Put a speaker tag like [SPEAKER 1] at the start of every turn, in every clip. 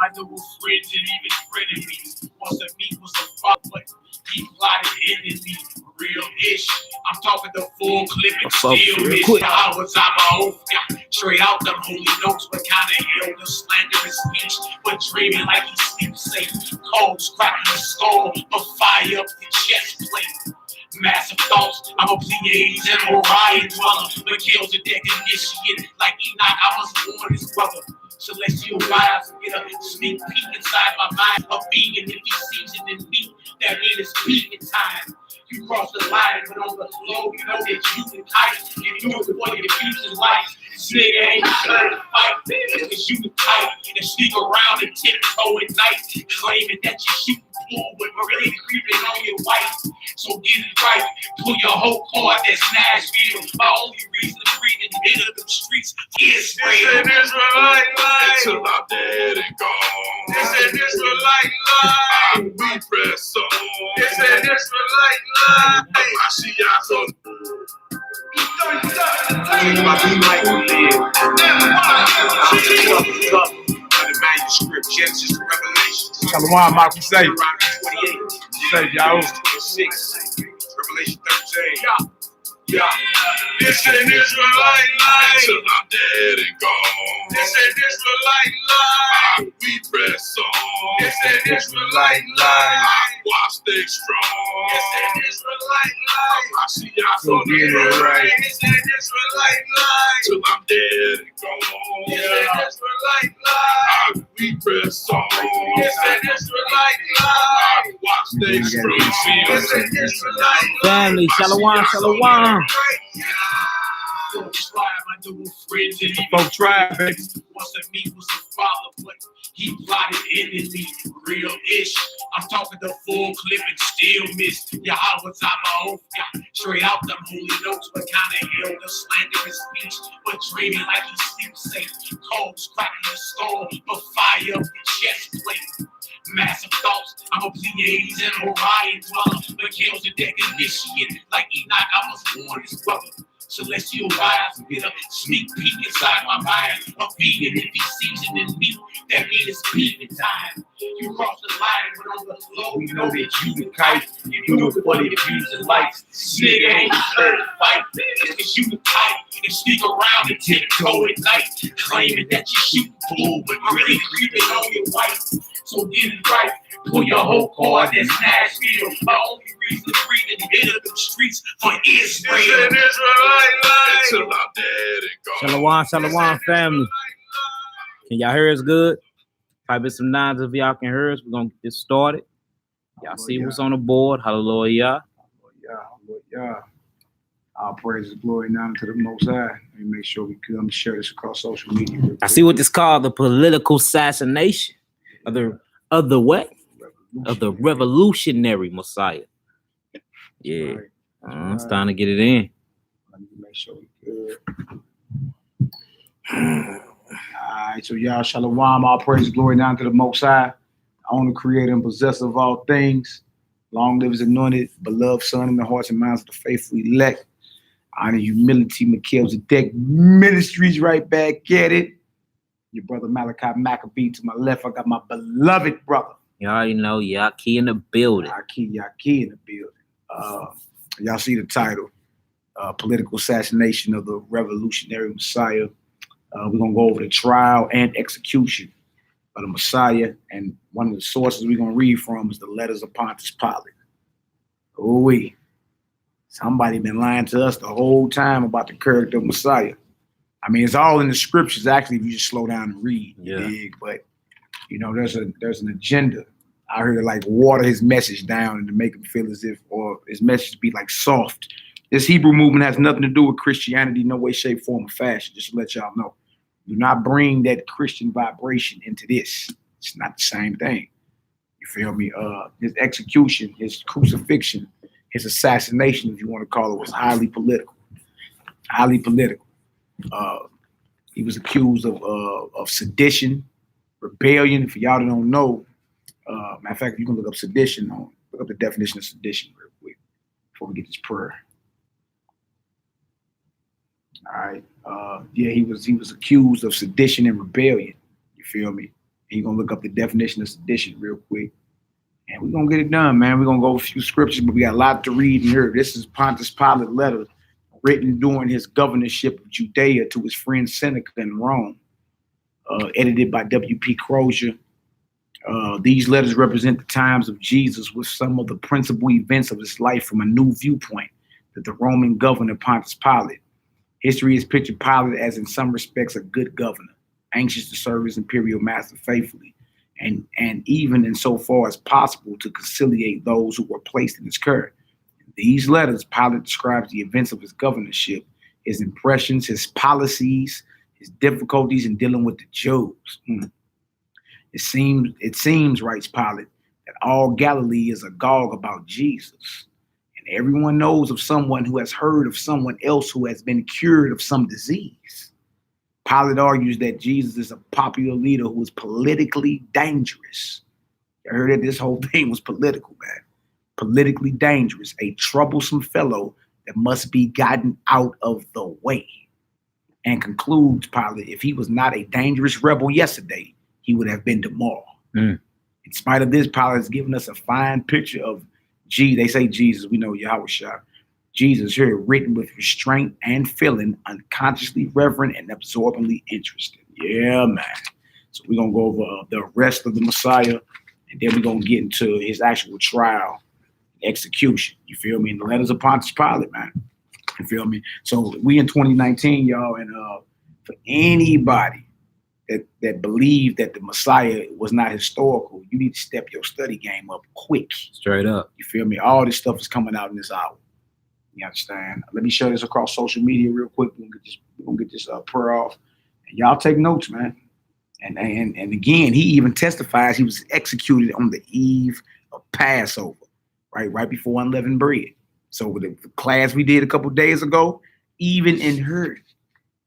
[SPEAKER 1] my double friends and even frenemies. Once a me was a fuck, but he plotted enemy. Real-ish. I'm talking the full clip and still miss the hours I'm a oath. Straight out the holy notes, but kinda ill, the slanderous speech. But dreaming like he sleeps safe. Codes cracking the skull, but fire up the chest plate. Massive thoughts, I'm a Pleiades and Orion dweller. Melchizedek initiate, like Enoch, I was born his brother. Celestial vibes, get a sneak peek inside my mind. A vegan, if he sees it in me, that means it's peaking time. You cross the line, but on the low, you know that you can kite. And you know what your future's like. This nigga ain't trying to fight. Cause you can kite and sneak around and tiptoe at night, claiming that you're shooting pool, but really creeping on your wife. So get it right, pull your whole card, that's Nashville. My only reason to breathe in the middle of the streets is real. It's an Israelite life. Until I'm dead and gone. It's an Israelite life. We press on. It's an Israelite life. I see y'all so. My life will live. The manuscript, Genesis to Revelation.
[SPEAKER 2] Shalom, Michael, say.
[SPEAKER 1] Deuteronomy 28.
[SPEAKER 2] Say, y'all.
[SPEAKER 1] 26. Revelation 13. Yeah. It's an Israelite life. Till I'm dead and gone. It's an Israelite life. We press on. It's an Israelite life. Why stay strong? It's an Israelite life. I see y'all so get it right. It's an Israelite life. Till I'm dead and gone. It's an Israelite life. We press on. It's an Israelite life. Why stay strong? It's an Israelite life.
[SPEAKER 3] Family, shalom, shalom.
[SPEAKER 2] Folk tribe, baby.
[SPEAKER 1] Once a me was a father, but he plotted enemy. Real-ish. I'm talking the full clip and still miss. Yahweh's I'm a oath. Straight out the holy notes, but kinda ill, the slanderous speech. But dreaming like he sleeps safe. Codes cracking the skull, but fire up the chest plate. Massive thoughts, I'm a Pleiades and Orion dweller. Melchizedek initiate, like Enoch, I was born his brother. Celestial vibes, get a sneak peek inside my mind. A vegan, if he sees it in me, that means it's peaking time. You cross the line, but on the low, you know that you can kite. You know what it views in life. Nigga ain't trying to fight. Cause you can kite and sneak around and tiptoe at night, claiming that you shoot pool, but really creeping on your wife. So get it right, pull your whole card, that's Nashville. My only reason to breathe in the middle of the streets for Israel. It's an Israelite life. Until I'm dead and gone.
[SPEAKER 3] Shalom, shalom, family. Can y'all hear us good? Type in some nines if y'all can hear us. We're gonna get this started. Y'all see what's on the board. Hallelujah.
[SPEAKER 2] Hallelujah. All praise and glory now to the Most High. Let me make sure we come share this across social media.
[SPEAKER 3] I see what this called, the political assassination of the what? Of the revolutionary Messiah. Yeah.
[SPEAKER 2] Right.
[SPEAKER 3] It's time to get it in.
[SPEAKER 2] Let me make sure we good. All right, so y'all, shalom, all praise, glory down to the Most High, owner, creator, and possessor of all things. Long live his anointed, beloved Son in the hearts and minds of the faithful elect. Honor, humility, Melchizedek Ministries, right back at it. Your brother Malachi Maccabee to my left. I got my beloved brother.
[SPEAKER 3] You already know, Yaki in the building.
[SPEAKER 2] Yaki in the building. Y'all see the title, Political Assassination of the Revolutionary Messiah. We're going to go over the trial and execution of the Messiah. And one of the sources we're going to read from is the letters of Pontius Pilate. Ooh-wee. Somebody been lying to us the whole time about the character of Messiah. I mean, it's all in the scriptures, actually, if you just slow down and read.
[SPEAKER 3] Yeah.
[SPEAKER 2] But, you know, there's an agenda out here to, like, water his message down and to make him feel as if, or his message be, like, soft. This Hebrew movement has nothing to do with Christianity, no way, shape, form, or fashion, just to let y'all know. Do not bring that Christian vibration into this. It's not the same thing. You feel me? His execution, his crucifixion, his assassination, if you want to call it, was highly political. Highly political. He was accused of sedition, rebellion. For y'all that don't know, matter of fact, you can look up sedition look up the definition of sedition real quick before we get this prayer. All right. Yeah, he was accused of sedition and rebellion. You feel me? And you're gonna look up the definition of sedition real quick. And we're gonna get it done, man. We're gonna go over a few scriptures, but we got a lot to read in here. This is Pontius Pilate's letter written during his governorship of Judea to his friend Seneca in Rome, edited by W.P. Crozier. These letters represent the times of Jesus with some of the principal events of his life from a new viewpoint that the Roman governor Pontius Pilate. History has pictured Pilate as in some respects a good governor, anxious to serve his imperial master faithfully, and even in so far as possible to conciliate those who were placed in his care. In these letters, Pilate describes the events of his governorship, his impressions, his policies, his difficulties in dealing with the Jews. It seems, writes Pilate, that all Galilee is agog about Jesus. And everyone knows of someone who has heard of someone else who has been cured of some disease. Pilate argues that Jesus is a popular leader who is politically dangerous. I heard that this whole thing was political, man. Politically dangerous, a troublesome fellow that must be gotten out of the way. And concludes, Pilate, if he was not a dangerous rebel yesterday, he would have been tomorrow. In spite of this, Pilate has given us a fine picture of they say Jesus, we know Yahushua. Jesus here written with restraint and feeling, unconsciously reverent and absorbingly interested. Yeah, man. So we're going to go over the rest of the Messiah, and then we're going to get into his actual trial, execution. You feel me? And the letters of Pontius Pilate, man. You feel me? So we in 2019, y'all, and for anybody that believe that the Messiah was not historical, you need to step your study game up quick. Straight up. You feel me? All this stuff is coming out in this hour. You understand? Let me share this across social media real quick. We're gonna get this prayer off. And y'all take notes, man. And again, he even testifies he was executed on the eve of Passover, right before unleavened bread. So with the class we did a couple days ago, even in her.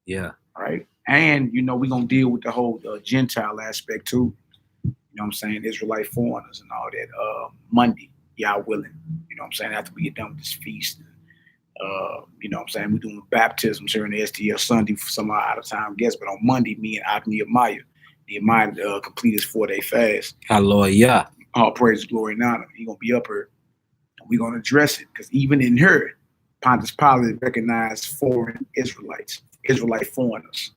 [SPEAKER 2] Yeah. Right. And, we're going to deal with the whole Gentile aspect too. You know what I'm saying? Israelite foreigners and all that. Monday, y'all willing. You know what I'm saying? After we get done with this feast. You know what I'm saying? We're doing baptisms here in the STL Sunday for some out of time guests. But on Monday, me and Nehemiah complete his 4-day fast. Hallelujah. All praise, glory, and honor. He's going to be up here. And we're going to address it. Because even in her, Pontius Pilate recognized foreign Israelites, Israelite foreigners.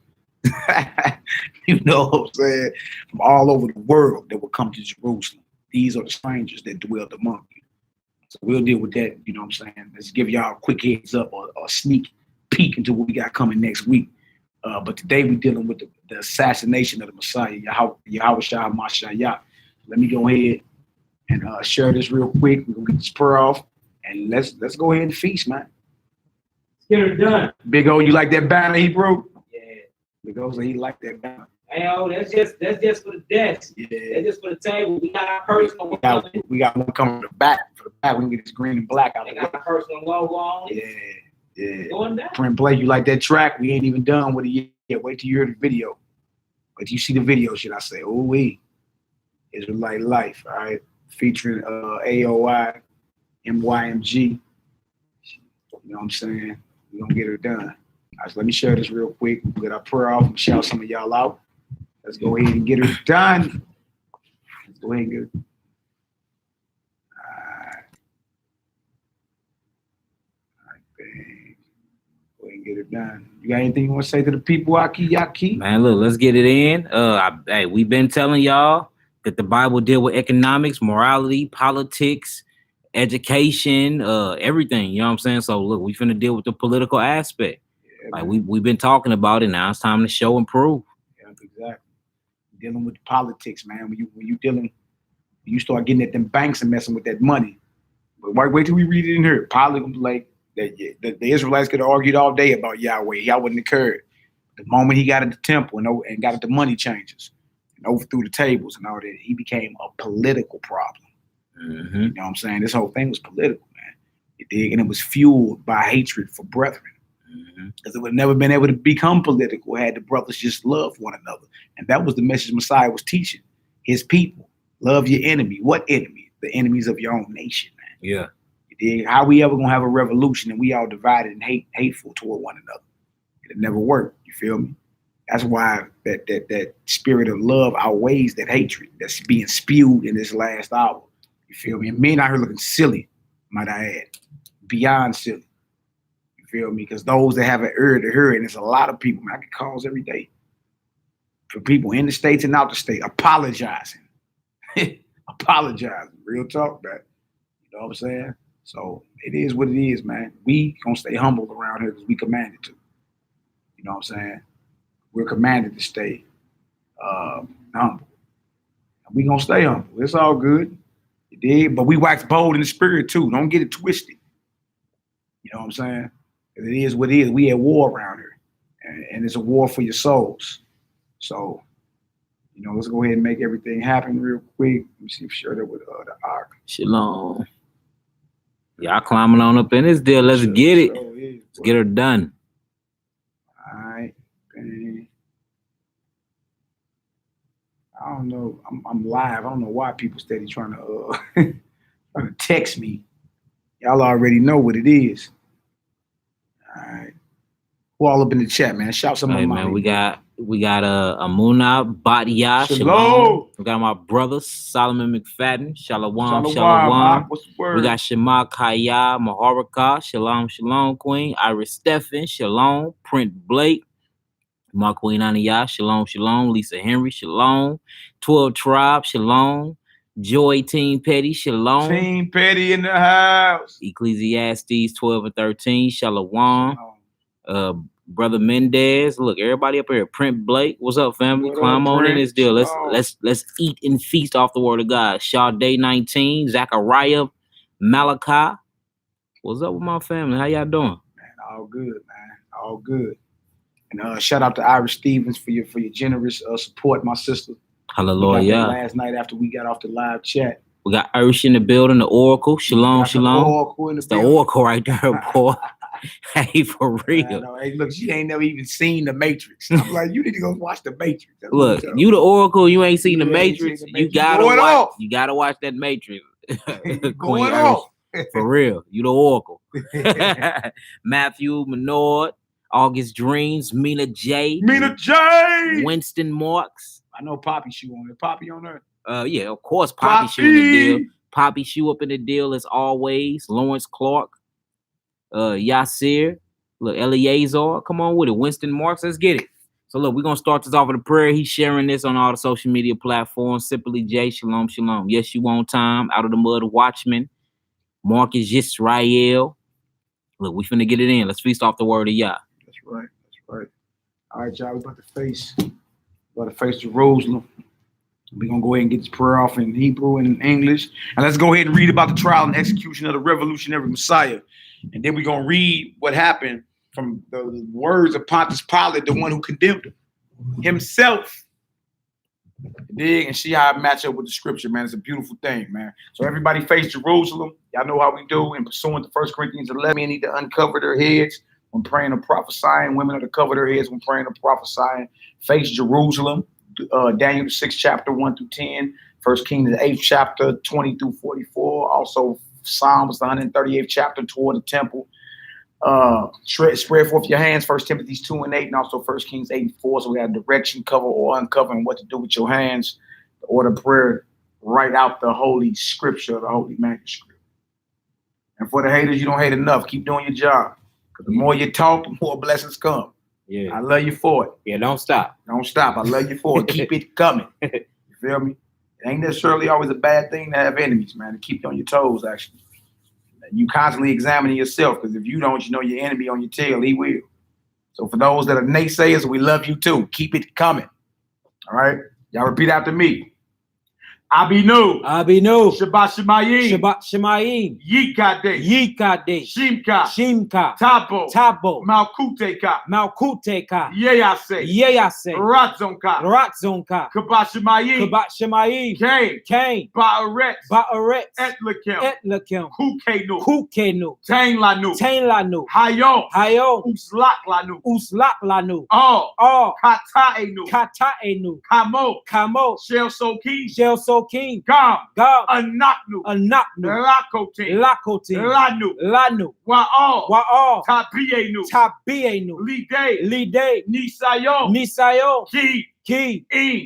[SPEAKER 2] You know what I'm saying? From all over the world that will come to Jerusalem. These are the strangers that dwelled among you. So we'll deal with that, you know what I'm saying? Let's give y'all a quick heads up or sneak peek into what we got coming next week. But today we're dealing with the assassination of the Messiah, Yahushua Mashiach. Let me go ahead and share this real quick. We're going to get this prayer off. And let's go ahead and feast, man. Let's get it done. Big O, you like that banner he broke? Because he like that banner.
[SPEAKER 3] Hey, that's just for the desk. Yeah. That's just for the table. We got our personal.
[SPEAKER 2] We got one coming to the back. For the back, we can get this green and black out.
[SPEAKER 3] They got our personal logo on.
[SPEAKER 2] Yeah. Going down. Print play. You like that track? We ain't even done with it yet. Wait till you hear the video. Wait till you see the video, should I say? Oh, we Israelite Life. All right, featuring AOI, MYMG. You know what I'm saying? We're gonna get it done. All right, so let me share this real quick. We'll get our prayer off and shout some of y'all out. Let's go ahead and get it done. Let's go ahead and get it. All right, bang. Go ahead and get it done. You got anything you want to say to the people, Yaki?
[SPEAKER 3] Man, look, let's get it in. Hey, we've been telling y'all that the Bible deal with economics, morality, politics, education, everything. You know what I'm saying? So look, we finna deal with the political aspect. Like we've been talking about it. Now it's time to show and prove.
[SPEAKER 2] Yeah, exactly. Dealing with politics, man. When you start getting at them banks and messing with that money. But wait till we read it in here. Pilate, like the Israelites could have argued all day about Yahweh. Y'all wouldn't have cared. The moment he got at the temple and got at the money changers and overthrew the tables and all that, he became a political problem. Mm-hmm. You know what I'm saying? This whole thing was political, man. You dig? And it was fueled by hatred for brethren. Because it would have never been able to become political had the brothers just loved one another. And that was the message Messiah was teaching his people. Love your enemy. What enemy? The enemies of your own nation, man.
[SPEAKER 3] Yeah.
[SPEAKER 2] You dig? How we ever gonna have a revolution and we all divided and hateful toward one another? It'll never work. You feel me? That's why that spirit of love outweighs that hatred that's being spewed in this last hour. You feel me? And men out here looking silly, might I add, beyond silly. You feel me? Because those that have an ear to hear, and there's a lot of people, man, I get calls every day for people in the States and out the state apologizing. Apologizing. Real talk, man. You know what I'm saying? So it is what it is, man. We gonna stay humble around here because we commanded to. You know what I'm saying? We're commanded to stay humble. And we gonna stay humble. It's all good. You dig? But we wax bold in the spirit too. Don't get it twisted. You know what I'm saying? It is what it is. We at war around here. And it's a war for your souls. So, you know, let's go ahead and make everything happen real quick. Let me see if Shirley with the arc.
[SPEAKER 3] Shalom. Y'all climbing on up in this deal. Let's get it. Let's get her done.
[SPEAKER 2] All right. I don't know. I'm live. I don't know why people steady trying to text me. Y'all already know what it is. All right. Who all up in the chat, man? Shout some
[SPEAKER 3] hey, man, we got Amuna Badia.
[SPEAKER 2] Shalom.
[SPEAKER 3] We got my brother Solomon McFadden. Shalom.
[SPEAKER 2] What's the word?
[SPEAKER 3] We got Shema Kaya Maharaka. Shalom, Queen. Iris Stephen. Shalom. Print Blake. My Queen Aniyah. Shalom. Lisa Henry. Shalom. 12 Tribe. Shalom. Joy Team Petty. Shalom.
[SPEAKER 2] Team Petty in the house.
[SPEAKER 3] Ecclesiastes 12 and 13. Shalom. Brother Mendez, look, everybody up here. Print Blake, what's up, family? Climb on in this deal. Let's eat and feast off the word of God. Sade 19, Zachariah, Malachi. What's up with my family? How y'all doing?
[SPEAKER 2] Man, all good, man. All good. And shout out to Iris Stevens for your generous support, my sister.
[SPEAKER 3] Hallelujah.
[SPEAKER 2] Last night after we got off the live chat.
[SPEAKER 3] We got Ursh in the building, the Oracle. Shalom.
[SPEAKER 2] The Oracle in the building.
[SPEAKER 3] The Oracle right there, boy. Hey, for real.
[SPEAKER 2] Hey, look, she ain't never even seen The Matrix. I'm like, you need to go watch The Matrix.
[SPEAKER 3] Look, you the Oracle, you ain't seen The Matrix. You gotta watch that Matrix.
[SPEAKER 2] Going off.
[SPEAKER 3] For real, you the Oracle. Matthew Menard, August Dreams, Mina J. Winston Marks.
[SPEAKER 2] I know Poppy Shoe on there. Poppy on there?
[SPEAKER 3] Yeah, of course, Poppy Shoe in the deal. Poppy Shoe up in the deal as always. Lawrence Clark. Yasir, look, Eleazar, come on with it. Winston Marks, let's get it. So look, we're gonna start this off with a prayer. He's sharing this on all the social media platforms. Simply J, shalom. Yes, you on time. Out of the mud, Watchman. Marcus Yisrael. Look, we finna get it in. Let's feast off the word of Yah.
[SPEAKER 2] That's right. All right, y'all, we about to face Jerusalem. We're gonna go ahead and get this prayer off in Hebrew and in English. And let's go ahead and read about the trial and execution of the revolutionary Messiah. And then we're going to read what happened from the words of Pontius Pilate, the one who condemned him himself. Dig and see how it match up with the scripture, man. It's a beautiful thing, man. So everybody face Jerusalem. Y'all know how we do. In pursuant to 1 Corinthians 11, men need to uncover their heads when praying or prophesying. Women are to cover their heads when praying or prophesying. Face Jerusalem. Daniel, the 6th chapter, 1 through 10. 1 Kings, the 8th chapter, 20 through 44. Also, Psalms, the 138th chapter, toward the temple. Spread forth your hands, 1 Timothy 2 and 8, and also 1 Kings 8 and 4. So we have direction, cover or uncover, and what to do with your hands. The order of prayer, write out the holy scripture, the holy manuscript. And for the haters, you don't hate enough. Keep doing your job. Because the more you talk, the more blessings come.
[SPEAKER 3] Yeah.
[SPEAKER 2] I love you for it.
[SPEAKER 3] Yeah, don't stop.
[SPEAKER 2] Don't stop. I love you for it. Keep it coming. You feel me? It ain't necessarily always a bad thing to have enemies, man. To keep you on your toes, actually. You constantly examining yourself, because if you don't, you know your enemy on your tail, he will. So for those that are naysayers, we love you too. Keep it coming. All right? Y'all repeat after me. Abinu. Shabbat Shemayim. Yikade. Shimka. Tabo. Malkuteka. Yeyase. Ratzonka. Kabbat Shemayim. Cain. Ba'aret. Etlakem. Kukenu. Tainlanu. Hayo. Uslaklanu. All. Kataenu. Kamo. Shel Soki.
[SPEAKER 3] king.
[SPEAKER 2] Gam.
[SPEAKER 3] Gam.
[SPEAKER 2] Anaknu.
[SPEAKER 3] Anaknu.
[SPEAKER 2] Lakote.
[SPEAKER 3] Lakote.
[SPEAKER 2] Lanu.
[SPEAKER 3] Lanu.
[SPEAKER 2] Wa'al.
[SPEAKER 3] Wa'al.
[SPEAKER 2] Tabienu.
[SPEAKER 3] Tabienu.
[SPEAKER 2] Lide.
[SPEAKER 3] Lide.
[SPEAKER 2] Nisayo.
[SPEAKER 3] Nisayo.
[SPEAKER 2] Ki.
[SPEAKER 3] Ki.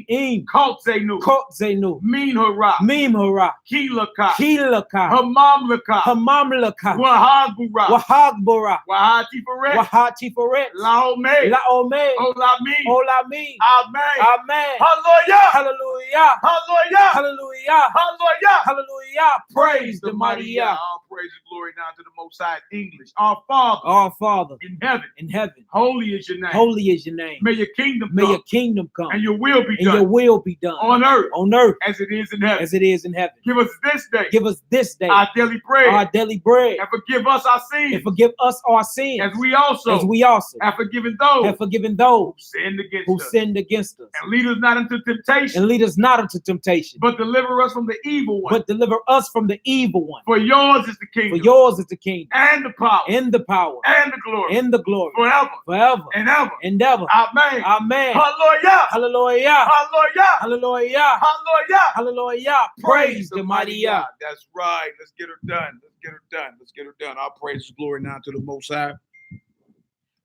[SPEAKER 2] In. Kotzenu.
[SPEAKER 3] Kotzenu.
[SPEAKER 2] Minhara.
[SPEAKER 3] Mimhara.
[SPEAKER 2] Kilaka.
[SPEAKER 3] Kilaka.
[SPEAKER 2] Hamamlaka.
[SPEAKER 3] Hamamlaka.
[SPEAKER 2] Wahagbura.
[SPEAKER 3] Wahagbora.
[SPEAKER 2] Wahatifaret.
[SPEAKER 3] Wahatifaret.
[SPEAKER 2] Laome.
[SPEAKER 3] Laome.
[SPEAKER 2] Olami.
[SPEAKER 3] Olami.
[SPEAKER 2] Amen.
[SPEAKER 3] Amen.
[SPEAKER 2] Hallelujah.
[SPEAKER 3] Hallelujah.
[SPEAKER 2] Hallelujah.
[SPEAKER 3] Hallelujah.
[SPEAKER 2] Hallelujah.
[SPEAKER 3] Hallelujah. Praise the mighty Yah.
[SPEAKER 2] All praise and glory now to the Most High. English. Our Father.
[SPEAKER 3] Our Father
[SPEAKER 2] In heaven.
[SPEAKER 3] in heaven.
[SPEAKER 2] Holy is your name.
[SPEAKER 3] Holy is your name.
[SPEAKER 2] May your kingdom
[SPEAKER 3] May
[SPEAKER 2] come.
[SPEAKER 3] your kingdom come.
[SPEAKER 2] And your will be
[SPEAKER 3] And
[SPEAKER 2] done.
[SPEAKER 3] your will be done
[SPEAKER 2] On earth.
[SPEAKER 3] on earth
[SPEAKER 2] As it is in heaven.
[SPEAKER 3] as it is in heaven.
[SPEAKER 2] Give us this day.
[SPEAKER 3] Give us this day
[SPEAKER 2] Our daily bread.
[SPEAKER 3] our daily bread.
[SPEAKER 2] And forgive us our sins.
[SPEAKER 3] And forgive us our sins
[SPEAKER 2] As we also
[SPEAKER 3] have
[SPEAKER 2] have forgiven those
[SPEAKER 3] those
[SPEAKER 2] who sinned against
[SPEAKER 3] who
[SPEAKER 2] us.
[SPEAKER 3] sinned against us.
[SPEAKER 2] And lead us not into temptation.
[SPEAKER 3] And lead us not into temptation,
[SPEAKER 2] But deliver us from the evil one.
[SPEAKER 3] but deliver us from the evil one.
[SPEAKER 2] For yours is the
[SPEAKER 3] For
[SPEAKER 2] kingdom.
[SPEAKER 3] yours is the kingdom
[SPEAKER 2] And the power.
[SPEAKER 3] and the power
[SPEAKER 2] And the glory.
[SPEAKER 3] and the glory
[SPEAKER 2] Forever.
[SPEAKER 3] forever
[SPEAKER 2] And ever.
[SPEAKER 3] and ever.
[SPEAKER 2] Amen.
[SPEAKER 3] Amen.
[SPEAKER 2] Hallelujah.
[SPEAKER 3] Hallelujah.
[SPEAKER 2] Hallelujah.
[SPEAKER 3] Hallelujah.
[SPEAKER 2] Hallelujah.
[SPEAKER 3] Hallelujah. Praise the mighty Yah.
[SPEAKER 2] That's right. Let's get her done. Let's get her done. Let's get her done. Our praise and glory now to the Most High,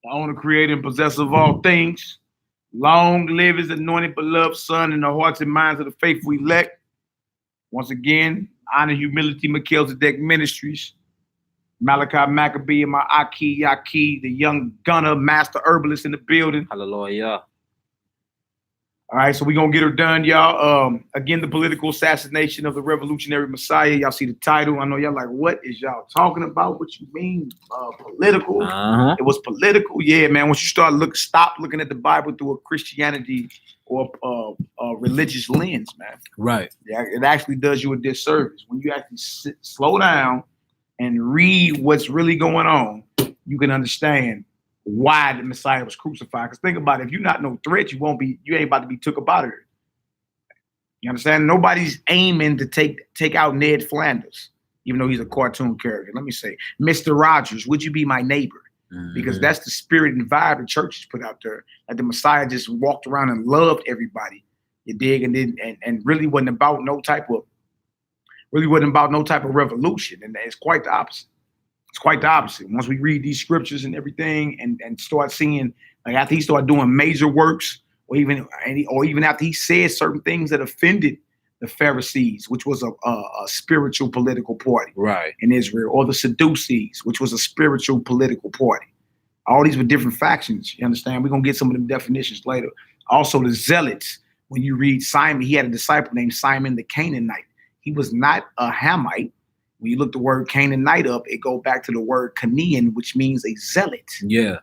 [SPEAKER 2] the owner, creator, and possessor of all things. Long live his anointed, beloved Son in the hearts and minds of the faithful elect. Once again, honor, humility, Melchizedek Ministries. Malachi Maccabee and my Aki Yaki, the young gunner, master herbalist in the building.
[SPEAKER 3] Hallelujah.
[SPEAKER 2] All right, so we're going to get her done, y'all. Again, the political assassination of the revolutionary Messiah. Y'all see the title. I know y'all like, what is y'all talking about? What you mean political?
[SPEAKER 3] Uh-huh.
[SPEAKER 2] It was political. Yeah, man. Once you stop looking at the Bible through a Christianity or a religious lens, man.
[SPEAKER 3] Right.
[SPEAKER 2] Yeah, it actually does you a disservice. When you actually slow down and read what's really going on, you can understand why the Messiah was crucified. Because think about it, if you're not no threat, you ain't about to be took up out of here. You understand? Nobody's aiming to take out Ned Flanders, even though he's a cartoon character. Let me say, Mr. Rogers, would you be my neighbor? Because that's the spirit and vibe the church has put out there. Like the Messiah just walked around and loved everybody. You dig? And really wasn't about no type of revolution. And it's quite the opposite. It's quite the opposite. Once we read these scriptures and everything and start seeing, like after he started doing major works, or even after he said certain things that offended the Pharisees, which was a spiritual political party
[SPEAKER 3] Right.
[SPEAKER 2] in Israel, or the Sadducees, which was a spiritual political party. All these were different factions. You understand? We're going to get some of them definitions later. Also, the Zealots. When you read Simon, he had a disciple named Simon the Canaanite. He was not a Hamite. When you look the word Canaanite up, it goes back to the word Canaan, which means a zealot.
[SPEAKER 3] Yeah.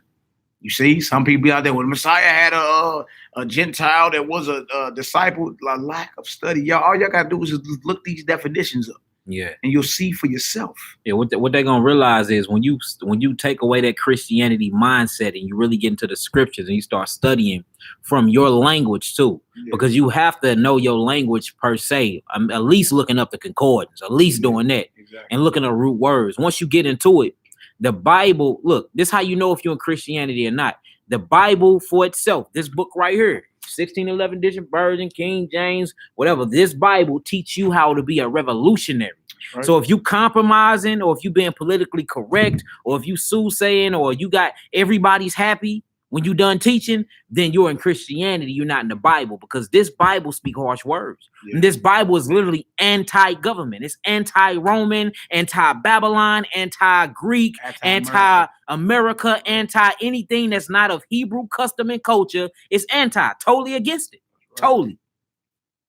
[SPEAKER 2] You see, some people out there, when the Messiah had a Gentile that was a disciple, a lack of study. Y'all, all y'all got to do is just look these definitions up.
[SPEAKER 3] Yeah.
[SPEAKER 2] And you'll see for yourself.
[SPEAKER 3] Yeah, what they're gonna realize is when you take away that Christianity mindset and you really get into the scriptures and you start studying from your language too, because you have to know your language per se. At least looking up the concordance, at least doing that, and looking at root words. Once you get into it, the Bible. Look, this is how you know if you're in Christianity or not. The Bible for itself, this book right here, 1611 edition version, King James, whatever. This Bible teach you how to be a revolutionary. Right. So if you compromising, or if you being politically correct, or if you soothsaying, or you got everybody's happy when you done teaching, then you're in Christianity. You're not in the Bible, because this Bible speak harsh words. Yeah. And this Bible is literally anti-government. It's anti-Roman, anti-Babylon, anti-Greek, anti-America, anti-anything that's not of Hebrew custom and culture. It's totally against it. Right. Totally.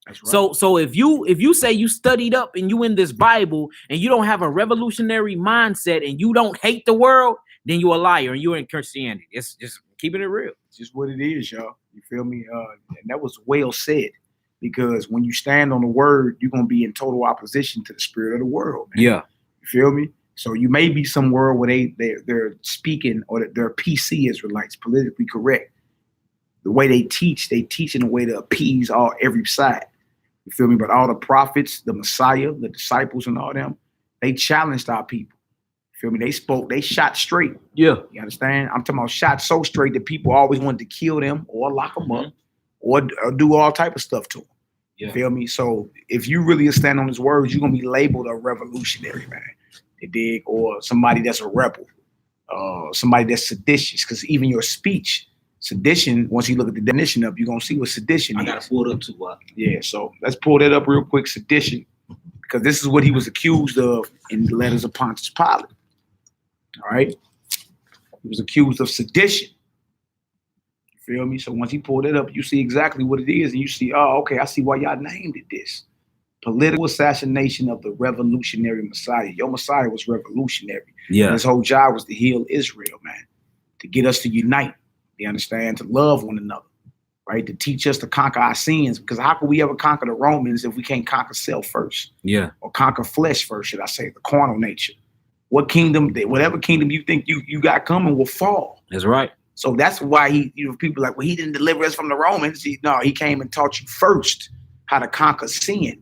[SPEAKER 3] That's right. So if you say you studied up and you in this Bible and you don't have a revolutionary mindset and you don't hate the world, then you're a liar and you're in Christianity. It's just keeping it real. It's
[SPEAKER 2] just what it is, y'all. You feel me? And that was well said, because when you stand on the word, you're gonna be in total opposition to the spirit of the world, man. Yeah. You feel me? So you may be somewhere where they're speaking, or they're PC Israelites, politically correct. The way they teach in a way to appease every side. You feel me? But all the prophets, the Messiah, the disciples and all them, they challenged our people. You feel me? They shot straight. Yeah. You understand? I'm talking about shot so straight that people always wanted to kill them or lock them up or do all type of stuff to them. You feel me? So if you really stand on his words, you're gonna be labeled a revolutionary, man. You dig? Or somebody that's a rebel, somebody that's seditious. Because even your speech, sedition. Once you look at the definition of, you're gonna see what sedition is.
[SPEAKER 3] I gotta pull it up too.
[SPEAKER 2] Yeah. So let's pull that up real quick. Sedition, because this is what he was accused of in the letters of Pontius Pilate. All right. He was accused of sedition. You feel me? So once he pulled it up, you see exactly what it is, and you see, oh, okay, I see why y'all named it this. Political assassination of the revolutionary Messiah. Your Messiah was revolutionary.
[SPEAKER 3] Yeah.
[SPEAKER 2] And his whole job was to heal Israel, man, to get us to unite. You understand? To love one another, right? To teach us to conquer our sins. Because how can we ever conquer the Romans if we can't conquer self first?
[SPEAKER 3] Yeah.
[SPEAKER 2] Or conquer flesh first, should I say, the carnal nature. What kingdom, whatever kingdom you think you got coming will fall.
[SPEAKER 3] That's right. So
[SPEAKER 2] that's why people like, well, he didn't deliver us from the Romans. No, he came and taught you first how to conquer sin,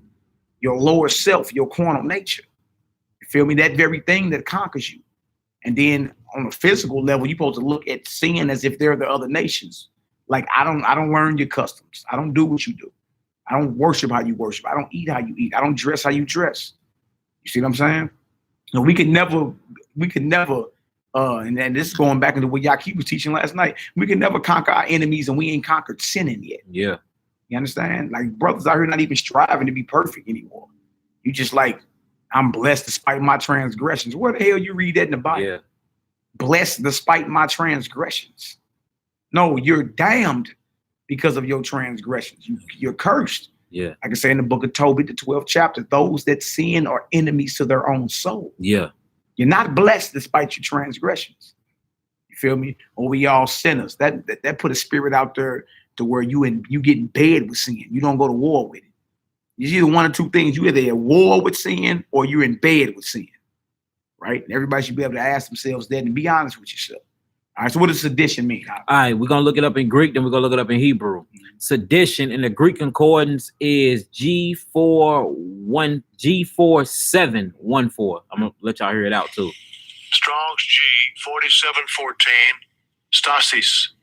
[SPEAKER 2] your lower self, your carnal nature. You feel me? That very thing that conquers you. And then on a physical level, you're supposed to look at sin as if they're the other nations. Like, I don't learn your customs. I don't do what you do. I don't worship how you worship. I don't eat how you eat. I don't dress how you dress. You see what I'm saying? No, we could never, and this is going back into what Yaki was teaching last night. We can never conquer our enemies, and we ain't conquered sinning yet.
[SPEAKER 3] Yeah.
[SPEAKER 2] You understand? Like, brothers out here not even striving to be perfect anymore. You just like, I'm blessed despite my transgressions. Where the hell you read that in the Bible?
[SPEAKER 3] Yeah.
[SPEAKER 2] Blessed despite my transgressions. No, you're damned because of your transgressions. You're cursed.
[SPEAKER 3] Yeah.
[SPEAKER 2] Like I say in the book of Tobit, the 12th chapter, those that sin are enemies to their own soul.
[SPEAKER 3] Yeah.
[SPEAKER 2] You're not blessed despite your transgressions. You feel me? Or we all sinners. That put a spirit out there to where you get in bed with sin. You don't go to war with it. It's either one or two things. You either at war with sin or you're in bed with sin. Right? And everybody should be able to ask themselves that and be honest with yourself. All right, so what does sedition mean?
[SPEAKER 3] All right, we're going to look it up in Greek, then we're going to look it up in Hebrew. Sedition in the Greek concordance is G4714. I'm going to let y'all hear it out too.
[SPEAKER 1] Strong's G4714, Stasis.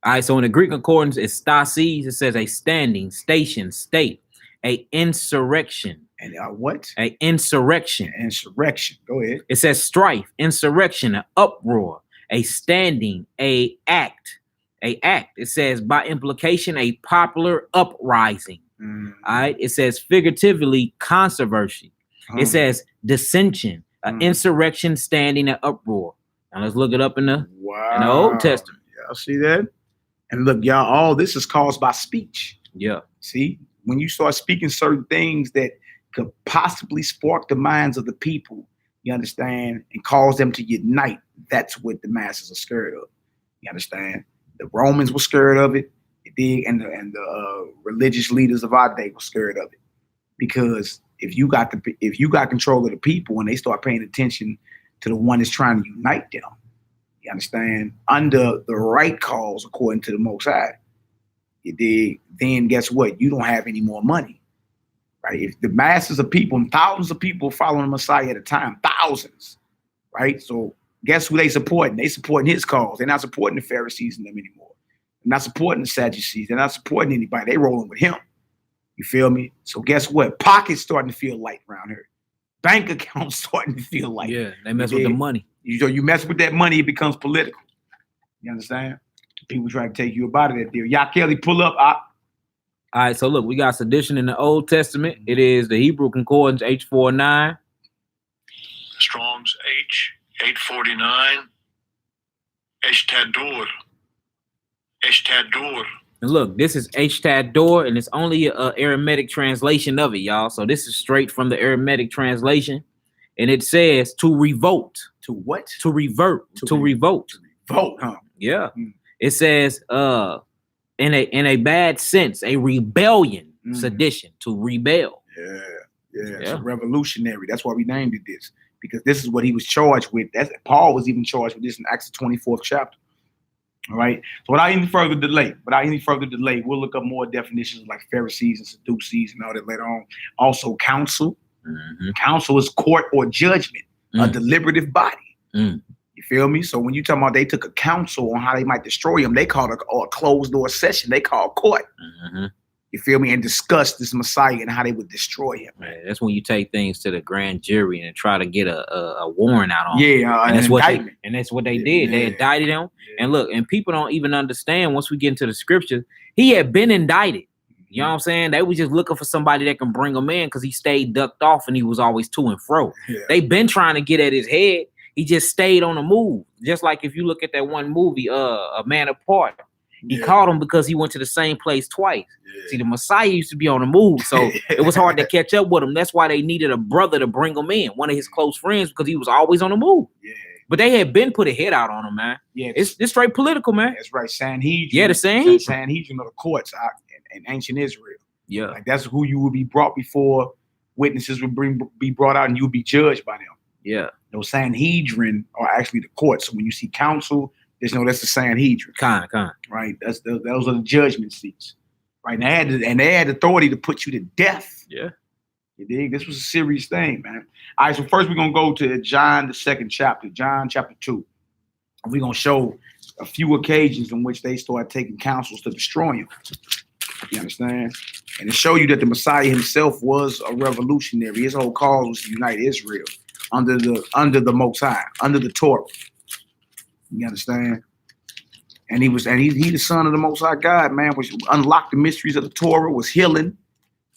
[SPEAKER 3] All right, so in the Greek concordance, it's stasis. It says a standing, station, state, a insurrection.
[SPEAKER 2] And what?
[SPEAKER 3] A insurrection.
[SPEAKER 2] Insurrection. Go ahead.
[SPEAKER 3] It says strife, insurrection, an uproar, a standing, a act. It says by implication, a popular uprising. All right. It says figuratively controversy. It says dissension, an insurrection, standing, an uproar. Now let's look it up in the Old Testament.
[SPEAKER 2] Y'all see that? And look, y'all, all this is caused by speech.
[SPEAKER 3] Yeah.
[SPEAKER 2] See, when you start speaking certain things that could possibly spark the minds of the people, you understand, and cause them to unite, that's what the masses are scared of. You understand? The Romans were scared of it, and the religious leaders of our day were scared of it. Because if you got control of the people and they start paying attention to the one that's trying to unite them, you understand, under the right cause according to the Most High, then guess what? You don't have any more money. Right? If the masses of people and thousands of people following the Messiah at a time, thousands, right? So guess who they supporting? They supporting his cause. They're not supporting the Pharisees and them anymore. They're not supporting the Sadducees. They're not supporting anybody. They rolling with him. You feel me? So guess what? Pockets starting to feel light around here. Bank accounts starting to feel light.
[SPEAKER 3] Yeah, they mess with the money.
[SPEAKER 2] You mess with that money, it becomes political. You understand? People try to take you about it that deal. Y'all Kelly, pull up.
[SPEAKER 3] All right, so look, we got sedition in the Old Testament. It is the Hebrew concordance H49.
[SPEAKER 1] Strong's H849. Eshtador.
[SPEAKER 3] And look, this is H-Tad-Dor, and it's only an Aramaic translation of it, y'all. So this is straight from the Aramaic translation. And it says to revolt.
[SPEAKER 2] To what?
[SPEAKER 3] To revert. To revolt.
[SPEAKER 2] Vote, huh?
[SPEAKER 3] Yeah. It says in a bad sense, a rebellion, sedition, to rebel.
[SPEAKER 2] Yeah. So revolutionary. That's why we named it this. Because this is what he was charged with. Paul was even charged with this in Acts 24th chapter. All right. So without any further delay, we'll look up more definitions like Pharisees and Sadducees and all that later on. Also, council. Council is court or judgment, a deliberative body. You You feel me? So when you talking about they took a counsel on how they might destroy him, they called a closed door session. They called court.
[SPEAKER 3] Mm-hmm.
[SPEAKER 2] You feel me? And discussed this Messiah and how they would destroy him.
[SPEAKER 3] Man, that's when you take things to the grand jury and try to get a warrant out on him.
[SPEAKER 2] Yeah,
[SPEAKER 3] and that's what they did.
[SPEAKER 2] Yeah.
[SPEAKER 3] They indicted him. Yeah. And look, and people don't even understand once we get into the scripture, he had been indicted. You know what I'm saying? They was just looking for somebody that can bring him in because he stayed ducked off and he was always to and fro. Yeah. They've been trying to get at his head. He just stayed on the move. Just like if you look at that one movie, A Man Apart. He caught him because he went to the same place twice. Yeah. See, the Messiah used to be on the move, so it was hard to catch up with him. That's why they needed a brother to bring him in, one of his close friends, because he was always on the move. Yeah. But they had been put a hit out on him, man. Yeah, it's straight political, man.
[SPEAKER 2] That's right, Sanhedrin.
[SPEAKER 3] Yeah, the Sanhedrin.
[SPEAKER 2] Sanhedrin of the courts in ancient Israel.
[SPEAKER 3] Yeah,
[SPEAKER 2] like that's who you would be brought before. Witnesses would be brought out, and you would be judged by them.
[SPEAKER 3] Yeah,
[SPEAKER 2] those Sanhedrin are actually the courts. So when you see council, there's that's the Sanhedrin.
[SPEAKER 3] Kind.
[SPEAKER 2] Right. Those are the judgment seats. Right. And they had authority to put you to death.
[SPEAKER 3] Yeah.
[SPEAKER 2] You dig? This was a serious thing, man. All right. So first we're gonna go to John, the 2nd chapter, John chapter 2. And we're gonna show a few occasions in which they started taking counsels to destroy him. You understand? And to show you that the Messiah himself was a revolutionary. His whole cause was to unite Israel under the Most High, under the Torah. You understand? And he the son of the Most High God, man, which unlocked the mysteries of the Torah, was healing.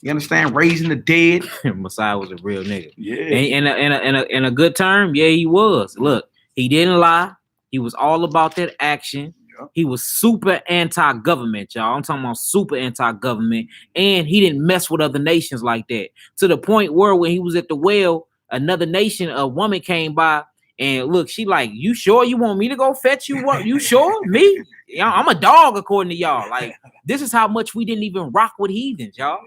[SPEAKER 2] You understand? Raising the dead.
[SPEAKER 3] Messiah was a real nigga.
[SPEAKER 2] Yeah.
[SPEAKER 3] In a good term, yeah, he was. Look, he didn't lie. He was all about that action. Yeah. He was super anti-government, y'all. I'm talking about super anti-government. And he didn't mess with other nations like that. To the point where when he was at the well, another nation, a woman came by. And look, she like, you sure you want me to go fetch you? What? You sure? Me? I'm a dog according to y'all. Like, this is how much we didn't even rock with heathens, y'all.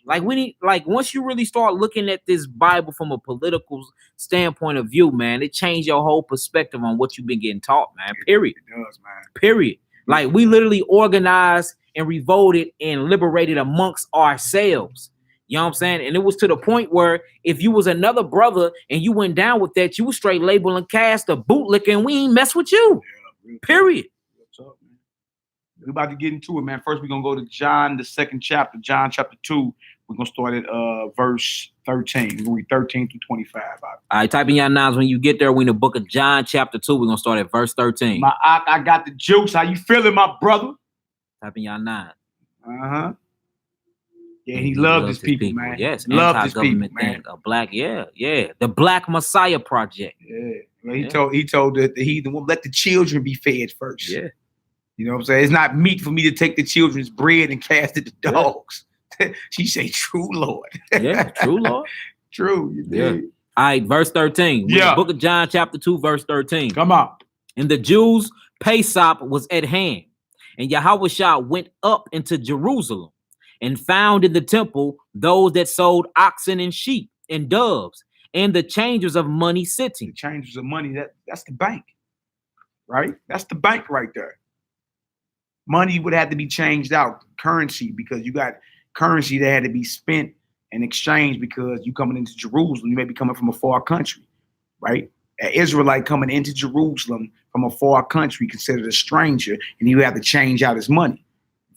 [SPEAKER 3] Like, once you really start looking at this Bible from a political standpoint of view, man, it changed your whole perspective on what you've been getting taught, man. Period.
[SPEAKER 2] It does, man.
[SPEAKER 3] Period. Like, we literally organized and revolted and liberated amongst ourselves. You know what I'm saying? And it was to the point where if you was another brother and you went down with that, you was straight labeling cast a bootlicker and we ain't mess with you. Yeah, period.
[SPEAKER 2] What's up, man? We're about to get into it, man. First, we're going to go to John, the 2nd chapter, John chapter 2. We're going to start at verse 13. We're going to read 13 through 25.
[SPEAKER 3] All right, type in your nines when you get there. We're in the book of John chapter 2. We're going to start at verse 13.
[SPEAKER 2] I got the juice. How you feeling, my brother?
[SPEAKER 3] Type in your nine.
[SPEAKER 2] Uh-huh. Yeah, he loved his people, man.
[SPEAKER 3] Yes,
[SPEAKER 2] loved his people, man.
[SPEAKER 3] A black, yeah. The Black Messiah Project.
[SPEAKER 2] Yeah, well, he told the heathen, well, let the children be fed first.
[SPEAKER 3] Yeah,
[SPEAKER 2] you know what I'm saying? It's not meat for me to take the children's bread and cast it to dogs. Yeah. She say, "True Lord."
[SPEAKER 3] Yeah, true Lord.
[SPEAKER 2] True.
[SPEAKER 3] Yeah. All right, verse 13.
[SPEAKER 2] Yeah.
[SPEAKER 3] Book of John, chapter 2, verse 13.
[SPEAKER 2] Come on.
[SPEAKER 3] And the Jews' Pesach was at hand, and Yahushua went up into Jerusalem. And found in the temple those that sold oxen and sheep and doves and the changers of money sitting.
[SPEAKER 2] The changers of money, that's the bank, right? That's the bank right there. Money would have to be changed out, currency, because you got currency that had to be spent and exchanged because you coming into Jerusalem, you may be coming from a far country, right? An Israelite coming into Jerusalem from a far country considered a stranger, and you have to change out his money.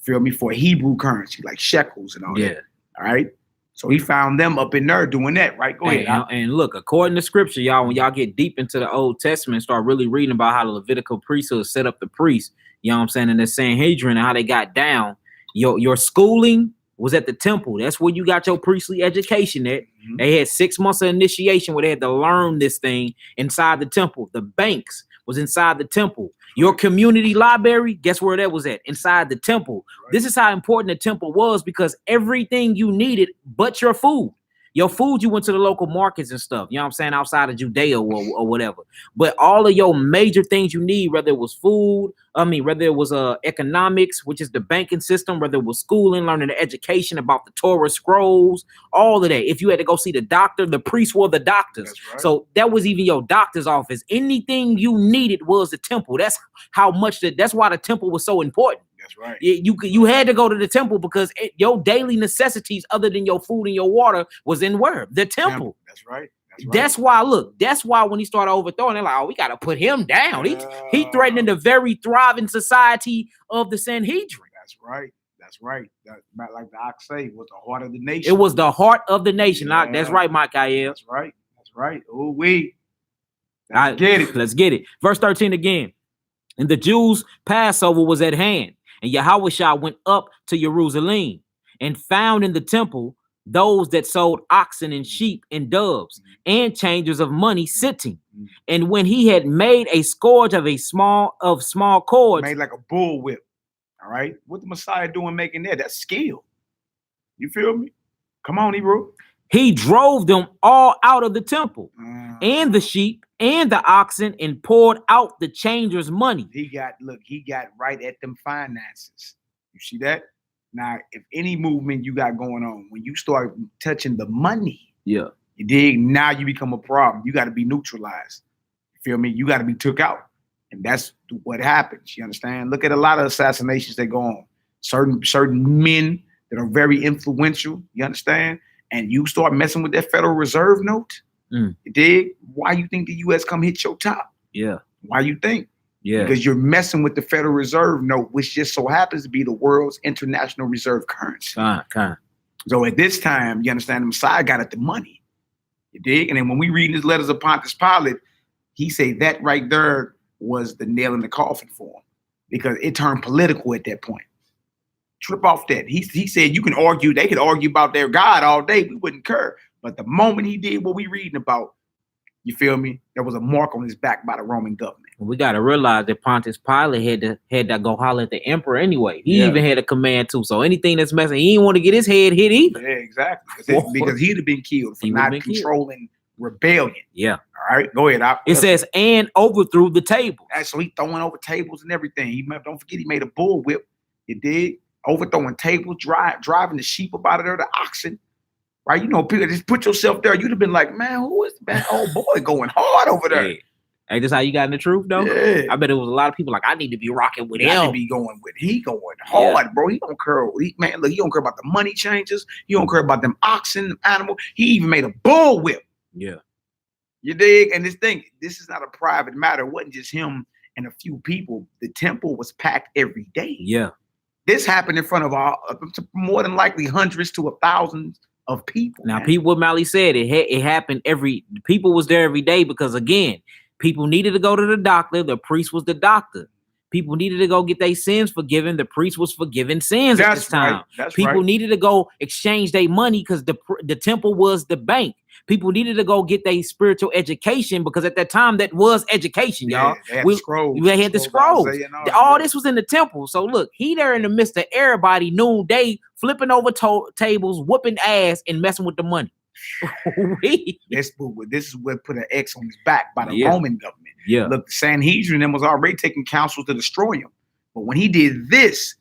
[SPEAKER 2] Feel me? For Hebrew currency, like shekels and all that. All right. So he found them up in there doing that, right? Go ahead.
[SPEAKER 3] And look, according to scripture, y'all, when y'all get deep into the Old Testament and start really reading about how the Levitical priesthood set up the priests, you know what I'm saying, and the Sanhedrin and how they got down, your schooling was at the temple. That's where you got your priestly education at. Mm-hmm. They had 6 months of initiation where they had to learn this thing inside the temple. The banks was inside the temple. Your community library, guess where that was at? Inside the temple. Right. This is how important the temple was because everything you needed but your food. Your food, you went to the local markets and stuff, you know what I'm saying, outside of Judea or whatever. But all of your major things you need, whether it was food, whether it was economics, which is the banking system, whether it was schooling, learning the education about the Torah scrolls, all of that. If you had to go see the doctor, the priests were the doctors. Right. So that was even your doctor's office. Anything you needed was the temple. That's how much that's why the temple was so important.
[SPEAKER 2] That's right.
[SPEAKER 3] You had to go to the temple because your daily necessities, other than your food and your water, was in where? The temple.
[SPEAKER 2] That's right.
[SPEAKER 3] That's why, look, that's why when he started overthrowing, they're like, oh, we got to put him down. He threatening the very thriving society of the Sanhedrin.
[SPEAKER 2] That's right. That's right. Like the ox say, was the heart of the nation.
[SPEAKER 3] It was the heart of the nation.
[SPEAKER 2] Yeah.
[SPEAKER 3] That's right, Michael.
[SPEAKER 2] That's right. That's right. Oh, we.
[SPEAKER 3] Let's get it. Verse 13 again. And the Jews' Passover was at hand, and Yahushua went up to Jerusalem and found in the temple those that sold oxen and sheep and doves and changers of money sitting. And when he had made a scourge of small cords,
[SPEAKER 2] made like a bull whip. All right, what the Messiah doing making that? That's skill. You feel me? Come on, Hebrew.
[SPEAKER 3] He drove them all out of the temple, and the sheep and the oxen, and poured out the changers' money.
[SPEAKER 2] He got right at them finances. You see that? Now, if any movement you got going on, when you start touching the money, you dig, now you become a problem. You got to be neutralized. You feel me? You got to be took out. And that's what happens. You understand? Look at a lot of assassinations that go on. Certain men that are very influential, you understand? And you start messing with that Federal Reserve note, you dig? Why you think the U.S. come hit your top?
[SPEAKER 3] Yeah.
[SPEAKER 2] Why you think?
[SPEAKER 3] Yeah.
[SPEAKER 2] Because you're messing with the Federal Reserve note, which just so happens to be the world's international reserve currency. So at this time, you understand, the Messiah got at the money. You dig? And then when we read his letters of Pontius Pilate, he said that right there was the nail in the coffin for him, because it turned political at that point. Trip off that. He said you can argue, they could argue about their God all day, we wouldn't care. But the moment he did what we reading about, you feel me? There was a mark on his back by the Roman government.
[SPEAKER 3] We got to realize that Pontius Pilate had to go holler at the emperor anyway. He even had a command too. So anything that's messing, he didn't want to get his head hit either.
[SPEAKER 2] Yeah, exactly. Because he'd have been killed for not controlling rebellion.
[SPEAKER 3] Yeah.
[SPEAKER 2] All right, go ahead.
[SPEAKER 3] It says, and overthrew the tables.
[SPEAKER 2] So he throwing over tables and everything. Don't forget, he made a bull whip. You did. Overthrowing tables, driving the sheep up out of there, the oxen. Right? You know, people just put yourself there. You'd have been like, man, who is that old boy going hard over there?
[SPEAKER 3] Yeah. Hey, this how you got in the truth, though?
[SPEAKER 2] Yeah.
[SPEAKER 3] I bet it was a lot of people like, I need to be rocking with him.
[SPEAKER 2] I need to be going with he going hard, bro. He don't care. He don't care about the money changes. He don't care about them oxen, them animal. He even made a bull whip.
[SPEAKER 3] Yeah.
[SPEAKER 2] You dig? And this is not a private matter. It wasn't just him and a few people. The temple was packed every day.
[SPEAKER 3] Yeah.
[SPEAKER 2] This happened in front of more than likely hundreds to thousands of people.
[SPEAKER 3] Now, people, what Mally said, it happened people was there every day because, again, people needed to go to the doctor. The priest was the doctor. People needed to go get their sins forgiven. The priest was forgiving sins at this time. People needed to go exchange their money because the temple was the bank. People needed to go get their spiritual education because at that time that was education, y'all.
[SPEAKER 2] They had the scrolls.
[SPEAKER 3] They had the scrolls. All this was in the temple. So look, he there in the midst of everybody noonday, flipping over tables, whooping ass, and messing with the money.
[SPEAKER 2] This is what put an X on his back by the Roman government.
[SPEAKER 3] Yeah.
[SPEAKER 2] Look, the Sanhedrin was already taking counsel to destroy him. But when he did this,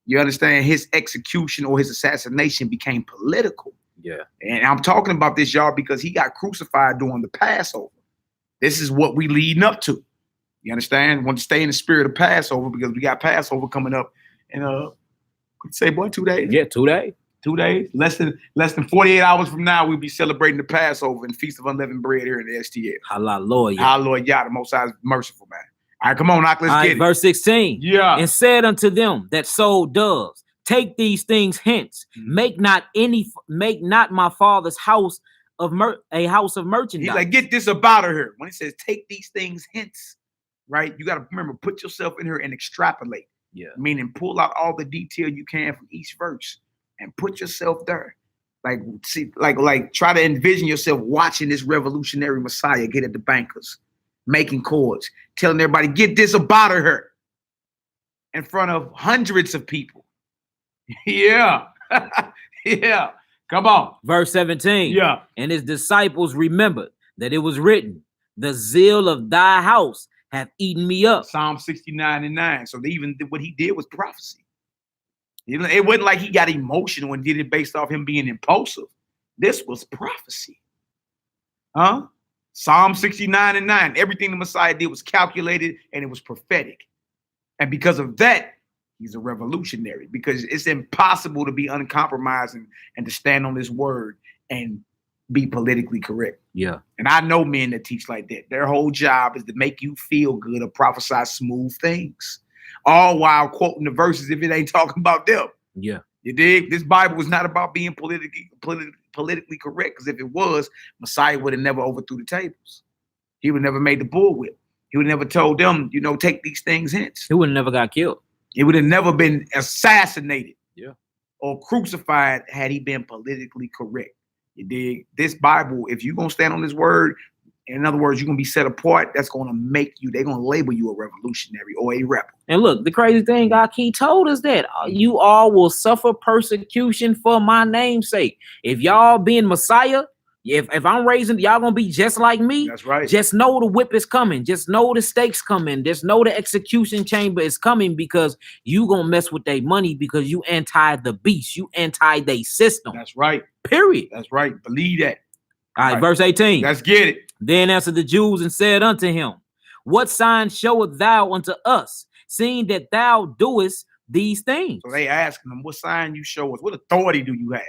[SPEAKER 2] you understand, his execution or his assassination became political.
[SPEAKER 3] Yeah.
[SPEAKER 2] And I'm talking about this, y'all, because he got crucified during the Passover. This is what we leading up to. You understand? Want to stay in the spirit of Passover because we got Passover coming up in 2 days?
[SPEAKER 3] Yeah, 2 days.
[SPEAKER 2] 2 days. Less than 48 hours from now, we'll be celebrating the Passover and Feast of Unleavened Bread here in the STL.
[SPEAKER 3] Hallelujah.
[SPEAKER 2] Hallelujah. The Most High is merciful, man. All right, come on, Knock. Let's get it.
[SPEAKER 3] Verse 16.
[SPEAKER 2] Yeah.
[SPEAKER 3] And said unto them that sold doves, take these things hence. Make not my father's house a house of merchandise.
[SPEAKER 2] He's like, get this about her here. When he says take these things hence, right? You got to remember, put yourself in here and extrapolate.
[SPEAKER 3] Yeah.
[SPEAKER 2] Meaning pull out all the detail you can from each verse and put yourself there. Like, see, like try to envision yourself watching this revolutionary Messiah get at the bankers, making chords, telling everybody, get this about her in front of hundreds of people. Yeah. Yeah. Come on.
[SPEAKER 3] Verse 17.
[SPEAKER 2] Yeah.
[SPEAKER 3] And his disciples remembered that it was written, the zeal of thy house hath eaten me up.
[SPEAKER 2] Psalm 69:9. So even what he did was prophecy. It wasn't like he got emotional and did it based off him being impulsive. This was prophecy. Psalm 69:9. Everything the Messiah did was calculated and it was prophetic. And because of that, he's a revolutionary, because it's impossible to be uncompromising and to stand on this word and be politically correct.
[SPEAKER 3] Yeah.
[SPEAKER 2] And I know men that teach like that. Their whole job is to make you feel good or prophesy smooth things, all while quoting the verses if it ain't talking about them.
[SPEAKER 3] Yeah.
[SPEAKER 2] You dig? This Bible is not about being politically correct, because if it was, Messiah would have never overthrew the tables. He would have never made the bullwhip. He would have never told them, take these things hence.
[SPEAKER 3] He would have never got killed.
[SPEAKER 2] He would have never been assassinated.
[SPEAKER 3] Yeah.
[SPEAKER 2] Or crucified had he been politically correct. You dig? This Bible, if you're going to stand on this word, in other words, you're going to be set apart, that's going to make you, they're going to label you a revolutionary or a rebel.
[SPEAKER 3] And look, the crazy thing, he told us that you all will suffer persecution for my name's sake. If y'all being Messiah, if I'm raising, y'all going to be just like me.
[SPEAKER 2] That's right.
[SPEAKER 3] Just know the whip is coming. Just know the stakes coming. Just know the execution chamber is coming, because you going to mess with their money, because you anti the beast. You anti their system.
[SPEAKER 2] That's right.
[SPEAKER 3] Period.
[SPEAKER 2] That's right. Believe that.
[SPEAKER 3] All right, verse 18.
[SPEAKER 2] Let's get it.
[SPEAKER 3] Then answered the Jews and said unto him, what sign showeth thou unto us, seeing that thou doest these things?
[SPEAKER 2] So they asking him, what sign you show us? What authority do you have?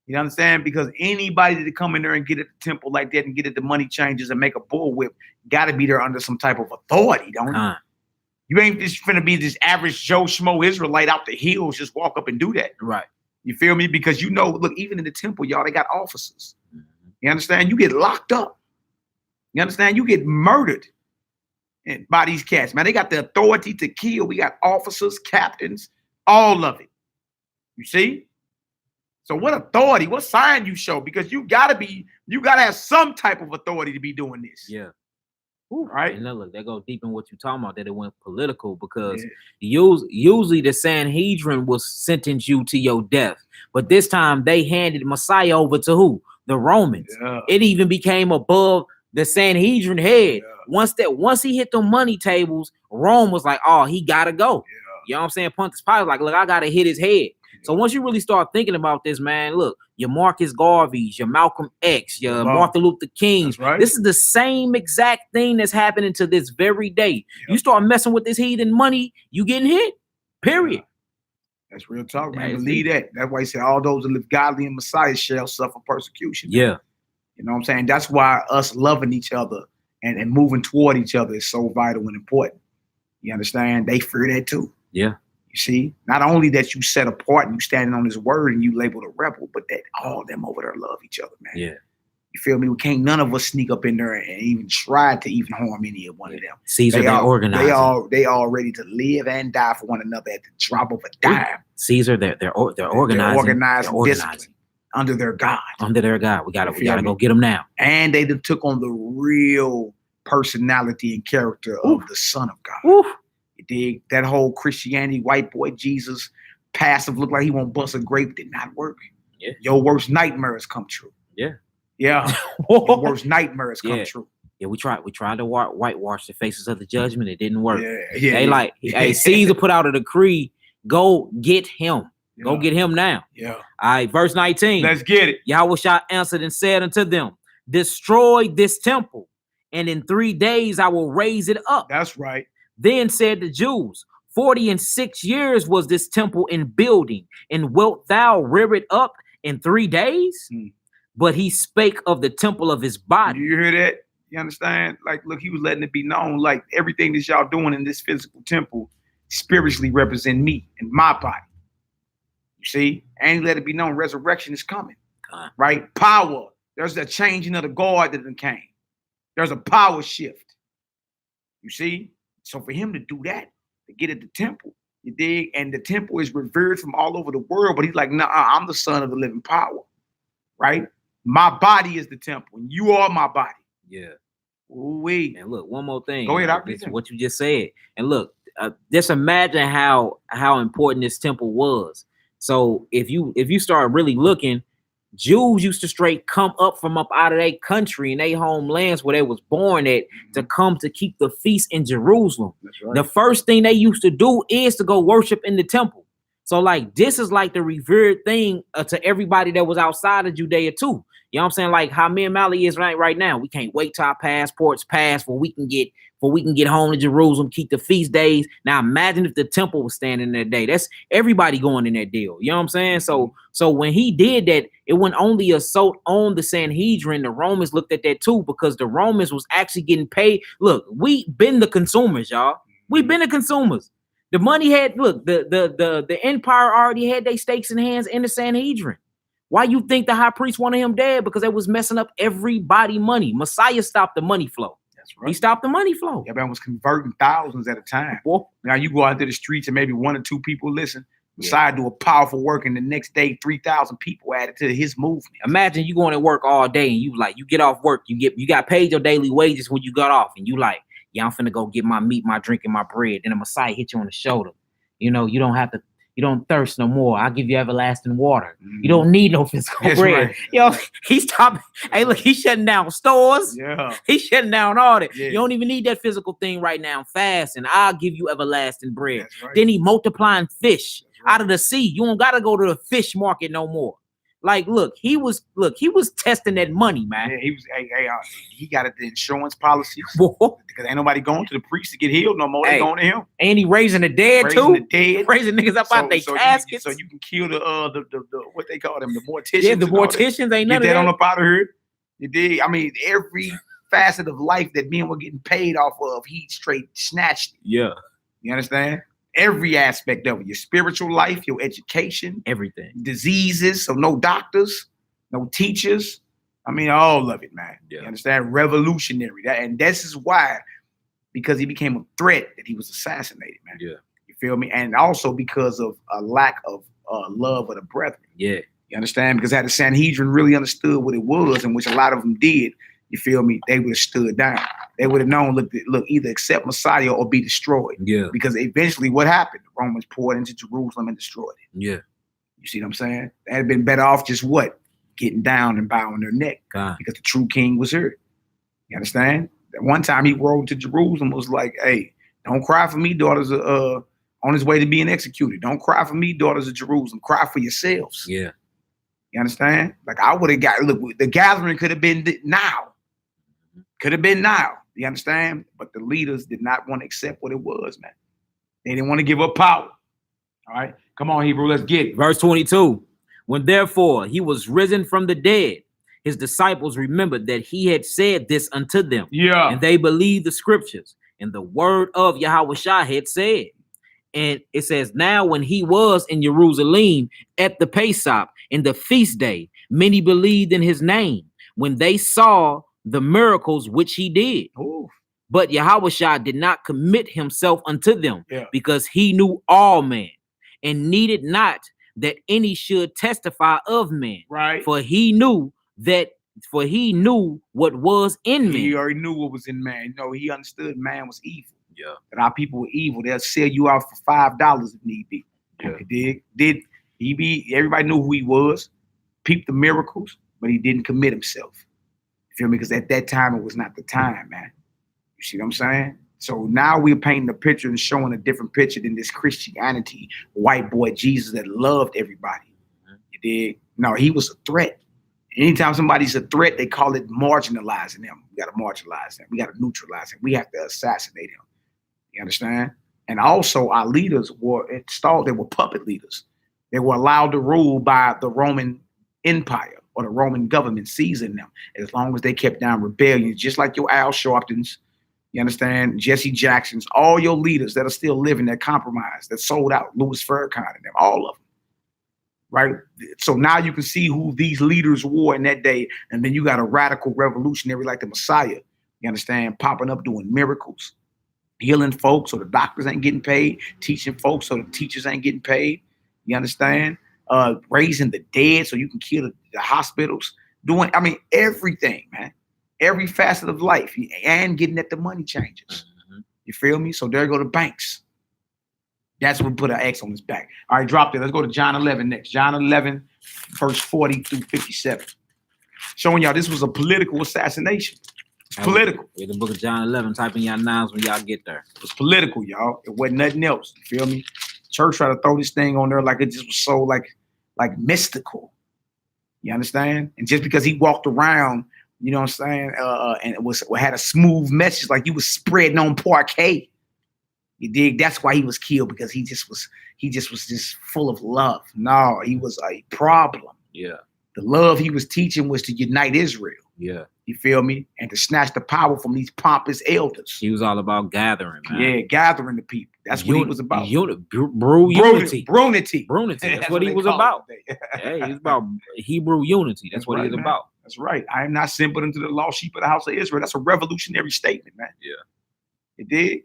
[SPEAKER 2] You understand? Because anybody that come in there and get at the temple like that and get at the money changers and make a bullwhip got to be there under some type of authority, don't you? You ain't just finna be this average Joe Schmo Israelite out the hills, just walk up and do that.
[SPEAKER 3] Right.
[SPEAKER 2] You feel me? Because look, even in the temple, y'all, they got officers. You understand? You get locked up. You understand? You get murdered by these cats, man. They got the authority to kill. We got officers, captains, all of it. You see? So what authority, what sign you show? Because you gotta have some type of authority to be doing this.
[SPEAKER 3] Yeah.
[SPEAKER 2] Ooh, right.
[SPEAKER 3] And look, that goes deep in what you're talking about, that it went political, because usually the Sanhedrin will sentence you to your death. But this time they handed Messiah over to who? The Romans.
[SPEAKER 2] Yeah.
[SPEAKER 3] It even became above the Sanhedrin head.
[SPEAKER 2] Yeah.
[SPEAKER 3] Once he hit the money tables, Rome was like, oh, he gotta go.
[SPEAKER 2] Yeah.
[SPEAKER 3] You know what I'm saying? Pontius Pilate like, look, I gotta hit his head. So once you really start thinking about this, man, look, your Marcus Garveys, your Malcolm X, your Martin Luther Kings,
[SPEAKER 2] right.
[SPEAKER 3] This is the same exact thing that's happening to this very day. You start messing with this heathen money, you getting hit. Period.
[SPEAKER 2] Yeah. That's real talk, man. Believe that. That's why he said all those that live godly in Messiah shall suffer persecution.
[SPEAKER 3] Yeah.
[SPEAKER 2] You know what I'm saying? That's why us loving each other and moving toward each other is so vital and important. You understand? They fear that too.
[SPEAKER 3] Yeah.
[SPEAKER 2] You see, not only that you set apart and you standing on his word and you labeled a rebel, but that all of them over there love each other, man.
[SPEAKER 3] Yeah.
[SPEAKER 2] You feel me? We can't none of us sneak up in there and even try to even harm any of one of them.
[SPEAKER 3] Caesar, they're organizing.
[SPEAKER 2] They all ready to live and die for one another at the drop of a dime.
[SPEAKER 3] Caesar, they're organizing.
[SPEAKER 2] They're organized,
[SPEAKER 3] organizing
[SPEAKER 2] under their God.
[SPEAKER 3] Under their God. We gotta go get them now.
[SPEAKER 2] And they took on the real personality and character of the Son of God.
[SPEAKER 3] Oof.
[SPEAKER 2] You dig? That whole Christianity, white boy Jesus, passive, look like he won't bust a grape, did not work.
[SPEAKER 3] Yeah.
[SPEAKER 2] Your worst nightmares come true.
[SPEAKER 3] Yeah.
[SPEAKER 2] Yeah. Your worst nightmares come true.
[SPEAKER 3] Yeah, we tried to whitewash the faces of the judgment. It didn't work.
[SPEAKER 2] Hey,
[SPEAKER 3] Caesar put out a decree. Go get him. Yeah. Go get him now.
[SPEAKER 2] Yeah.
[SPEAKER 3] All right, verse 19.
[SPEAKER 2] Let's get it.
[SPEAKER 3] Yahweh answered and said unto them, destroy this temple, and in 3 days I will raise it up.
[SPEAKER 2] That's right.
[SPEAKER 3] Then said the Jews, 46 years was this temple in building, and wilt thou rear it up in 3 days? But he spake of the temple of his body.
[SPEAKER 2] You hear that? You understand? Like, look, he was letting it be known, like everything that y'all doing in this physical temple spiritually represent me and my body. You see? And he let it be known resurrection is coming. Right? Power. There's a changing of the guard that came. There's a power shift. You see? So for him to do that, to get at the temple, you dig? And the temple is revered from all over the world, but he's like, nah, I'm the son of the living power. Right? My body is the temple, and you are my body.
[SPEAKER 3] Yeah.
[SPEAKER 2] Ooh-wee.
[SPEAKER 3] And look, one more thing.
[SPEAKER 2] Go ahead.
[SPEAKER 3] This is what you just said. And look, just imagine how important this temple was. So if you start really looking, Jews used to straight come up from up out of their country and their homelands where they was born at to come to keep the feast in Jerusalem. That's right. The first thing they used to do is to go worship in the temple. So like this is like the revered thing to everybody that was outside of Judea too. You know what I'm saying? Like how me and Mally is right now. We can't wait till our passports pass where we can get for we can get home to Jerusalem, keep the feast days. Now imagine if the temple was standing that day. That's everybody going in that deal. You know what I'm saying? So when he did that, it wasn't only assault on the Sanhedrin. The Romans looked at that too, because the Romans was actually getting paid. Look, we been the consumers, y'all. We've been the consumers. The money had, look, the empire already had their stakes in hands in the Sanhedrin. Why you think the high priest wanted him dead? Because they was messing up everybody money. Messiah stopped the money flow. That's right. He stopped the money flow.
[SPEAKER 2] Yeah, man, was converting thousands at a time. Well, now you go out to the streets and maybe 1 or 2 people listen. Messiah do a powerful work, and the next day 3,000 people added to his movement.
[SPEAKER 3] Imagine you going to work all day and you get off work, you got paid your daily wages when you got off, and you like, yeah, I'm finna go get my meat, my drink, and my bread. Then the Messiah hit you on the shoulder. You know, you don't thirst no more. I'll give you everlasting water. You don't need no physical bread. Right. Yo, he's stopping. Hey, look, he's shutting down stores. Yeah. He's shutting down all that. Yeah. You don't even need that physical thing right now. Fast, and I'll give you everlasting bread. Right. Then he multiplying fish out of the sea. You don't gotta go to the fish market no more. Like, look, he was testing that money, man.
[SPEAKER 2] Yeah, he got the insurance policies. Because ain't nobody going to the priest to get healed no more. They going to him.
[SPEAKER 3] And he raising the dead too. Raising niggas up out their caskets.
[SPEAKER 2] So you can kill the what they call them, the morticians.
[SPEAKER 3] Yeah, the morticians ain't none of that.
[SPEAKER 2] Get that on up out of here. You did. I mean, every facet of life that men were getting paid off of, he straight snatched it.
[SPEAKER 3] Yeah.
[SPEAKER 2] You understand? Every aspect of it, your spiritual life, your education,
[SPEAKER 3] everything,
[SPEAKER 2] diseases. So no doctors, no teachers. I mean, all of it, man. Yeah. You understand? Revolutionary. And this is why, because he became a threat, that he was assassinated, man.
[SPEAKER 3] Yeah.
[SPEAKER 2] You feel me? And also because of a lack of love of the brethren.
[SPEAKER 3] Yeah.
[SPEAKER 2] You understand? Because had the Sanhedrin really understood what it was, and which a lot of them did, you feel me? They would have stood down. They would have known, look, either accept Messiah or be destroyed.
[SPEAKER 3] Yeah. Because
[SPEAKER 2] eventually what happened? The Romans poured into Jerusalem and destroyed it.
[SPEAKER 3] Yeah.
[SPEAKER 2] You see what I'm saying? They had been better off just what? Getting down and bowing their neck. Because the true king was here. You understand? That one time he rode to Jerusalem, was like, hey, don't cry for me, daughters of, on his way to being executed. Don't cry for me, daughters of Jerusalem. Cry for yourselves.
[SPEAKER 3] Yeah.
[SPEAKER 2] You understand? Like, I would have got, look, the gathering could have been now. Could have been now, you understand? But the leaders did not want to accept what it was, man. They didn't want to give up power. All right, come on, Hebrew, let's get it.
[SPEAKER 3] Verse 22, when therefore he was risen from the dead, his disciples remembered that he had said this unto them.
[SPEAKER 2] Yeah.
[SPEAKER 3] And they believed the scriptures and the word of Yahushua had said. And it says, now when he was in Jerusalem at the Pesach in the feast day, many believed in his name when they saw the miracles which he did.
[SPEAKER 2] Ooh.
[SPEAKER 3] But Yahushua did not commit himself unto them, because he knew all men and needed not that any should testify of men.
[SPEAKER 2] Right.
[SPEAKER 3] For he knew what was in men.
[SPEAKER 2] He already knew what was in man. You know, he understood man was evil.
[SPEAKER 3] Yeah.
[SPEAKER 2] That our people were evil. They'll sell you out for $5 if need be.
[SPEAKER 3] Yeah.
[SPEAKER 2] Did he be? Everybody knew who he was. Peeped the miracles, but he didn't commit himself. You feel me? Because at that time, it was not the time, man. You see what I'm saying? So now we're painting a picture and showing a different picture than this Christianity, white boy Jesus that loved everybody. You dig? No, he was a threat. Anytime somebody's a threat, they call it marginalizing them. We got to marginalize them. We got to neutralize him. We have to assassinate him. You understand? And also our leaders were installed. They were puppet leaders. They were allowed to rule by the Roman Empire, or the Roman government seizing them, as long as they kept down rebellions, just like your Al Sharptons, you understand, Jesse Jacksons, all your leaders that are still living, that compromised, that sold out, Louis Farrakhan and them, all of them, right? So now you can see who these leaders were in that day, and then you got a radical revolutionary like the Messiah, you understand, popping up doing miracles, healing folks so the doctors ain't getting paid, teaching folks so the teachers ain't getting paid, you understand? Raising the dead so you can kill the hospitals, doing, I mean, everything, man. Every facet of life, and getting at the money changers. You feel me? So there go the banks. That's what put an X on his back. All right, drop it. Let's go to John 11 next. John 11, verse 40 through 57. Showing y'all this was a political assassination. It's political.
[SPEAKER 3] Read the book of John 11. Type in y'all nouns when y'all get there.
[SPEAKER 2] It was political, y'all. It wasn't nothing else. You feel me? Church tried to throw this thing on there like it just was so like mystical. You understand? And just because he walked around You know what I'm saying? And it had a smooth message, like you was spreading on parquet. You dig? That's why he was killed, because he just was just full of love. No, he was a problem.
[SPEAKER 3] Yeah.
[SPEAKER 2] The love he was teaching was to unite Israel.
[SPEAKER 3] Yeah.
[SPEAKER 2] You feel me? And to snatch the power from these pompous elders.
[SPEAKER 3] He was all about gathering, man.
[SPEAKER 2] Yeah, gathering the people. That's what he was about.
[SPEAKER 3] Unity.
[SPEAKER 2] Brunity.
[SPEAKER 3] That's what he was about. Yeah, he was about Hebrew unity. That's what he was about.
[SPEAKER 2] That's right. I am not simple unto the lost sheep of the house of Israel. That's a revolutionary statement, man.
[SPEAKER 3] Yeah.
[SPEAKER 2] You dig?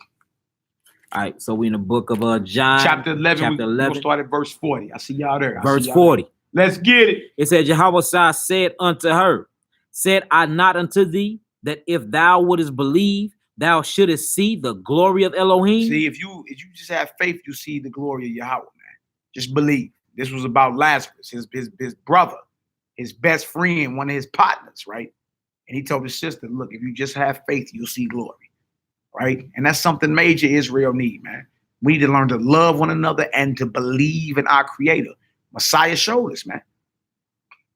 [SPEAKER 3] All right, so we in the book of John.
[SPEAKER 2] Chapter 11.
[SPEAKER 3] Chapter 11.
[SPEAKER 2] We'll start at verse 40. I see y'all there.
[SPEAKER 3] Verse 40.
[SPEAKER 2] Let's get it.
[SPEAKER 3] It said, Yahweh said unto her, said I not unto thee that if thou wouldest believe, thou shouldest see the glory of Elohim?
[SPEAKER 2] See, if you just have faith, you see the glory of Yahweh, man. Just believe. This was about Lazarus, his brother, his best friend, one of his partners, right? And he told his sister, look, if you just have faith, you'll see glory, right? And that's something major Israel need, man. We need to learn to love one another and to believe in our Creator. Messiah showed us, man.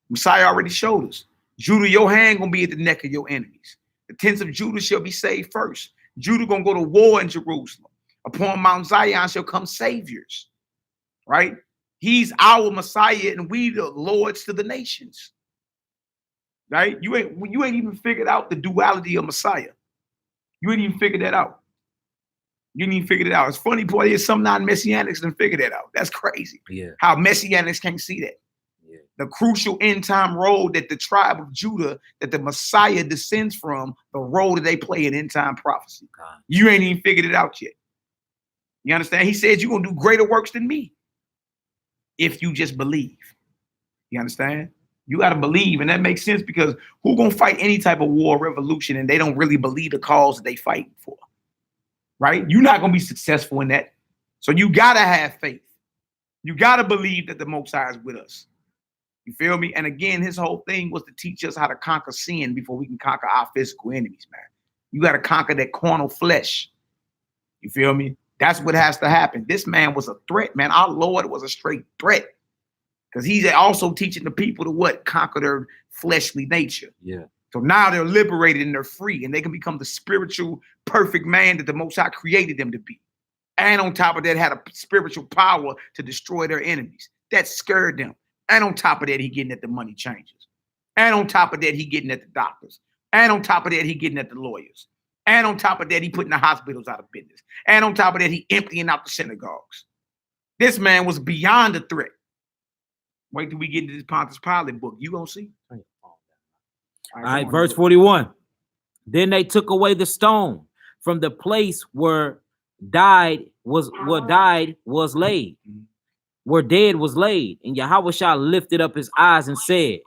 [SPEAKER 2] Messiah already showed us. Judah, your hand gonna be at the neck of your enemies. The tents of Judah shall be saved first. Judah gonna go to war in Jerusalem. Upon Mount Zion shall come saviors, right? He's our Messiah, and we the lords to the nations, right? You ain't even figured out the duality of Messiah. You ain't even figured that out. You didn't even figure it out. It's funny, boy, there's some non-messianics didn't figure that out. That's crazy.
[SPEAKER 3] Yeah.
[SPEAKER 2] How messianics can't see that.
[SPEAKER 3] Yeah.
[SPEAKER 2] The crucial end time role that the tribe of Judah, that the Messiah descends from, the role that they play in end time prophecy.
[SPEAKER 3] God.
[SPEAKER 2] You ain't even figured it out yet. You understand? He says you're going to do greater works than me if you just believe. You understand? You got to believe, and that makes sense, because who going to fight any type of war, revolution, and they don't really believe the cause that they fighting for? Right? You're not going to be successful in that. So you got to have faith. You got to believe that the Most High is with us. You feel me? And again, his whole thing was to teach us how to conquer sin before we can conquer our physical enemies, man. You got to conquer that carnal flesh. You feel me? That's what has to happen. This man was a threat, man. Our Lord was a straight threat, because he's also teaching the people to what? Conquer their fleshly nature.
[SPEAKER 3] Yeah.
[SPEAKER 2] So now they're liberated and they're free, and they can become the spiritual, perfect man that the Most High created them to be. And on top of that, had a spiritual power to destroy their enemies. That scared them. And on top of that, he getting at the money changers. And on top of that, he getting at the doctors. And on top of that, he getting at the lawyers. And on top of that, he putting the hospitals out of business. And on top of that, he emptying out the synagogues. This man was beyond a threat. Wait till we get into this Pontius Pilate book. You gonna see.
[SPEAKER 3] All right, verse 41. Then they took away the stone from the place where dead was laid. Where dead was laid. And Yahweh lifted up his eyes and said,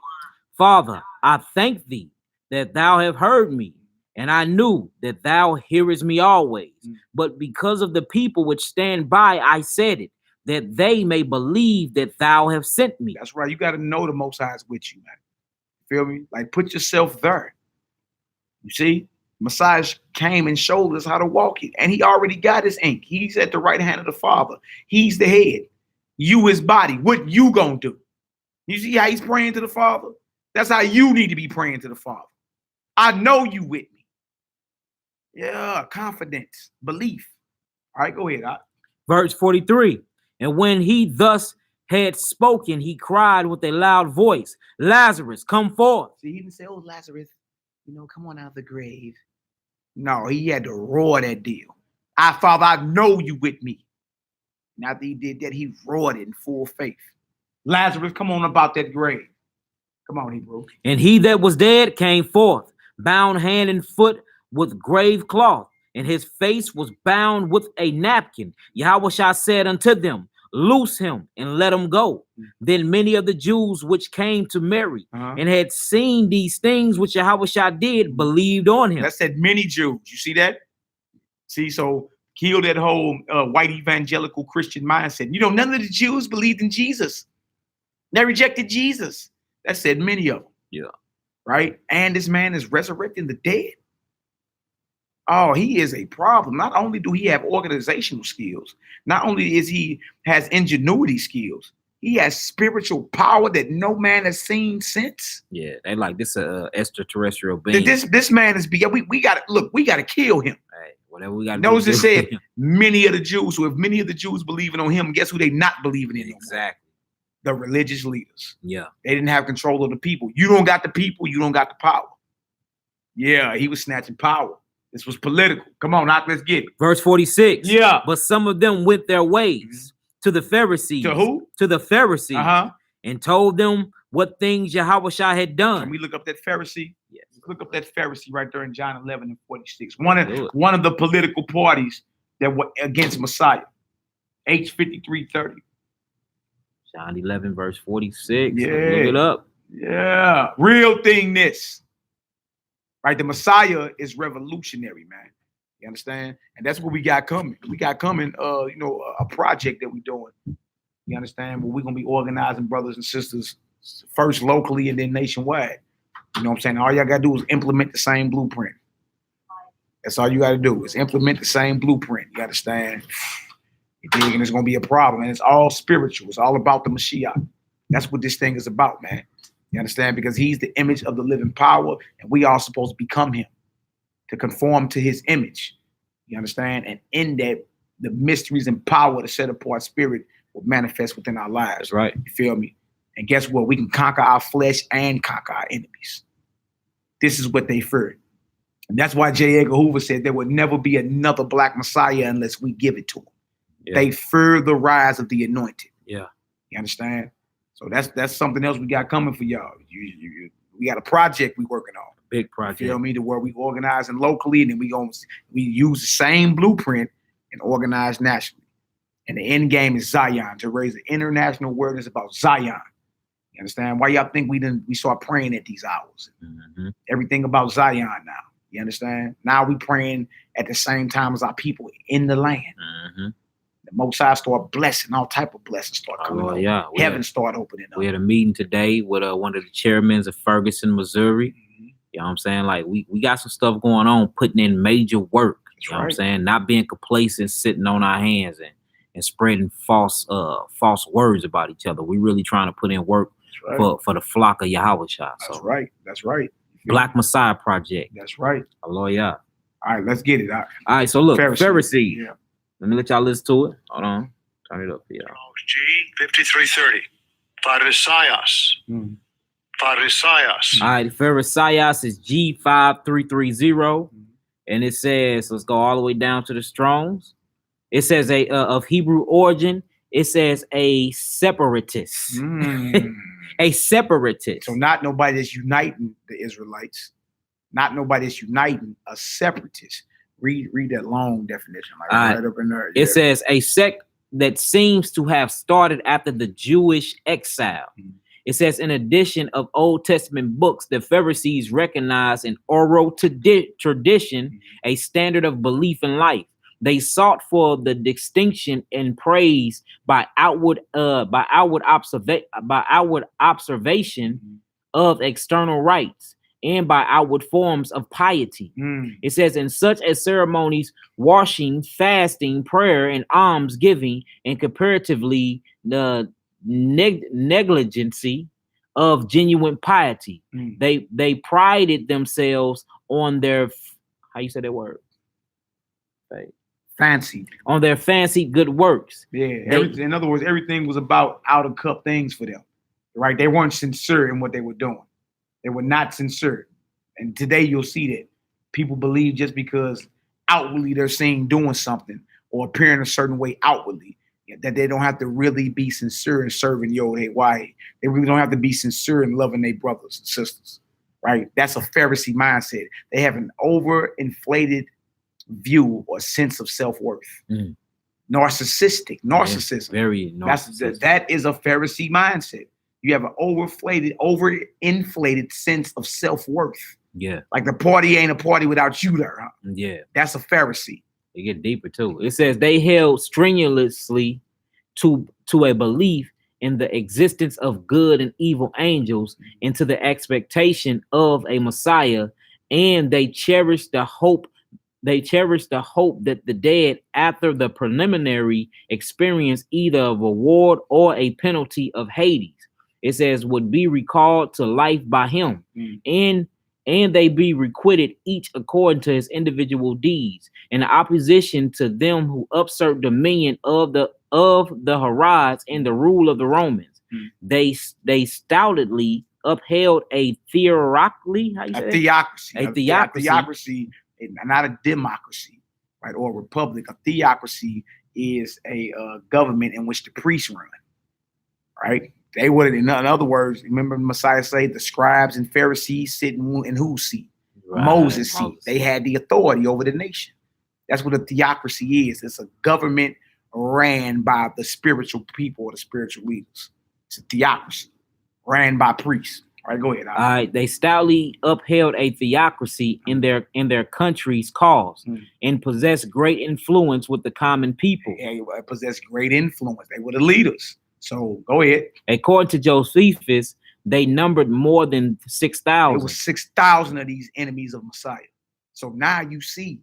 [SPEAKER 3] Father, I thank thee that thou have heard me, and I knew that thou hearest me always. But because of the people which stand by, I said it, that they may believe that thou have sent me.
[SPEAKER 2] That's right. You got to know the Most High is with you, man. Feel me? Like, put yourself there. You see, Messiah came and showed us how to walk it, and he already got his ink. He's at the right hand of the Father. He's the head. You his body. What you gonna do? You see how he's praying to the Father? That's how you need to be praying to the Father. I know you with me. Yeah, confidence, belief. All right, go ahead.
[SPEAKER 3] Verse 43. And when he thus had spoken, he cried with a loud voice, Lazarus, come forth.
[SPEAKER 2] See, he didn't say, oh, Lazarus, come on out of the grave. No, he had to roar that deal. Father, I know you with me. And after he did that, he roared it in full faith. Lazarus, come on about that grave. Come on, Hebrew.
[SPEAKER 3] And he that was dead came forth, bound hand and foot with grave cloth, and his face was bound with a napkin. Yahweh said unto them, loose him and let him go. Then many of the Jews which came to Mary and had seen these things which Yahweh did believed on him.
[SPEAKER 2] That said many Jews. You see that? See, so kill that whole white evangelical Christian mindset. None of the Jews believed in Jesus. They rejected Jesus. That said many of them.
[SPEAKER 3] Yeah.
[SPEAKER 2] Right? And this man is resurrecting the dead. Oh, he is a problem. Not only do he have organizational skills, not only is he has ingenuity skills, He has spiritual power that no man has seen since.
[SPEAKER 3] Yeah, they like this extraterrestrial being.
[SPEAKER 2] This man is beyond. We got to look. We got to kill him.
[SPEAKER 3] Hey, whatever we got to do.
[SPEAKER 2] Notice it said many of the Jews. So if many of the Jews believing on him, guess who they not believing in?
[SPEAKER 3] Exactly.
[SPEAKER 2] The religious leaders.
[SPEAKER 3] Yeah.
[SPEAKER 2] They didn't have control of the people. You don't got the people. You don't got the power. Yeah, he was snatching power. This was political. Come on, let's get it.
[SPEAKER 3] Verse 46.
[SPEAKER 2] Yeah.
[SPEAKER 3] But some of them went their ways to the Pharisees.
[SPEAKER 2] To who?
[SPEAKER 3] To the Pharisees. And told them what things Yahushua had done.
[SPEAKER 2] Can we look up that Pharisee?
[SPEAKER 3] Yes.
[SPEAKER 2] Look up that Pharisee right there in John 11 and 46. One of the political parties that were against Messiah. H5330.
[SPEAKER 3] John 11 verse 46.
[SPEAKER 2] Yeah.
[SPEAKER 3] Look it up.
[SPEAKER 2] Yeah. Real thing this. Right? The Messiah is revolutionary, man. You understand? And that's what we got coming. We got coming, a project that we're doing. You understand? But we're going to be organizing brothers and sisters first locally and then nationwide. You know what I'm saying? All y'all got to do is implement the same blueprint. That's all you got to do is implement the same blueprint. You understand? You dig? And it's going to be a problem. And it's all spiritual. It's all about the Mashiach. That's what this thing is about, man. You understand? Because he's the image of the living power, and we are supposed to become him, to conform to his image. You understand? And in that, the mysteries and power, the set apart spirit will manifest within our lives.
[SPEAKER 3] That's right.
[SPEAKER 2] You feel me? And guess what? We can conquer our flesh and conquer our enemies. This is what they feared. And that's why J. Edgar Hoover said there would never be another black Messiah unless we give it to them. Yeah. They fear the rise of the anointed.
[SPEAKER 3] Yeah.
[SPEAKER 2] You understand? So that's something else we got coming for y'all. We got a project we working on.
[SPEAKER 3] Big project.
[SPEAKER 2] You feel me? To where we organizing locally, and then we use the same blueprint and organize nationally. And the end game is Zion, to raise the international awareness about Zion. You understand? Why y'all think we start praying at these hours? Mm-hmm. Everything about Zion now. You understand? Now we praying at the same time as our people in the land. Mm-hmm. The Most High start blessing, all type of blessings start coming up. Yeah. Heaven start opening up.
[SPEAKER 3] We had a meeting today with one of the chairmen of Ferguson, Missouri. Mm-hmm. You know what I'm saying? Like we got some stuff going on, putting in major work. You know what I'm saying? Not being complacent, sitting on our hands and spreading false words about each other. We really trying to put in work for the flock of Yahushua.
[SPEAKER 2] That's right. That's right.
[SPEAKER 3] Black Messiah Project.
[SPEAKER 2] That's right.
[SPEAKER 3] Hallelujah.
[SPEAKER 2] All right, let's get it. All
[SPEAKER 3] right, so look, Pharisee.
[SPEAKER 2] Yeah.
[SPEAKER 3] Let me let y'all listen to it. Hold on. Turn it up for y'all.
[SPEAKER 4] G 5330. Pharisaios. Pharisaios.
[SPEAKER 3] All right, Pharisaios is G5330. And it says, let's go all the way down to the Strongs. It says of Hebrew origin, it says a separatist. A separatist.
[SPEAKER 2] So not nobody that's uniting the Israelites. Not nobody that's uniting, a separatist. Read that long definition. Like right up in there.
[SPEAKER 3] It says a sect that seems to have started after the Jewish exile. It says, in addition of Old Testament books, the Pharisees recognized an oral tradition, a standard of belief in life. They sought for the distinction and praise by outward observation of external rites and by outward forms of piety. It says, in such as ceremonies, washing, fasting, prayer, and alms giving, and comparatively the negligency of genuine piety. They prided themselves on their, how you say that word?
[SPEAKER 2] Fancy.
[SPEAKER 3] On their fancy good works.
[SPEAKER 2] Yeah. In other words, everything was about out of cup things for them. Right? They weren't sincere in what they were doing. They were not sincere. And today you'll see that people believe just because outwardly they're seen doing something or appearing a certain way outwardly, that they don't have to really be sincere in serving Yod-Heh-Wahed. They really don't have to be sincere in loving their brothers and sisters. Right? That's a Pharisee mindset. They have an overinflated view or sense of self-worth. Narcissism.
[SPEAKER 3] Very narcissistic.
[SPEAKER 2] That is a Pharisee mindset. You have an overinflated sense of self-worth.
[SPEAKER 3] Yeah.
[SPEAKER 2] Like the party ain't a party without you there. Huh?
[SPEAKER 3] Yeah.
[SPEAKER 2] That's a Pharisee.
[SPEAKER 3] They get deeper too. It says they held strenuously to a belief in the existence of good and evil angels and to the expectation of a Messiah, and they cherished the hope they cherish the hope that the dead, after the preliminary experience either of reward or a penalty of Hades, it says, would be recalled to life by him, and they be requited each according to his individual deeds, in opposition to them who usurp dominion of the Herods and the rule of the Romans. They stoutly upheld a theocracy,
[SPEAKER 2] not a democracy, right, or a republic. A theocracy is a government in which the priests run, right? They would, in other words, remember Messiah say the scribes and Pharisees sitting in whose seat? Right. Moses' seat. They had the authority over the nation. That's what a theocracy is. It's a government ran by the spiritual people or the spiritual leaders. It's a theocracy ran by priests. All right, go ahead.
[SPEAKER 3] All right, they stoutly upheld a theocracy in their country's cause and possessed great influence with the common people.
[SPEAKER 2] They possessed great influence. They were the leaders. So go ahead.
[SPEAKER 3] According to Josephus, they numbered more than 6,000.
[SPEAKER 2] There was 6,000 of these enemies of Messiah. So now you see,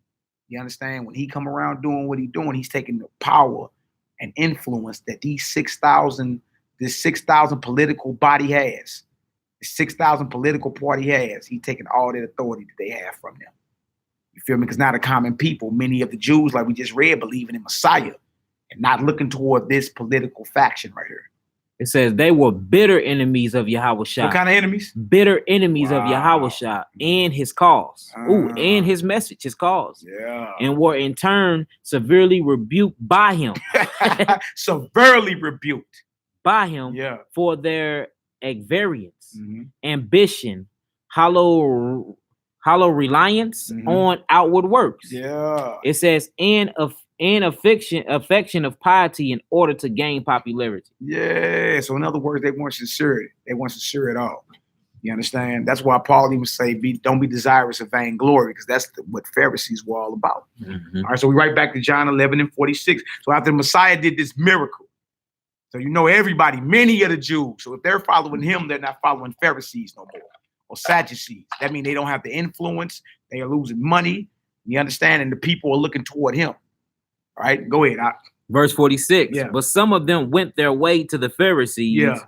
[SPEAKER 2] you understand, when he come around doing what he's doing, he's taking the power and influence that this 6,000 political body has. The 6,000 political party has. He's taking all that authority that they have from them. You feel me? Because now the common people, many of the Jews, like we just read, believing in Messiah and not looking toward this political faction right here.
[SPEAKER 3] It says they were bitter enemies of Yahushua.
[SPEAKER 2] What kind of enemies?
[SPEAKER 3] Bitter enemies of Yahushua and his cause. And his message, his cause.
[SPEAKER 2] Yeah.
[SPEAKER 3] And were in turn severely rebuked by him.
[SPEAKER 2] Severely rebuked
[SPEAKER 3] by him for their variance, ambition, hollow reliance on outward works.
[SPEAKER 2] Yeah.
[SPEAKER 3] It says, and affection of piety in order to gain popularity.
[SPEAKER 2] Yeah. So in other words, they weren't sincere. They weren't sincere at all. You understand? That's why Paul even say, don't be desirous of vainglory, because that's what Pharisees were all about. All right. So we right back to John 11:46. So after the Messiah did this miracle, so you know everybody, many of the Jews. So if they're following him, they're not following Pharisees no more, or Sadducees. That means they don't have the influence. They are losing money. You understand? And the people are looking toward him. All right, go ahead.
[SPEAKER 3] Verse 46. Yeah. But some of them went their way to the Pharisees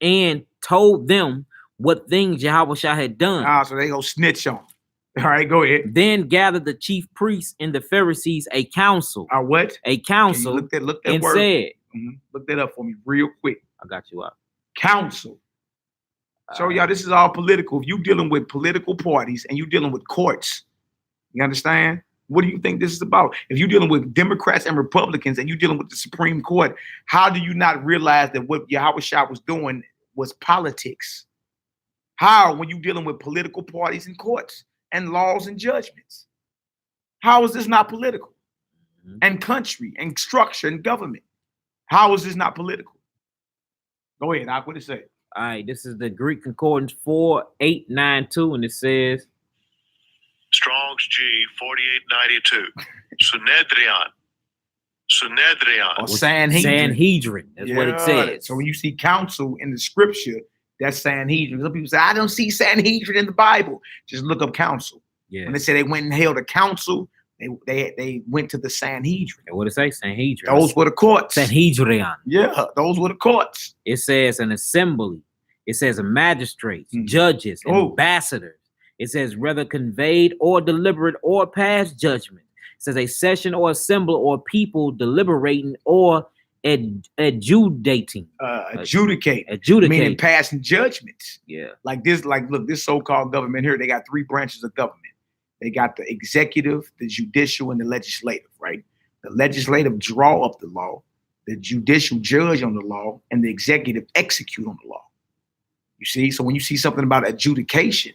[SPEAKER 3] and told them what things Yahushua had done.
[SPEAKER 2] So they go snitch on. All right, go ahead.
[SPEAKER 3] Then gathered the chief priests and the Pharisees a council.
[SPEAKER 2] What?
[SPEAKER 3] A council.
[SPEAKER 2] Look that
[SPEAKER 3] and
[SPEAKER 2] word.
[SPEAKER 3] Said,
[SPEAKER 2] look that up for me real quick.
[SPEAKER 3] I got you up.
[SPEAKER 2] Council. So y'all, this is all political. If you dealing with political parties and you dealing with courts, you understand? What do you think this is about? If you're dealing with Democrats and Republicans and you're dealing with the Supreme Court, how do you not realize that what Yahushua was doing was politics? How, when you're dealing with political parties and courts and laws and judgments? How is this not political? And country and structure and government? How is this not political? Go ahead, Ak, what did it say?
[SPEAKER 3] All right, this is the Greek Concordance 4892, and it says,
[SPEAKER 4] Strong's G 4892. Sanhedrin.
[SPEAKER 2] Or Sanhedrin.
[SPEAKER 3] Sanhedrin. That's what it says.
[SPEAKER 2] So when you see council in the scripture, that's Sanhedrin. Some people say, I don't see Sanhedrin in the Bible. Just look up council.
[SPEAKER 3] Yeah.
[SPEAKER 2] When they say they went and held a council, they went to the Sanhedrin.
[SPEAKER 3] What did it say? Sanhedrin.
[SPEAKER 2] Those were the courts.
[SPEAKER 3] Sanhedrin.
[SPEAKER 2] Yeah, those were the courts.
[SPEAKER 3] It says an assembly. It says a magistrates, judges, ambassadors. It says whether conveyed or deliberate or passed judgment. It says a session or assembly or people deliberating or adjudicating.
[SPEAKER 2] Adjudicate. Meaning passing judgments.
[SPEAKER 3] Yeah.
[SPEAKER 2] Like this, look, this so-called government here, they got three branches of government. They got the executive, the judicial, and the legislative, right? The legislative draw up the law, the judicial judge on the law, and the executive execute on the law. You see? So when you see something about adjudication,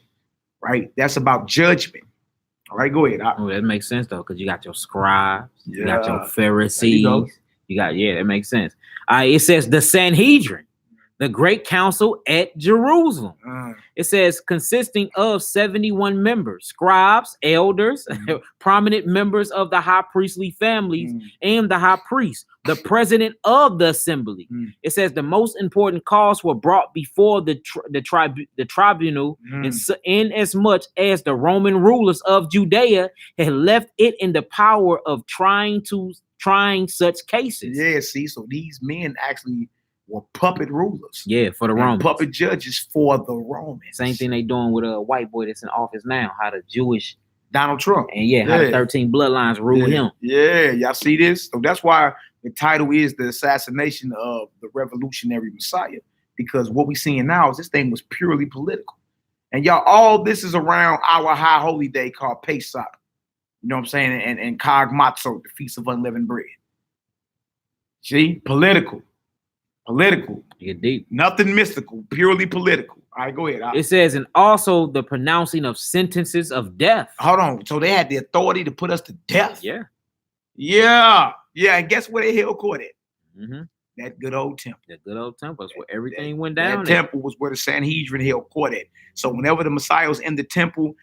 [SPEAKER 2] right, that's about judgment. All right, go ahead.
[SPEAKER 3] That makes sense, though, because you got your scribes, you got your Pharisees. You got, that makes sense. It says the Sanhedrin. The Great Council at Jerusalem. It says consisting of 71 members, scribes, elders, prominent members of the high priestly families, and the high priest, the president of the assembly. It says the most important cause were brought before the tribunal, in as much as the Roman rulers of Judea had left it in the power of trying such cases.
[SPEAKER 2] Yeah, see, so these men actually were puppet rulers.
[SPEAKER 3] Yeah, for the Romans.
[SPEAKER 2] Puppet judges for the Romans.
[SPEAKER 3] Same thing they doing with a white boy that's in office now. How the Jewish
[SPEAKER 2] Donald Trump.
[SPEAKER 3] And how the 13 bloodlines rule him.
[SPEAKER 2] Yeah, y'all see this? So that's why the title is The Assassination of the Revolutionary Messiah. Because what we're seeing now is this thing was purely political. And y'all, all this is around our high holy day called Pesach. You know what I'm saying? And Chag Matzot, the Feast of Unleavened Bread. See? Political.
[SPEAKER 3] Get deep.
[SPEAKER 2] Nothing mystical, purely political. All right, go ahead.
[SPEAKER 3] It says, and also the pronouncing of sentences of death.
[SPEAKER 2] Hold on. So they had the authority to put us to death?
[SPEAKER 3] Yeah.
[SPEAKER 2] And guess where they held court at? That good old temple.
[SPEAKER 3] That good old temple. That's where everything went down.
[SPEAKER 2] That temple was where the Sanhedrin held court at. So whenever the Messiah was in the temple,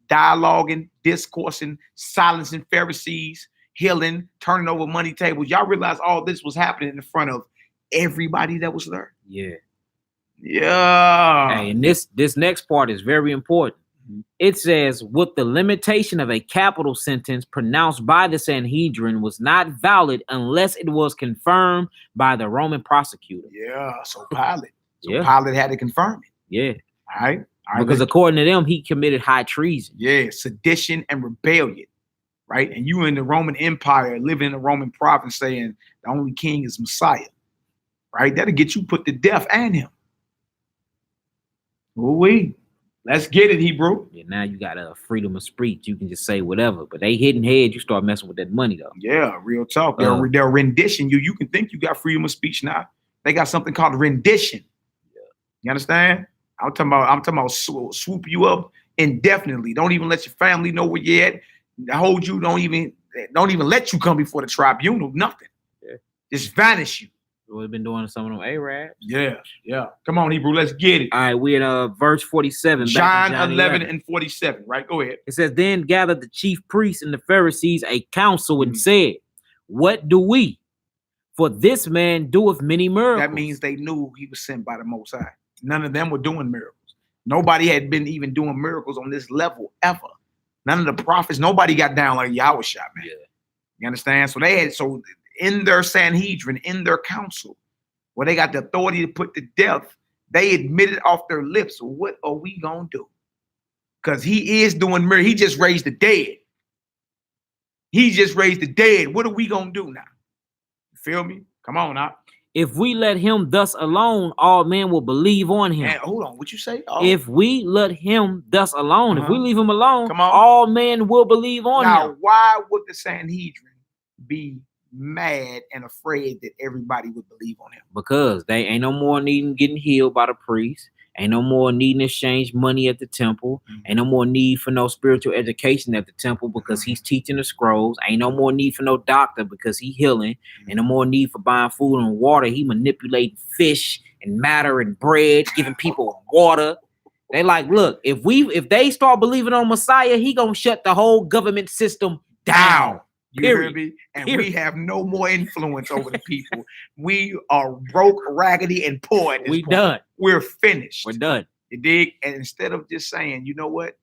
[SPEAKER 2] dialoguing, discoursing, silencing Pharisees, healing, turning over money tables, y'all realize all this was happening in front of everybody that was there.
[SPEAKER 3] Yeah.
[SPEAKER 2] Hey,
[SPEAKER 3] and this next part is very important. It says, with the limitation of a capital sentence pronounced by the Sanhedrin was not valid unless it was confirmed by the Roman prosecutor.
[SPEAKER 2] So Pilate. Pilate had to confirm it.
[SPEAKER 3] Yeah.
[SPEAKER 2] All right.
[SPEAKER 3] Because according to them, he committed high treason.
[SPEAKER 2] Yeah, sedition and rebellion. Right? And you in the Roman Empire, living in a Roman province, saying the only king is Messiah. Right? That'll get you put to death and him. Let's get it, Hebrew.
[SPEAKER 3] Yeah, now you got a freedom of speech. You can just say whatever, but they hidden head. You start messing with that money, though.
[SPEAKER 2] Yeah, real talk. They'll rendition you. You can think you got freedom of speech now. They got something called rendition. Yeah. You understand? I'm talking about swoop you up indefinitely. Don't even let your family know where you're at. Hold you. Don't even let you come before the tribunal. Nothing. Yeah. Just vanish you.
[SPEAKER 3] We've been doing some of them Arabs.
[SPEAKER 2] Yeah. Come on, Hebrew. Let's get it.
[SPEAKER 3] All right, we're at verse 47.
[SPEAKER 2] John 11 and 47. Right, go ahead.
[SPEAKER 3] It says, then gathered the chief priests and the Pharisees a council and said, what do we? For this man doeth many miracles.
[SPEAKER 2] That means they knew he was sent by the Most High. None of them were doing miracles. Nobody had been even doing miracles on this level ever. None of the prophets, nobody got down like Yahushua, man. Yeah. You understand? So in their Sanhedrin, in their council, where they got the authority to put to death, they admitted off their lips, what are we going to do? Because he is doing miracles. He just raised the dead. What are we going to do now? You feel me? Come on now.
[SPEAKER 3] If we let him thus alone, all men will believe on him.
[SPEAKER 2] And hold on, what you say?
[SPEAKER 3] If we let him thus alone, if we leave him alone, all men will believe on him.
[SPEAKER 2] Now, why would the Sanhedrin be mad and afraid that everybody would believe on him?
[SPEAKER 3] Because they ain't no more needing getting healed by the priest. Ain't no more needing to exchange money at the temple. Ain't no more need for no spiritual education at the temple because he's teaching the scrolls. Ain't no more need for no doctor because he healing. Ain't no more need for buying food and water. He manipulating fish and matter and bread, giving people water. They like, look, if they start believing on Messiah, he gonna shut the whole government system down.
[SPEAKER 2] You hear me? And we have no more influence over the people. We are broke, raggedy, and poor at this point.
[SPEAKER 3] Done.
[SPEAKER 2] We're finished.
[SPEAKER 3] We're done.
[SPEAKER 2] You dig? And instead of just saying, you know what?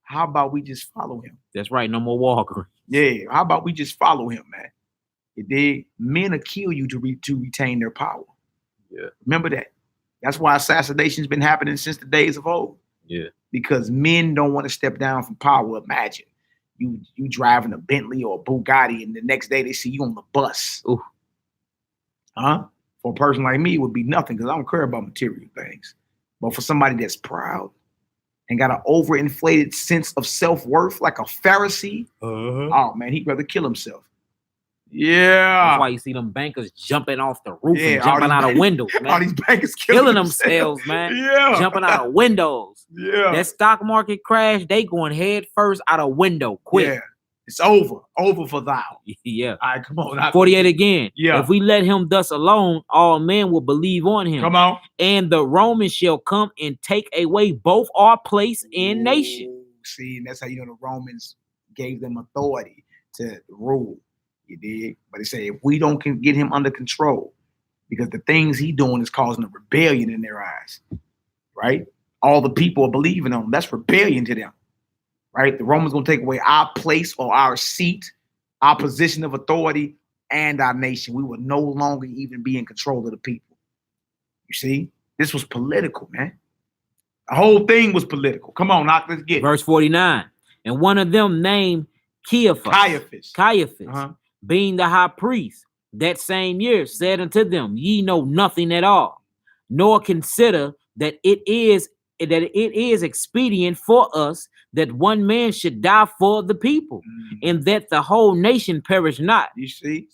[SPEAKER 2] How about we just follow him?
[SPEAKER 3] That's right. No more walking.
[SPEAKER 2] Yeah. How about we just follow him, man? You dig? Men will kill you to retain their power. Yeah. Remember that. That's why assassination's been happening since the days of old. Yeah. Because men don't want to step down from power. Imagine. You driving a Bentley or a Bugatti, and the next day they see you on the bus. Ooh. For a person like me, it would be nothing because I don't care about material things. But for somebody that's proud and got an overinflated sense of self-worth like a Pharisee, oh man, he'd rather kill himself. Yeah.
[SPEAKER 3] That's why you see them bankers jumping off the roof and jumping out of windows, man.
[SPEAKER 2] All these bankers
[SPEAKER 3] killing themselves, man.
[SPEAKER 2] Yeah.
[SPEAKER 3] Jumping out of windows.
[SPEAKER 2] Yeah.
[SPEAKER 3] That stock market crash, they going head first out of window quick.
[SPEAKER 2] Yeah. It's over for thou.
[SPEAKER 3] Yeah.
[SPEAKER 2] All right, come on.
[SPEAKER 3] 48 again.
[SPEAKER 2] Yeah.
[SPEAKER 3] If we let him thus alone, all men will believe on him.
[SPEAKER 2] Come on.
[SPEAKER 3] And the Romans shall come and take away both our place and nation.
[SPEAKER 2] Ooh, see, and that's how the Romans gave them authority to rule. You dig? But it said if we don't get him under control, because the things he doing is causing a rebellion in their eyes, right? All the people are believing on him. That's rebellion to them, right? The Romans gonna take away our place or our seat, our position of authority, and our nation. We will no longer even be in control of the people. You see, this was political, man. The whole thing was political. Come on, now let's get
[SPEAKER 3] verse 49. And one of them named Caiaphas, being the high priest, that same year said unto them, ye know nothing at all, nor consider that it is expedient for us that one man should die for the people, and that the whole nation perish not.
[SPEAKER 2] You see,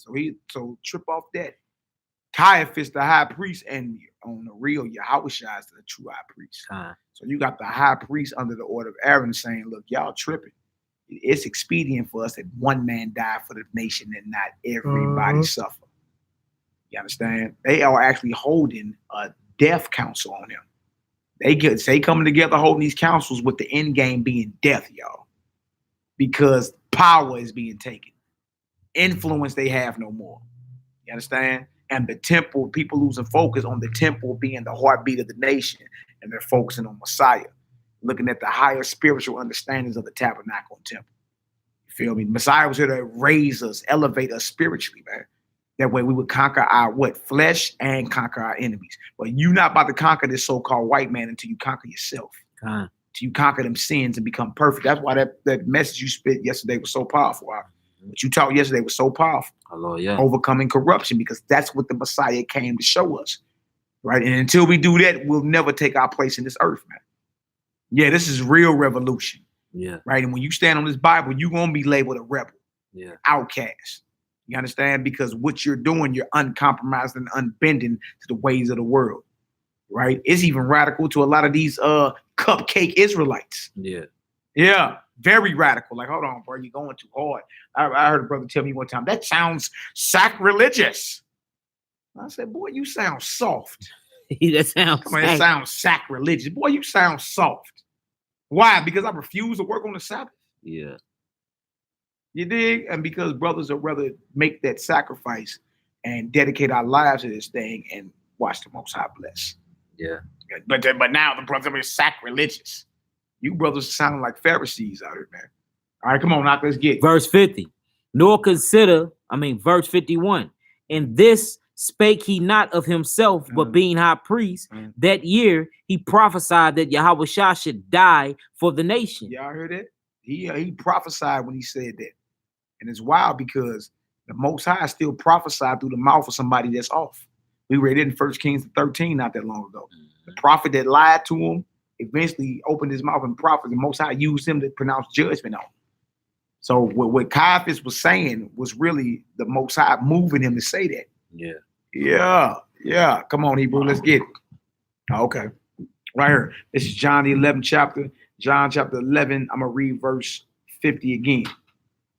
[SPEAKER 2] so trip off that. Caiaphas, the high priest, and on the real Yahushua is the true high priest. So you got the high priest under the order of Aaron saying, look, y'all tripping. It's expedient for us that one man die for the nation and not everybody suffer. You understand? They are actually holding a death council on him. They coming together holding these councils with the end game being death, y'all. Because power is being taken. Influence they have no more. You understand? And the temple, people losing focus on the temple being the heartbeat of the nation, and they're focusing on Messiah, looking at the higher spiritual understandings of the tabernacle and temple. You feel me? Messiah was here to raise us, elevate us spiritually, man. That way we would conquer our flesh and conquer our enemies. But you're not about to conquer this so-called white man until you conquer yourself. Until you conquer them sins and become perfect. That's why that message you spit yesterday was so powerful. What you taught yesterday was so powerful. Overcoming corruption, because that's what the Messiah came to show us. Right? And until we do that, we'll never take our place in this earth, man. Yeah, this is real revolution.
[SPEAKER 3] Yeah.
[SPEAKER 2] Right? And when you stand on this Bible, you're going to be labeled a rebel.
[SPEAKER 3] Yeah.
[SPEAKER 2] Outcast. You understand? Because what you're doing, you're uncompromised and unbending to the ways of the world. Right? It's even radical to a lot of these cupcake Israelites.
[SPEAKER 3] Yeah.
[SPEAKER 2] Yeah. Very radical. Like, hold on, bro, you're going too hard. I heard a brother tell me one time, that sounds sacrilegious. I said, boy, you sound soft.
[SPEAKER 3] That
[SPEAKER 2] sounds sacrilegious. Boy, you sound soft. Why? Because I refuse to work on the Sabbath.
[SPEAKER 3] Yeah.
[SPEAKER 2] You dig? And because brothers would rather make that sacrifice and dedicate our lives to this thing and watch the Most High bless.
[SPEAKER 3] Yeah.
[SPEAKER 2] But now the brothers are sacrilegious. You brothers sounding like Pharisees out here, man. All right, come on, now let's get
[SPEAKER 3] verse 50. Verse 51. And this spake he not of himself, but being high priest, that year he prophesied that Yahushua should die for the nation.
[SPEAKER 2] Y'all heard that? He prophesied when he said that. And it's wild because the Most High still prophesied through the mouth of somebody that's off. We read it in 1 Kings 13 not that long ago. The prophet that lied to him eventually opened his mouth and prophet. The Most High used him to pronounce judgment on him. So what Caiaphas was saying was really the Most High moving him to say that. Yeah. Come on, Hebrew, let's get it. Okay. Right here. This is John the 11th chapter. John chapter 11. I'm going to read verse 50 again.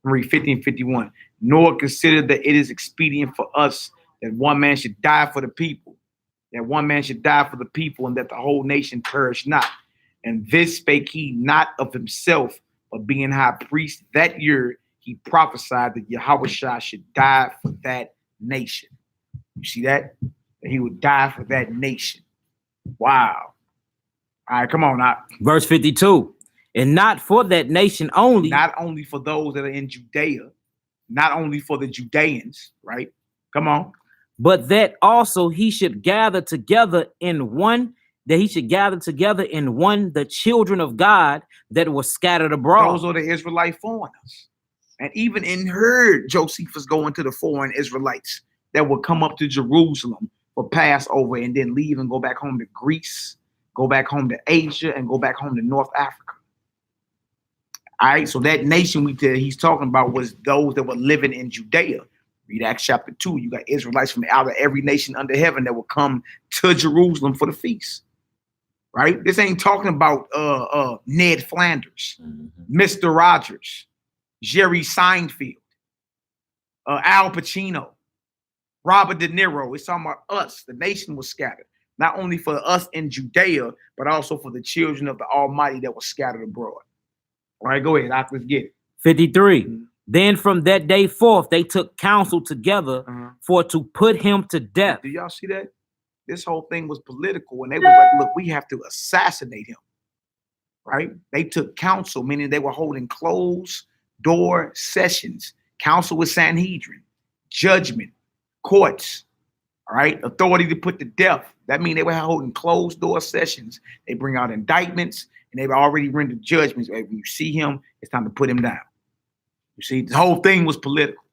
[SPEAKER 2] Read 50 and 51. Nor consider that it is expedient for us that one man should die for the people. That one man should die for the people, and that the whole nation perish not. And this spake he not of himself, but being high priest that year, he prophesied that Yahushua should die for that nation. You see that? That he would die for that nation. Wow. All right, come on now.
[SPEAKER 3] Verse 52. And not for that nation only.
[SPEAKER 2] Not only for those that are in Judea, not only for the Judeans, right? Come on.
[SPEAKER 3] But that also he should gather together in one, the children of God that were scattered abroad.
[SPEAKER 2] Those are the Israelite foreigners. And even in her, Josephus going to the foreign Israelites that would come up to Jerusalem for Passover and then leave and go back home to Greece, go back home to Asia, and go back home to North Africa. All right, so that nation he's talking about was those that were living in Judea. Read Acts chapter 2. You got Israelites from out of every nation under heaven that will come to Jerusalem for the feast. Right? This ain't talking about Ned Flanders, Mr. Rogers. Jerry Seinfeld, Al Pacino, Robert De Niro. It's talking about us. The nation was scattered. Not only for us in Judea, but also for the children of the Almighty that were scattered abroad. All right, go ahead. Let's get it.
[SPEAKER 3] 53.
[SPEAKER 2] Mhm.
[SPEAKER 3] Then from that day forth, they took counsel together for to put him to death.
[SPEAKER 2] Do y'all see that? This whole thing was political, and they were like, look, we have to assassinate him. Right? They took counsel, meaning they were holding closed door sessions. Counsel with Sanhedrin, judgment, courts, all right, authority to put to death. That means they were holding closed door sessions. They bring out indictments, and they've already rendered judgments. When you see him, it's time to put him down. You see, the whole thing was political.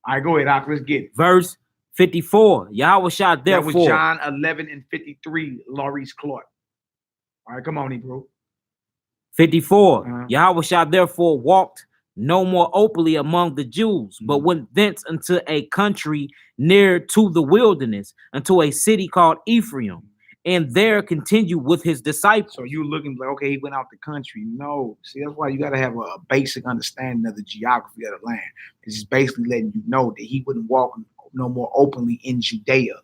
[SPEAKER 2] All right, go ahead, Ak, let's get it.
[SPEAKER 3] Verse 54. Yahushua therefore.
[SPEAKER 2] That was John 11 and 53, Maurice Clark. All right, come on, Hebrew.
[SPEAKER 3] 54. Yahushua therefore walked no more openly among the Jews, but went thence unto a country near to the wilderness, unto a city called Ephraim, and there continued with his disciples.
[SPEAKER 2] So you're looking like, okay, he went out the country. No, see, that's why you got to have a basic understanding of the geography of the land. It's just basically letting you know that he wouldn't walk no more openly in Judea.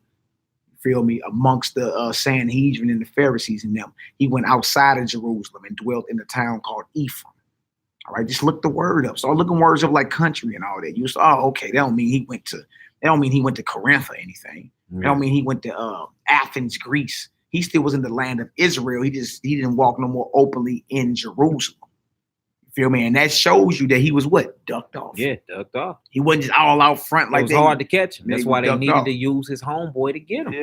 [SPEAKER 2] Feel me? Amongst the Sanhedrin and the Pharisees and them. He went outside of Jerusalem and dwelt in a town called Ephraim. All right, just look the word up. Start looking words up like country and all that. You say, oh, okay, that don't mean he went to Corinth or anything. That don't mean he went to Athens, Greece. He still was in the land of Israel. He didn't walk no more openly in Jerusalem. You feel me? And that shows you that he was what? Ducked off.
[SPEAKER 3] Yeah, ducked off.
[SPEAKER 2] He wasn't just all out front like
[SPEAKER 3] that. It was hard to catch him. That's why they needed
[SPEAKER 2] off.
[SPEAKER 3] to use his homeboy to get him.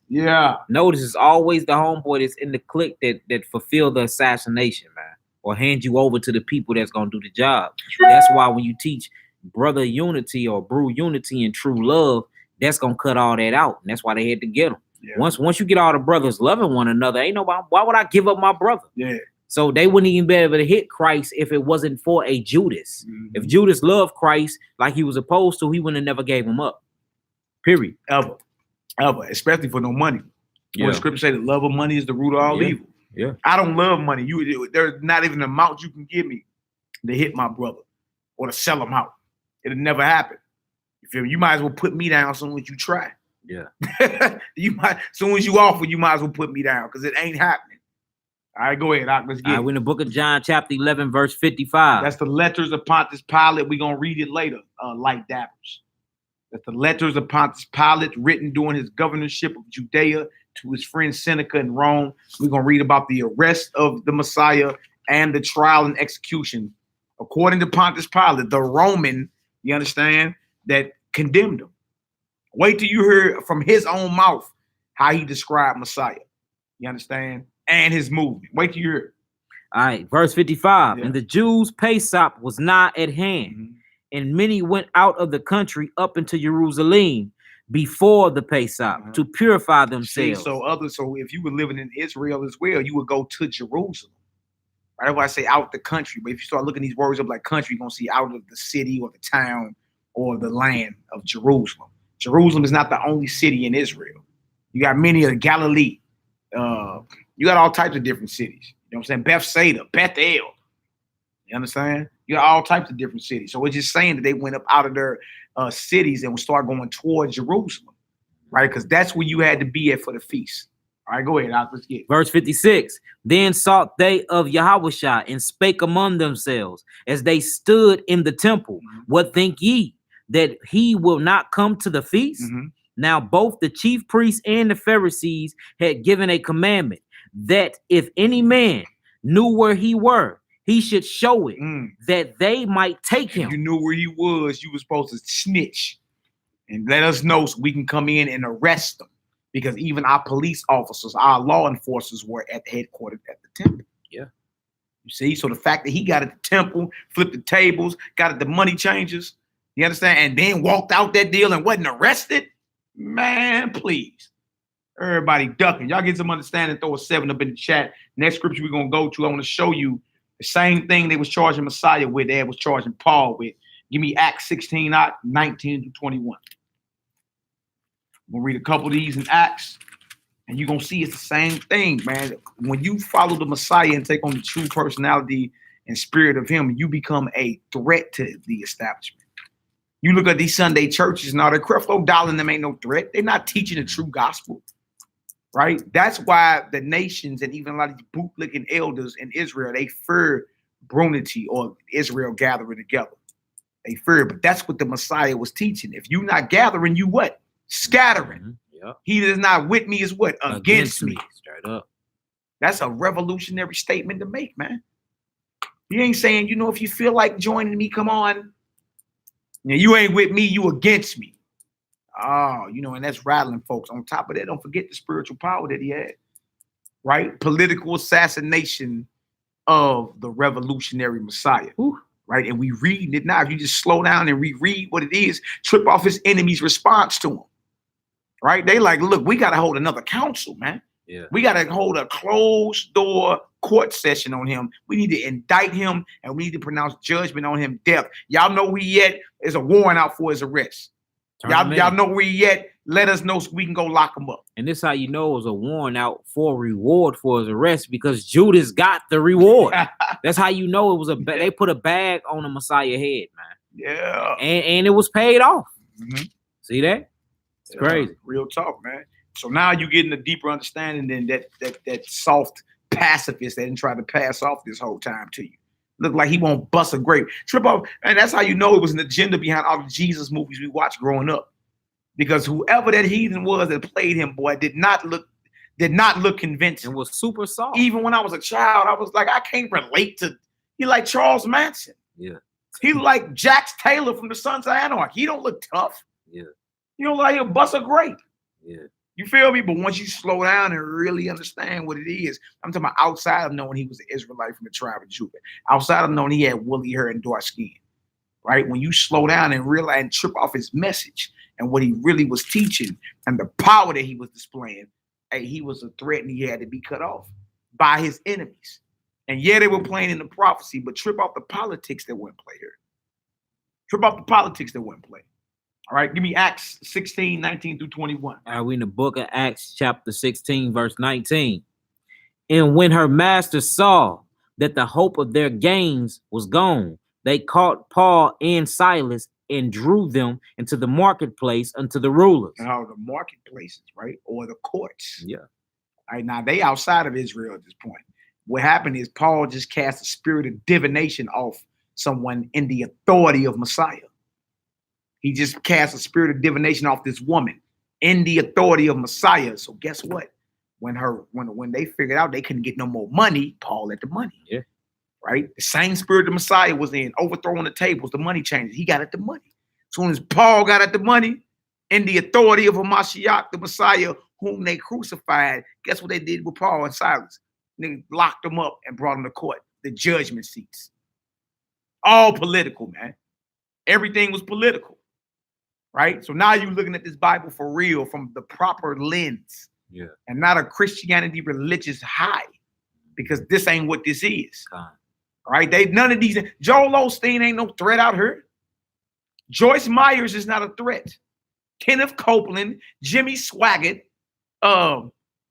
[SPEAKER 2] Yeah.
[SPEAKER 3] Notice it's always the homeboy that's in the clique that fulfill the assassination, man, or hand you over to the people that's gonna do the job. That's why when you teach brother unity or brew unity and true love, that's gonna cut all that out. And that's why they had to get him. Yeah. Once you get all the brothers loving one another, ain't nobody. Why would I give up my brother?
[SPEAKER 2] Yeah.
[SPEAKER 3] So they wouldn't even be able to hit Christ if it wasn't for a Judas. If Judas loved Christ like he was supposed to, he wouldn't have never gave him up. Period.
[SPEAKER 2] Ever. Especially for no money.
[SPEAKER 3] Yeah.
[SPEAKER 2] When the scripture say the love of money is the root of all evil.
[SPEAKER 3] Yeah.
[SPEAKER 2] I don't love money. There's not even an amount you can give me to hit my brother or to sell him out. It'll never happen. You feel me? You might as well put me down as soon as you try.
[SPEAKER 3] Yeah.
[SPEAKER 2] As soon as you offer, you might as well put me down because it ain't happening. All right, go ahead, Doc. Let's get it.
[SPEAKER 3] We're in the book of John, chapter 11, verse 55.
[SPEAKER 2] That's the letters of Pontius Pilate. We're going to read it later, light dappers. That's the letters of Pontius Pilate written during his governorship of Judea to his friend Seneca in Rome. We're going to read about the arrest of the Messiah and the trial and execution. According to Pontius Pilate, the Roman, you understand, that condemned him. Wait till you hear from his own mouth how he described Messiah. You understand? And his movement. Wait till you hear it.
[SPEAKER 3] All right, verse 55.
[SPEAKER 2] Yeah.
[SPEAKER 3] And the Jews' Pesach was nigh at hand, and many went out of the country up into Jerusalem before the Pesach to purify themselves.
[SPEAKER 2] See, so if you were living in Israel as well, you would go to Jerusalem. Right? That's why I say out the country. But if you start looking these words up like country, you're going to see out of the city or the town or the land of Jerusalem. Jerusalem is not the only city in Israel. You got many of Galilee. You got all types of different cities. You know what I'm saying? Bethsaida, Bethel. You understand? You got all types of different cities. So it's just saying that they went up out of their cities and would start going towards Jerusalem, right? Because that's where you had to be at for the feast. All right, go ahead, Al. Let's get it.
[SPEAKER 3] Verse 56. Then sought they of Yahushua and spake among themselves as they stood in the temple. What think ye, that he will not come to the feast? Now both the chief priests and the Pharisees had given a commandment that if any man knew where he were, he should show it, that they might take him.
[SPEAKER 2] If you knew where he was, you were supposed to snitch and let us know so we can come in and arrest them. Because even our police officers, our law enforcers were at the headquarters at the temple.
[SPEAKER 3] Yeah.
[SPEAKER 2] You see, so the fact that he got at the temple, flipped the tables, got at the money changers, you understand, and then walked out that deal and wasn't arrested, man, please. Everybody ducking. Y'all get some understanding, throw a 7 up in the chat. Next scripture we're going to go to, I want to show you the same thing they was charging Messiah with, they was charging Paul with. Give me Acts 16, 19 to 21. We'll read a couple of these in Acts, and you're going to see it's the same thing, man. When you follow the Messiah and take on the true personality and spirit of him, you become a threat to the establishment. You look at these Sunday churches now, the Creflo Dollar and them ain't no threat. They're not teaching the true gospel, right? That's why the nations and even a lot of these bootlicking elders in Israel, they fear brunity or Israel gathering together. They fear, but that's what the Messiah was teaching. If you're not gathering, you what? Scattering.
[SPEAKER 3] Yep.
[SPEAKER 2] He that is not with me is what? Against me.
[SPEAKER 3] Straight up.
[SPEAKER 2] That's a revolutionary statement to make, man. You ain't saying, you know, if you feel like joining me, come on. Now, you ain't with me, you against me. Oh, you know, and that's rattling folks. On top of that, don't forget the spiritual power that he had, right? Political assassination of the revolutionary Messiah, right? And we reading it now. If you just slow down and reread what it is, trip off his enemy's response to him, right? They like, look, we got to hold another council, man.
[SPEAKER 3] Yeah.
[SPEAKER 2] We got to hold a closed door court session on him. We need to indict him and we need to pronounce judgment on him, death. Y'all know where he at? There's a warrant out for his arrest. Y'all know where he at? Let us know so we can go lock him up.
[SPEAKER 3] And this how you know it was a warrant out for reward for his arrest, because Judas got the reward. That's how you know it was they put a bag on the Messiah head, man.
[SPEAKER 2] Yeah.
[SPEAKER 3] And it was paid off.
[SPEAKER 2] Mm-hmm.
[SPEAKER 3] See that? It's crazy.
[SPEAKER 2] Real talk, man. So now you're getting a deeper understanding than that soft pacifist that didn't try to pass off this whole time to you. Look like he won't bust a grape. Trip off. And that's how you know it was an agenda behind all the Jesus movies we watched growing up. Because whoever that heathen was that played him, boy, did not look convincing.
[SPEAKER 3] It was super soft.
[SPEAKER 2] Even when I was a child, I was like, I can't relate to. He like Charles Manson.
[SPEAKER 3] Yeah.
[SPEAKER 2] He like Jax Taylor from the Sons of Anarchy. He don't look tough.
[SPEAKER 3] Yeah.
[SPEAKER 2] You know, like he'll bust a grape.
[SPEAKER 3] Yeah.
[SPEAKER 2] You feel me? But once you slow down and really understand what it is, I'm talking about outside of knowing he was an Israelite from the tribe of Judah, outside of knowing he had woolly hair and dark skin, right? When you slow down and realize and trip off his message and what he really was teaching and the power that he was displaying, hey, he was a threat and he had to be cut off by his enemies. And yeah, they were playing in the prophecy, but trip off the politics that went play here. Trip off the politics that went play. All right, give me Acts 16, 19 through 21.
[SPEAKER 3] All right, we in the book of Acts, chapter 16, verse 19. And when her master saw that the hope of their gains was gone, they caught Paul and Silas and drew them into the marketplace unto the rulers.
[SPEAKER 2] Now, the marketplaces, right, or the courts.
[SPEAKER 3] Yeah.
[SPEAKER 2] All right, now they outside of Israel at this point. What happened is Paul just cast a spirit of divination off someone in the authority of Messiah. He just cast a spirit of divination off this woman in the authority of Messiah. So guess what? When they figured out they couldn't get no more money, Paul had the money. Yeah. Right? The same spirit the Messiah was in, overthrowing the tables, the money changers. He got at the money. As soon as Paul got at the money, in the authority of a Mashiach, the Messiah, whom they crucified, guess what they did with Paul and Silas? They locked them up and brought them to court, the judgment seats. All political, man. Everything was political. Right? So now you're looking at this Bible for real from the proper lens.
[SPEAKER 3] Yeah.
[SPEAKER 2] And not a Christianity religious high. Because this ain't what this is. Right? None of these. Joel Osteen ain't no threat out here. Joyce Myers is not a threat. Kenneth Copeland, Jimmy Swaggart,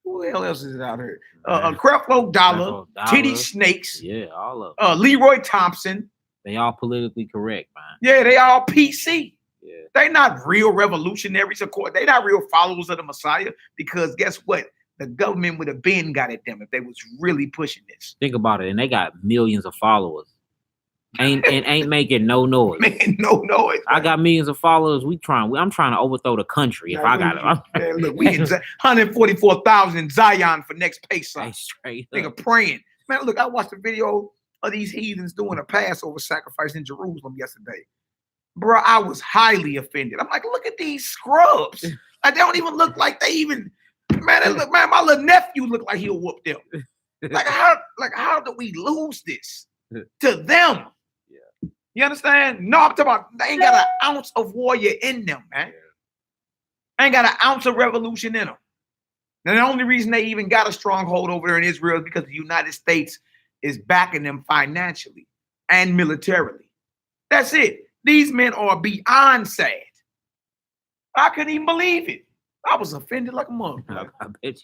[SPEAKER 2] who else is out here? Creflo Dollar, Titty Snakes.
[SPEAKER 3] Yeah, all of them.
[SPEAKER 2] Leroy Thompson.
[SPEAKER 3] They all politically correct, man.
[SPEAKER 2] Yeah, they all PC.
[SPEAKER 3] Yeah.
[SPEAKER 2] They're not real revolutionaries, of course. They're not real followers of the Messiah, because guess what? The government would have been got at them if they was really pushing this.
[SPEAKER 3] Think about it, and they got millions of followers. Ain't making no noise.
[SPEAKER 2] Man, no noise.
[SPEAKER 3] I got millions of followers. I'm trying to overthrow the country if I got it.
[SPEAKER 2] Man, look, we 144,000 in Zion for next Pesach.
[SPEAKER 3] Straight
[SPEAKER 2] Nigga
[SPEAKER 3] up.
[SPEAKER 2] praying. Man, look, I watched a video of these heathens doing a Passover sacrifice in Jerusalem yesterday. Bro, I was highly offended. I'm like, look at these scrubs. Like, they don't even look like they even. Man, my little nephew looked like he'll whoop them. Like how do we lose this to them?
[SPEAKER 3] Yeah.
[SPEAKER 2] You understand? No, I'm talking about they ain't got an ounce of warrior in them, man. Yeah. Ain't got an ounce of revolution in them. And the only reason they even got a stronghold over there in Israel is because the United States is backing them financially and militarily. That's it. These men are beyond sad. I couldn't even believe it. I was offended like a motherfucker.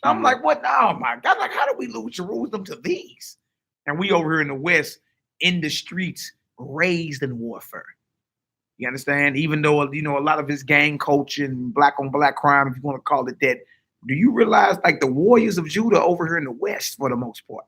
[SPEAKER 2] I'm like, what? Oh my God! Like, how do we lose Jerusalem to these? And we over here in the West, in the streets, raised in warfare. You understand? Even though, you know, a lot of his gang culture and black on black crime, if you want to call it that, do you realize like the warriors of Judah over here in the West for the most part,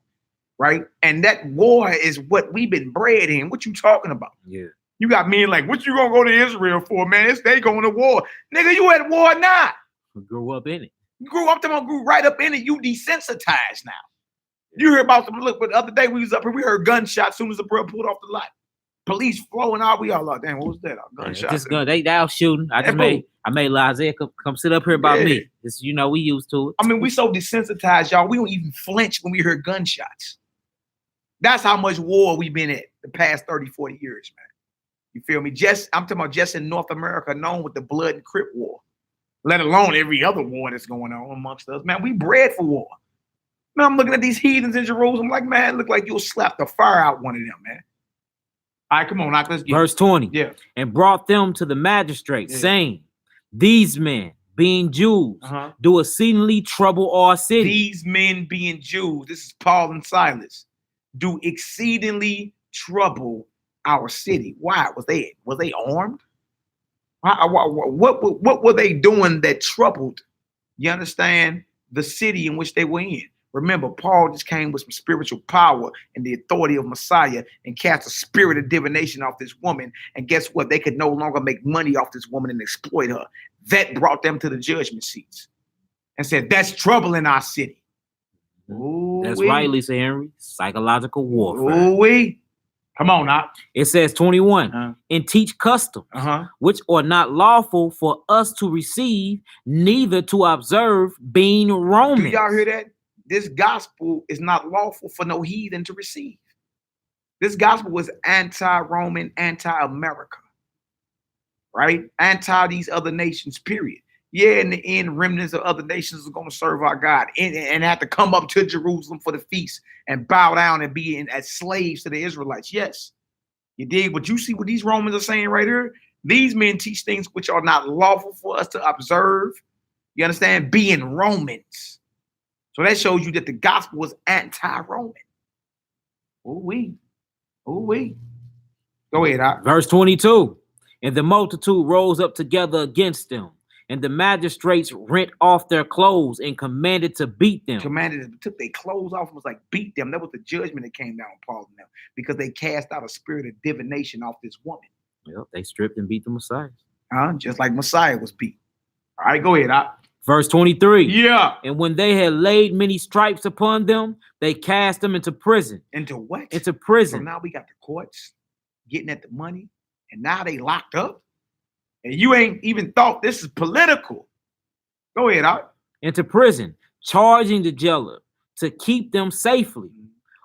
[SPEAKER 2] right? And that war is what we've been bred in. What you talking about?
[SPEAKER 3] Yeah.
[SPEAKER 2] You got men like, what you gonna go to Israel for, man? It's they going to war. Nigga, you at war now.
[SPEAKER 3] We grew up in it.
[SPEAKER 2] You grew right up in it. You desensitized now. You hear about them. Look, but the other day we was up here, we heard gunshots as soon as the bro pulled off the lot. Police flowing out. We all like, damn, what was that? Gunshots.
[SPEAKER 3] They out shooting. I made Isaiah come sit up here about me. It's, you know, we used to it.
[SPEAKER 2] I mean, we so desensitized, y'all. We don't even flinch when we hear gunshots. That's how much war we've been at the past 30, 40 years, man. You feel me? I'm talking about just in North America, known with the blood and Crip war, let alone every other war that's going on amongst us. Man, we bred for war. Man, I'm looking at these heathens in Jerusalem like, man, look like you'll slap the fire out one of them, man. All right, come on, let's get
[SPEAKER 3] Verse 20.
[SPEAKER 2] Yeah.
[SPEAKER 3] And brought them to the magistrates, saying, these men, being Jews, do exceedingly trouble our city. These
[SPEAKER 2] men being Jews, this is Paul and Silas, do exceedingly trouble our city. Why? Was they armed? What were they doing that troubled, you understand, the city in which they were in? Remember, Paul just came with some spiritual power and the authority of Messiah and cast a spirit of divination off this woman. And guess what? They could no longer make money off this woman and exploit her. That brought them to the judgment seats and said, that's trouble in our city.
[SPEAKER 3] That's right, Lisa Henry. Psychological warfare.
[SPEAKER 2] Ooh-wee. Come on now.
[SPEAKER 3] It says 21, and teach customs, which are not lawful for us to receive, neither to observe, being Romans.
[SPEAKER 2] Do y'all hear that? This gospel is not lawful for no heathen to receive. This gospel was anti-Roman, anti-America, right? Anti these other nations, period. Yeah, in the end, remnants of other nations are going to serve our God and have to come up to Jerusalem for the feast and bow down and be as slaves to the Israelites. Yes, you dig? But you see what these Romans are saying right here? These men teach things which are not lawful for us to observe. You understand? Being Romans. So that shows you that the gospel was anti-Roman. Ooh-wee. Ooh-wee. Go ahead.
[SPEAKER 3] Verse 22. And the multitude rose up together against them. And the magistrates rent off their clothes and commanded to beat them.
[SPEAKER 2] Took their clothes off and was like, beat them. That was the judgment that came down on Paul and them because they cast out a spirit of divination off this woman.
[SPEAKER 3] Yep, they stripped and beat the Messiah.
[SPEAKER 2] Just like Messiah was beat. All right, go ahead.
[SPEAKER 3] Verse 23.
[SPEAKER 2] Yeah.
[SPEAKER 3] And when they had laid many stripes upon them, they cast them into prison.
[SPEAKER 2] Into what?
[SPEAKER 3] Into prison.
[SPEAKER 2] So now we got the courts getting at the money, and now they locked up. And you ain't even thought this is political. Go ahead,
[SPEAKER 3] Into prison, charging the jailer to keep them safely,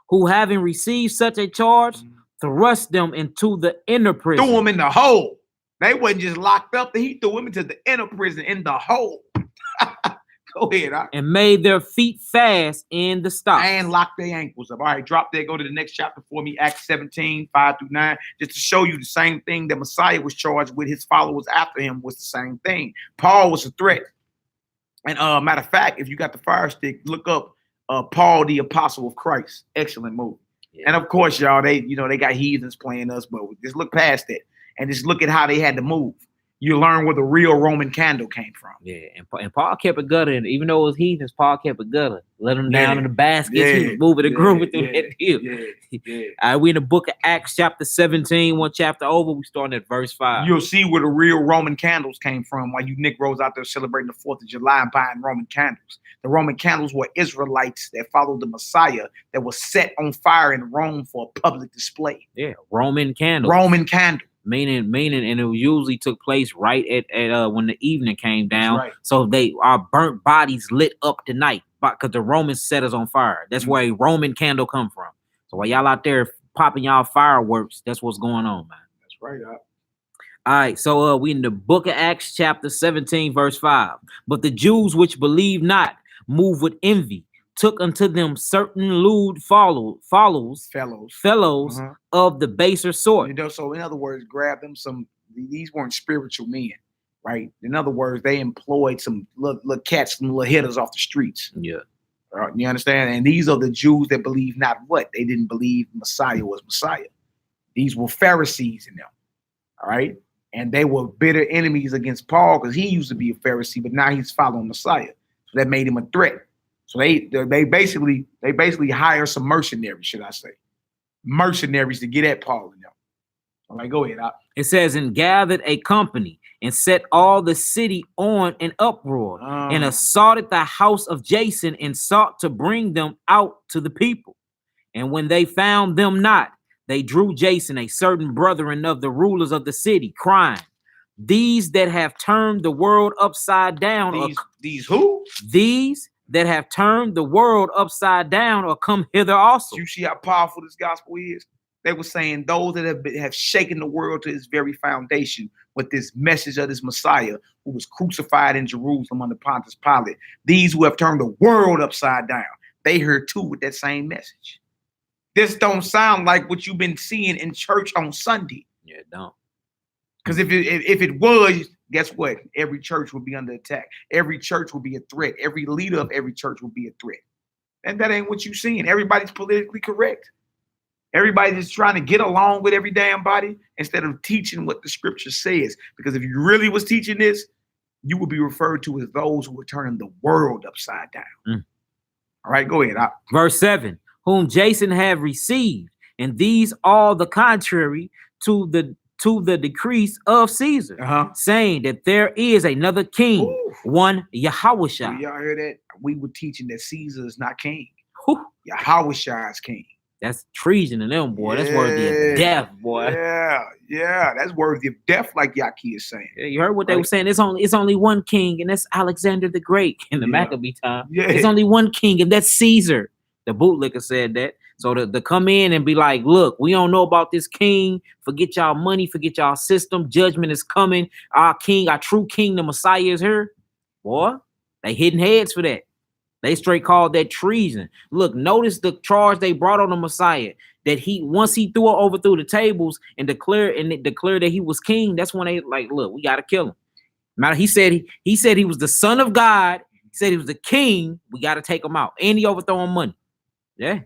[SPEAKER 3] who having received such a charge, thrust them into the inner prison.
[SPEAKER 2] Threw them in the hole. They wasn't just locked up. He threw them into the inner prison in the hole. Go ahead,
[SPEAKER 3] and made their feet fast in the stocks.
[SPEAKER 2] And locked their ankles up. All right, drop there. Go to the next chapter for me, Acts 17, 5-9, just to show you the same thing that Messiah was charged with. His followers after him was the same thing. Paul was a threat. And matter of fact, if you got the fire stick, look up Paul, the Apostle of Christ. Excellent movie. Yeah. And of course, y'all, they got heathens playing us, but just look past that and just look at how they had to move. You learn where the real Roman candle came from.
[SPEAKER 3] Yeah, and Paul kept it gutter. And even though it was heathens, Paul kept it gutter. Let them down in the basket. He was moving and grooving through that deal. All right, we in the book of Acts, chapter 17, one chapter over. We starting at verse 5.
[SPEAKER 2] You'll see where the real Roman candles came from while you Negroes out there celebrating the 4th of July and buying Roman candles. The Roman candles were Israelites that followed the Messiah that was set on fire in Rome for a public display.
[SPEAKER 3] Yeah, Roman candles.
[SPEAKER 2] Roman candle.
[SPEAKER 3] Meaning, and it usually took place right at when the evening came down.
[SPEAKER 2] Right.
[SPEAKER 3] So our burnt bodies lit up tonight, because the Romans set us on fire. That's where a Roman candle come from. So while y'all out there popping y'all fireworks, that's what's going on, man.
[SPEAKER 2] That's right.
[SPEAKER 3] All right, so we in the book of Acts, chapter 17, verse 5. But the Jews which believed not, moved with envy, took unto them certain lewd fellows of the baser sort.
[SPEAKER 2] So in other words, grab them these weren't spiritual men, right? In other words, they employed some little cats, some little hitters off the streets.
[SPEAKER 3] Yeah.
[SPEAKER 2] You understand? And these are the Jews that believe not what? They didn't believe Messiah was Messiah. These were Pharisees in them. All right. And they were bitter enemies against Paul because he used to be a Pharisee, but now he's following Messiah. So that made him a threat. So they basically hire some mercenaries, should I say. Mercenaries to get at Paul and them. All right, go ahead.
[SPEAKER 3] It says, and gathered a company and set all the city on an uproar and assaulted the house of Jason and sought to bring them out to the people. And when they found them not, they drew Jason, a certain brethren of the rulers of the city, crying, these that have turned the world upside down.
[SPEAKER 2] These who?
[SPEAKER 3] These that have turned the world upside down or come hither also.
[SPEAKER 2] You see how powerful this gospel is? They were saying those that have shaken the world to its very foundation with this message of this Messiah who was crucified in Jerusalem under Pontius Pilate. These who have turned the world upside down, they heard too with that same message. This don't sound like what you've been seeing in church on Sunday.
[SPEAKER 3] Yeah, it don't.
[SPEAKER 2] Because if it was, guess what? Every church would be under attack. Every church would be a threat. Every leader of every church would be a threat. And that ain't what you're seeing. Everybody's politically correct. Everybody's just trying to get along with every damn body instead of teaching what the scripture says. Because if you really was teaching this, you would be referred to as those who are turning the world upside down. All right, go ahead.
[SPEAKER 3] Verse 7, whom Jason have received, and these all the contrary to the decrees of Caesar, saying that there is another king, one Yahushua.
[SPEAKER 2] Y'all hear that? We were teaching that Caesar is not king. Yahushua is king.
[SPEAKER 3] That's treason in them, boy. That's worthy of death, boy.
[SPEAKER 2] Yeah, that's worthy of death, like Yaki is saying.
[SPEAKER 3] Yeah, you heard what they were saying. It's only one king, and that's Alexander the Great in the Maccabee time. Yeah. There's only one king, and that's Caesar. The bootlicker said that. So to come in and be like, look, we don't know about this king. Forget y'all money, forget y'all system. Judgment is coming. Our king, our true king, the Messiah is here. Boy, they hitting heads for that. They straight called that treason. Look, notice the charge they brought on the Messiah. That once he overthrew the tables and declared that he was king, that's when they like, look, we gotta kill him. Now he said he was the son of God. He said he was the king. We gotta take him out. And he overthrowing money. Yeah.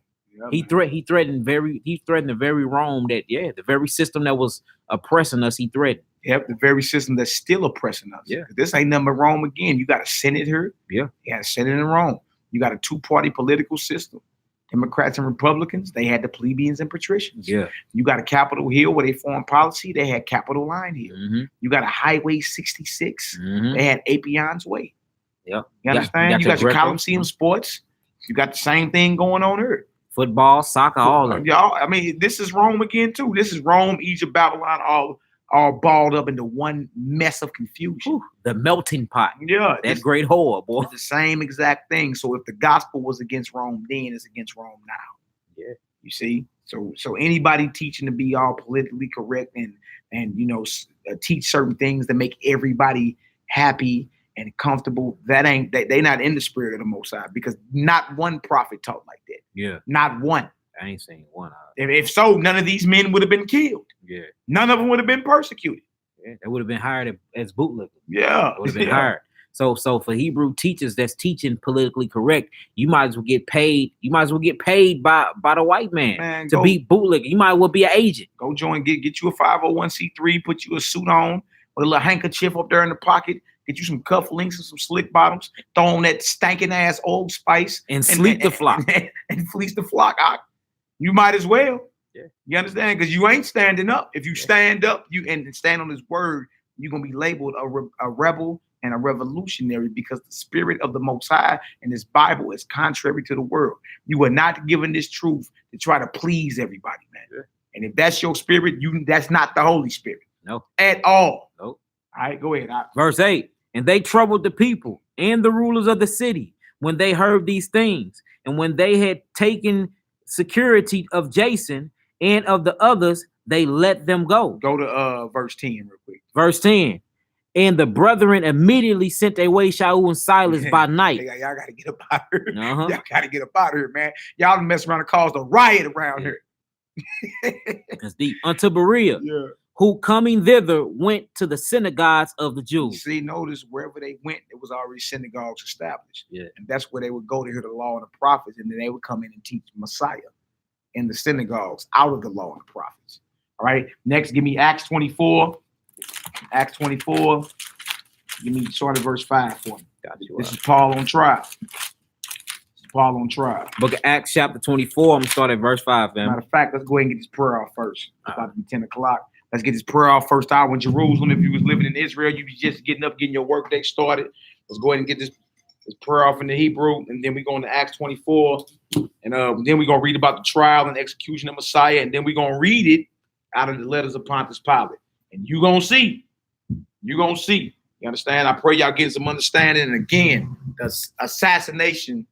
[SPEAKER 3] He threatened the very Rome that, the very system that was oppressing us, he threatened.
[SPEAKER 2] Yep, the very system that's still oppressing us. Yeah. This ain't nothing but Rome again. You got a Senate here. Yeah. You got a Senate in Rome. You got a two-party political system. Democrats and Republicans, they had the plebeians and patricians. Yeah. You got a Capitol Hill where they foreign policy, they had Capitol Line Hill. Mm-hmm. You got a Highway 66, they had Apion's Way. Yep. You understand? You got your Coliseum sports. You got the same thing going on here.
[SPEAKER 3] Football, soccer, all of it.
[SPEAKER 2] Y'all, I mean, this is Rome again, too. This is Rome, Egypt, Babylon, all balled up into one mess of confusion.
[SPEAKER 3] Ooh, the melting pot.
[SPEAKER 2] Yeah.
[SPEAKER 3] That great whore, boy.
[SPEAKER 2] It's the same exact thing. So if the gospel was against Rome then, it's against Rome now. Yeah. You see? So anybody teaching to be all politically correct and teach certain things that make everybody happy and comfortable, they not in the spirit of the Most High, because not one prophet taught like that. Yeah. Not one.
[SPEAKER 3] I ain't seen one.
[SPEAKER 2] If so, none of these men would have been killed. Yeah. None of them would have been persecuted.
[SPEAKER 3] Yeah. They would have been hired as bootleggers.
[SPEAKER 2] Yeah.
[SPEAKER 3] Would have been hired. So for Hebrew teachers that's teaching politically correct, you might as well get paid. You might as well get paid by the white man to be bootlegger. You might as well be an agent.
[SPEAKER 2] Go join, get you a 501c3, put you a suit on with a little handkerchief up there in the pocket. Get you some cufflinks and some slick bottoms. Throw on that stinking ass Old Spice
[SPEAKER 3] and sleep the flock
[SPEAKER 2] and fleece the flock. You might as well. Yeah. You understand? Because you ain't standing up. If you stand up, and stand on His word, you're gonna be labeled a rebel and a revolutionary, because the spirit of the Most High and this Bible is contrary to the world. You are not given this truth to try to please everybody, man. Yeah. And if that's your spirit, that's not the Holy Spirit.
[SPEAKER 3] No,
[SPEAKER 2] at all.
[SPEAKER 3] Nope.
[SPEAKER 2] All right, go ahead.
[SPEAKER 3] Verse 8, and they troubled the people and the rulers of the city when they heard these things. And when they had taken security of Jason and of the others, they let them go.
[SPEAKER 2] Go to verse 10 real quick.
[SPEAKER 3] Verse 10. And the brethren immediately sent away Shaul and Silas by night.
[SPEAKER 2] Hey, y'all got to get up out of here. Y'all got to get up out of here, man. Y'all mess around and caused a riot around here.
[SPEAKER 3] That's deep. Unto Berea. Yeah. Who coming thither went to the synagogues of the Jews.
[SPEAKER 2] See, notice wherever they went, there was already synagogues established. Yeah. And that's where they would go to hear the law and the prophets, and then they would come in and teach Messiah in the synagogues out of the law and the prophets. All right. Next, give me Acts 24. Acts 24. Give me start at verse 5 for me. This is Paul on trial. Paul on trial.
[SPEAKER 3] Book of Acts chapter 24. I'm gonna start at verse 5, man.
[SPEAKER 2] Matter of fact, let's go ahead and get this prayer off first. It's about to be 10 o'clock. Let's get this prayer off first hour in Jerusalem. If you was living in Israel, you be just getting up, getting your work day started. Let's go ahead and get this prayer off in the Hebrew, and then we go into Acts 24, and then we're gonna read about the trial and execution of Messiah, and then we're gonna read it out of the letters of Pontius Pilate. And you're gonna see. You're gonna see. You understand? I pray y'all get some understanding. And again, the assassination,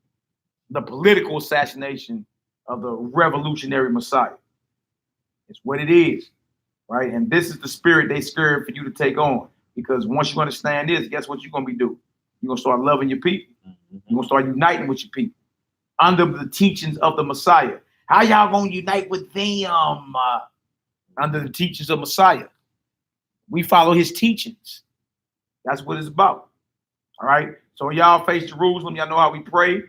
[SPEAKER 2] the political assassination of the revolutionary Messiah. It's what it is, right? And this is the spirit they scared for you to take on. Because once you understand this, guess what you're going to be doing? You're going to start loving your people. You're going to start uniting with your people under the teachings of the Messiah. How y'all going to unite with them under the teachings of Messiah? We follow his teachings. That's what it's about. All right. So when y'all face Jerusalem, y'all know how we pray.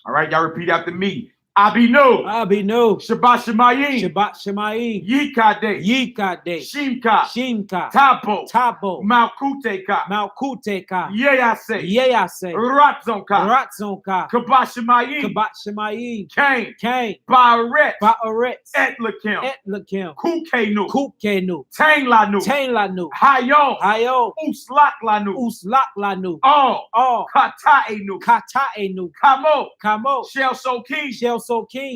[SPEAKER 2] All right. Y'all repeat after me. Abinu.
[SPEAKER 3] Abinu.
[SPEAKER 2] Shabbat Shemayim.
[SPEAKER 3] Shabbat Shemayim.
[SPEAKER 2] Yikade.
[SPEAKER 3] Yikade.
[SPEAKER 2] Shimka.
[SPEAKER 3] Shimka.
[SPEAKER 2] Tabo.
[SPEAKER 3] Tabo.
[SPEAKER 2] Malkuteka.
[SPEAKER 3] Malkuteka.
[SPEAKER 2] Yeyase.
[SPEAKER 3] Yeyase.
[SPEAKER 2] Ratzonka.
[SPEAKER 3] Ratzonka.
[SPEAKER 2] Kabbat Shemayim.
[SPEAKER 3] Kabat Shemayim.
[SPEAKER 2] Cain.
[SPEAKER 3] Cain.
[SPEAKER 2] Baaret.
[SPEAKER 3] Baaret.
[SPEAKER 2] Etlakim.
[SPEAKER 3] Etlakim.
[SPEAKER 2] Kukenu.
[SPEAKER 3] Kukenu.
[SPEAKER 2] Tainlanu.
[SPEAKER 3] Tainlanu.
[SPEAKER 2] Hayon.
[SPEAKER 3] Hayo.
[SPEAKER 2] Uslaklanu.
[SPEAKER 3] Uslaklanu.
[SPEAKER 2] All. Kataenu.
[SPEAKER 3] Kataenu.
[SPEAKER 2] Kamo.
[SPEAKER 3] Kamo.
[SPEAKER 2] Shel Sokin.
[SPEAKER 3] Shelsokin.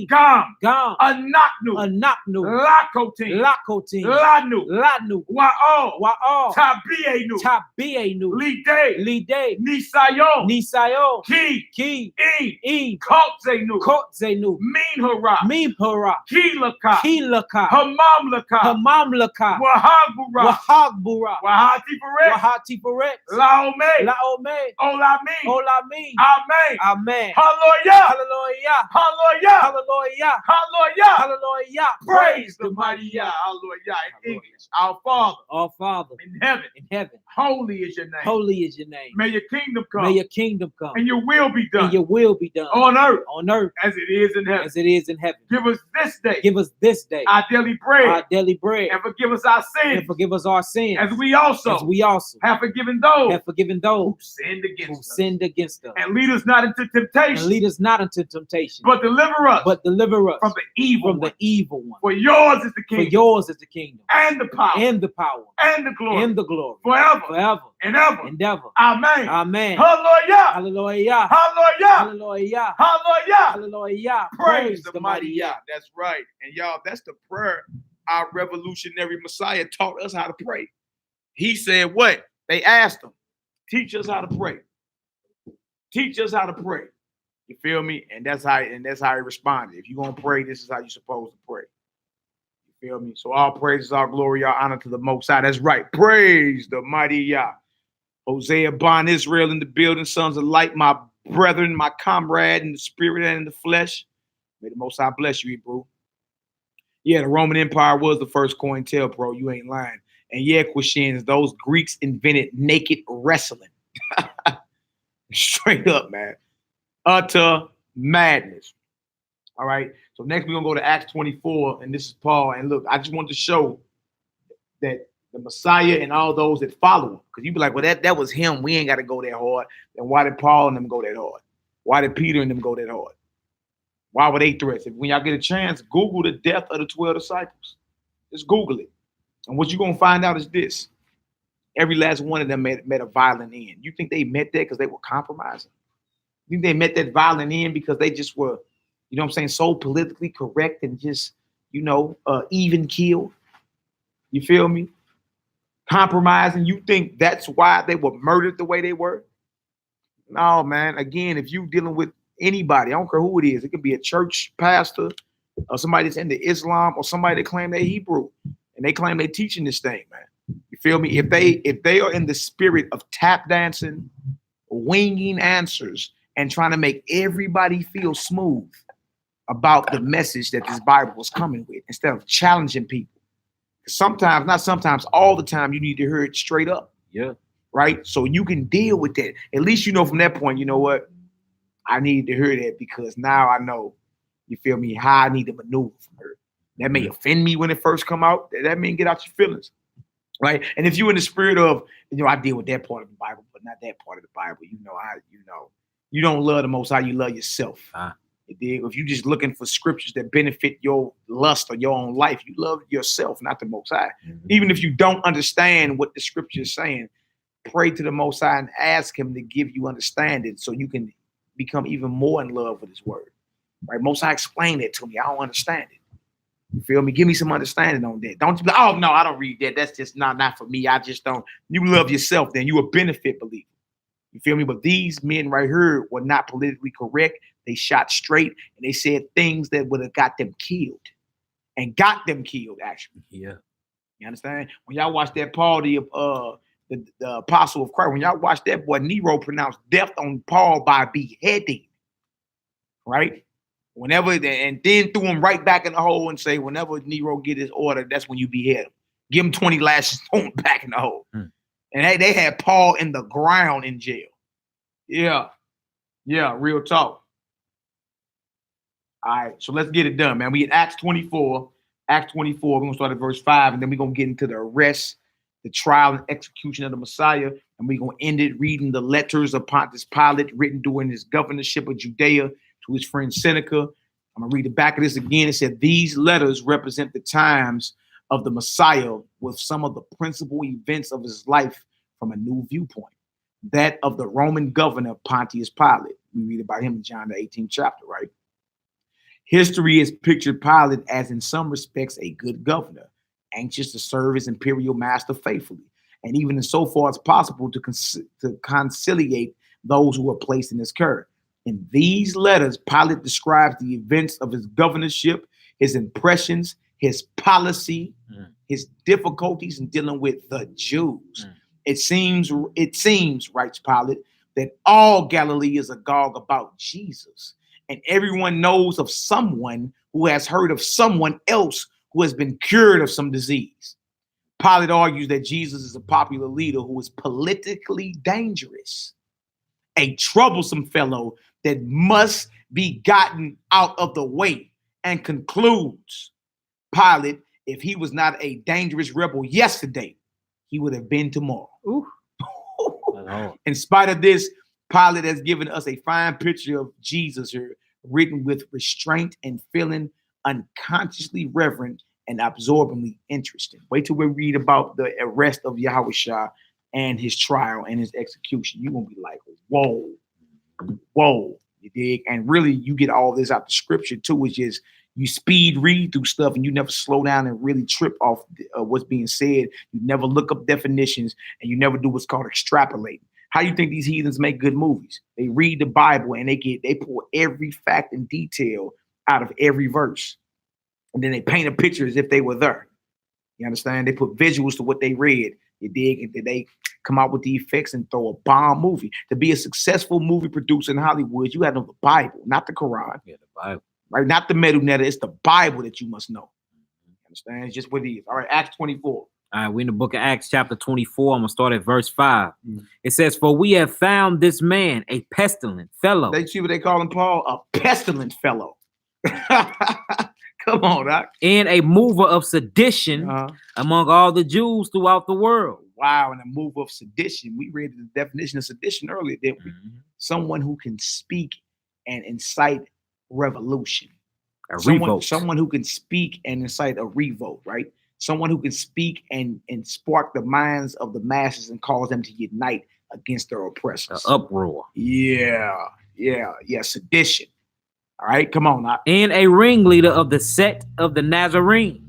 [SPEAKER 2] Gam.
[SPEAKER 3] Gam.
[SPEAKER 2] Anaknu.
[SPEAKER 3] Anaknu.
[SPEAKER 2] Lakotin.
[SPEAKER 3] Lakotin.
[SPEAKER 2] Lanu.
[SPEAKER 3] Lanu.
[SPEAKER 2] Wa'o.
[SPEAKER 3] Wa'o.
[SPEAKER 2] Tabienu.
[SPEAKER 3] Tabienu.
[SPEAKER 2] Lide.
[SPEAKER 3] Lide.
[SPEAKER 2] Nisayon.
[SPEAKER 3] Nisayo.
[SPEAKER 2] Ki.
[SPEAKER 3] Ki.
[SPEAKER 2] E.
[SPEAKER 3] E.
[SPEAKER 2] Kotzenu.
[SPEAKER 3] Kotzenu.
[SPEAKER 2] Minhara.
[SPEAKER 3] Mimhara.
[SPEAKER 2] Kilaka.
[SPEAKER 3] Kilaka.
[SPEAKER 2] Hamamlaka.
[SPEAKER 3] Hamamlaka.
[SPEAKER 2] Wahagbura.
[SPEAKER 3] Wahagbura.
[SPEAKER 2] Wahatifaret.
[SPEAKER 3] Wahatifaret.
[SPEAKER 2] Laome.
[SPEAKER 3] Laome.
[SPEAKER 2] Olami.
[SPEAKER 3] Olami.
[SPEAKER 2] Amen.
[SPEAKER 3] Amen.
[SPEAKER 2] Hallelujah.
[SPEAKER 3] Hallelujah.
[SPEAKER 2] Hallelujah.
[SPEAKER 3] Hallelujah.
[SPEAKER 2] Hallelujah.
[SPEAKER 3] Hallelujah.
[SPEAKER 2] Praise the mighty Yah. Hallelujah. In English. Our Father
[SPEAKER 3] Our Father
[SPEAKER 2] in heaven.
[SPEAKER 3] in heaven.
[SPEAKER 2] Holy is your name.
[SPEAKER 3] Holy is your name.
[SPEAKER 2] May your kingdom come.
[SPEAKER 3] May your kingdom come.
[SPEAKER 2] And your will be done.
[SPEAKER 3] And your will be done
[SPEAKER 2] on earth
[SPEAKER 3] on earth
[SPEAKER 2] as it is in heaven.
[SPEAKER 3] as it is in heaven.
[SPEAKER 2] Give us this day
[SPEAKER 3] Give us this day
[SPEAKER 2] our daily bread.
[SPEAKER 3] our daily bread.
[SPEAKER 2] And forgive us our sins.
[SPEAKER 3] And forgive us our sins.
[SPEAKER 2] As we also have forgiven those
[SPEAKER 3] have forgiven those
[SPEAKER 2] who sinned
[SPEAKER 3] who
[SPEAKER 2] against us.
[SPEAKER 3] sinned against us.
[SPEAKER 2] And lead us not into
[SPEAKER 3] And
[SPEAKER 2] temptation,
[SPEAKER 3] lead us not into temptation,
[SPEAKER 2] but deliver us
[SPEAKER 3] but deliver us
[SPEAKER 2] from the evil
[SPEAKER 3] from
[SPEAKER 2] one.
[SPEAKER 3] the evil one.
[SPEAKER 2] For yours is the
[SPEAKER 3] For
[SPEAKER 2] kingdom
[SPEAKER 3] yours is the kingdom
[SPEAKER 2] and the power
[SPEAKER 3] and the power
[SPEAKER 2] and the glory
[SPEAKER 3] and the glory
[SPEAKER 2] forever
[SPEAKER 3] forever
[SPEAKER 2] and ever.
[SPEAKER 3] and ever.
[SPEAKER 2] Amen.
[SPEAKER 3] Amen.
[SPEAKER 2] Hallelujah.
[SPEAKER 3] Hallelujah.
[SPEAKER 2] Hallelujah.
[SPEAKER 3] Hallelujah.
[SPEAKER 2] Hallelujah.
[SPEAKER 3] Hallelujah.
[SPEAKER 2] Praise the mighty Yah. That's right. And y'all, that's the prayer our revolutionary Messiah taught us how to pray. He said what? They asked him, teach us how to pray. Teach us how to pray. You feel me? And that's how he responded. If you're gonna pray, this is how you're supposed to pray. You feel me? So all praises, all glory, all honor to the Most High. That's right. Praise the mighty Yah. Hosea, Bon Israel in the building, sons of light, my brethren, my comrade in the spirit and in the flesh. May the Most High bless you, bro. Yeah, the Roman Empire was the first COINTELPRO. You ain't lying. And yeah, Christians, those Greeks invented naked wrestling. Straight up, man. Utter madness. All right. So next we're going to go to Acts 24. And this is Paul. And look, I just want to show that the Messiah and all those that follow him. Because you be like, well, that was him. We ain't got to go that hard. Then why did Paul and them go that hard? Why did Peter and them go that hard? Why were they threats? If when y'all get a chance, Google the death of the 12 disciples. Just Google it. And what you're going to find out is this. Every last one of them met a violent end. You think they met that because they were compromising? You think they met that violent end because they just were, you know what I'm saying, so politically correct and just, even killed? You feel me? Compromising. You think that's why they were murdered the way they were? No, man. Again, if you dealing with anybody, I don't care who it is, it could be a church pastor or somebody that's into Islam or somebody that claim they're Hebrew and they claim they're teaching this thing, man. You feel me? If they are in the spirit of tap dancing, winging answers, and trying to make everybody feel smooth about the message that this Bible was coming with, instead of challenging people. Sometimes, not sometimes, all the time, you need to hear it straight up.
[SPEAKER 3] Yeah. Right?
[SPEAKER 2] So you can deal with that. At least you know from that point, you know what? I need to hear that because now I know, you feel me, how I need to maneuver from her. That may offend me when it first come out. That mean get out your feelings, right? And if you're in the spirit of, I deal with that part of the Bible, but not that part of the Bible. You don't love the Most High, you love yourself. If you're just looking for scriptures that benefit your lust or your own life, you love yourself, not the Most High. Even if you don't understand what the scripture is saying, pray to the Most High and ask him to give you understanding so you can become even more in love with his word. Right? Most High, explain it to me. I don't understand it. You feel me? Give me some understanding on that. Don't you be like, oh no, I don't read that. That's just not for me. I just don't. You love yourself, then you a benefit believer. You feel me? But these men right here were not politically correct. They shot straight and they said things that would have got them killed. And got them killed, actually.
[SPEAKER 3] Yeah.
[SPEAKER 2] You understand? When y'all watch that Paul, the apostle of Christ, when y'all watch that boy, Nero pronounced death on Paul by beheading. Right? Whenever, and then threw him right back in the hole and say, whenever Nero get his order, that's when you behead him. Give him 20 lashes, throw him back in the hole. And they had Paul in the ground in jail. Yeah. Yeah, real talk. All right, so let's get it done, man. We at Acts 24. Acts 24, we're going to start at verse 5, and then we're going to get into the arrest, the trial, and execution of the Messiah. And we're going to end it reading the letters of Pontius Pilate written during his governorship of Judea to his friend Seneca. I'm going to read the back of this again. It said, these letters represent the times of the Messiah with some of the principal events of his life from a new viewpoint, that of the Roman governor Pontius Pilate. We read about him in John the 18th chapter, right? History has pictured Pilate as, in some respects, a good governor, anxious to serve his imperial master faithfully, and even in so far as possible to conciliate those who are placed in his care. In these letters, Pilate describes the events of his governorship, his impressions, his policy, his difficulties in dealing with the Jews. It seems, writes Pilate, that all Galilee is agog about Jesus. And everyone knows of someone who has heard of someone else who has been cured of some disease. Pilate argues that Jesus is a popular leader who is politically dangerous, a troublesome fellow that must be gotten out of the way, and concludes, Pilate, if he was not a dangerous rebel yesterday, he would have been tomorrow. In spite of this, Pilate has given us a fine picture of Jesus here, written with restraint and feeling unconsciously reverent and absorbingly interesting. Wait till we read about the arrest of Yahushua and his trial and his execution. You're going to be like, whoa, you dig? And really, you get all this out the scripture too. It's just you speed read through stuff and you never slow down and really trip off what's being said. You never look up definitions and you never do what's called extrapolating. How do you think these heathens make good movies? They read the Bible and they pull every fact and detail out of every verse. And then they paint a picture as if they were there. You understand? They put visuals to what they read. You dig? And then they come out with the effects and throw a bomb movie. To be a successful movie producer in Hollywood, you have to know the Bible, not the Quran.
[SPEAKER 3] Yeah, the Bible.
[SPEAKER 2] Right? Not the Medunetta. It's the Bible that you must know. You understand? It's just what it is. All right, Acts 24.
[SPEAKER 3] All right, we're in the book of Acts, chapter 24. I'm going to start at verse 5. It says, for we have found this man, a pestilent fellow.
[SPEAKER 2] They see what they call him, Paul? A pestilent fellow. Come on, Doc.
[SPEAKER 3] And a mover of sedition among all the Jews throughout the world.
[SPEAKER 2] Wow, and a mover of sedition. We read the definition of sedition earlier, didn't we? Someone who can speak and incite revolution. Someone who can speak and incite a revolt, right? Someone who can speak and spark the minds of the masses and cause them to unite against their oppressors.
[SPEAKER 3] The uproar.
[SPEAKER 2] Yeah. Sedition. All right, come on now.
[SPEAKER 3] And a ringleader of the sect of the Nazarenes,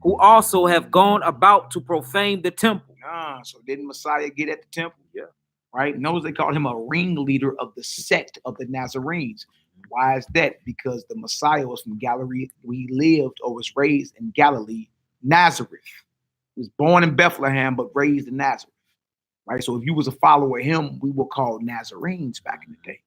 [SPEAKER 3] who also have gone about to profane the temple.
[SPEAKER 2] So didn't Messiah get at the temple? Yeah. Right? Notice they called him a ringleader of the sect of the Nazarenes. Why is that? Because the Messiah was from Galilee. He lived or was raised in Galilee, Nazareth. He was born in Bethlehem, but raised in Nazareth. Right? So if you was a follower of him, we were called Nazarenes back in the day.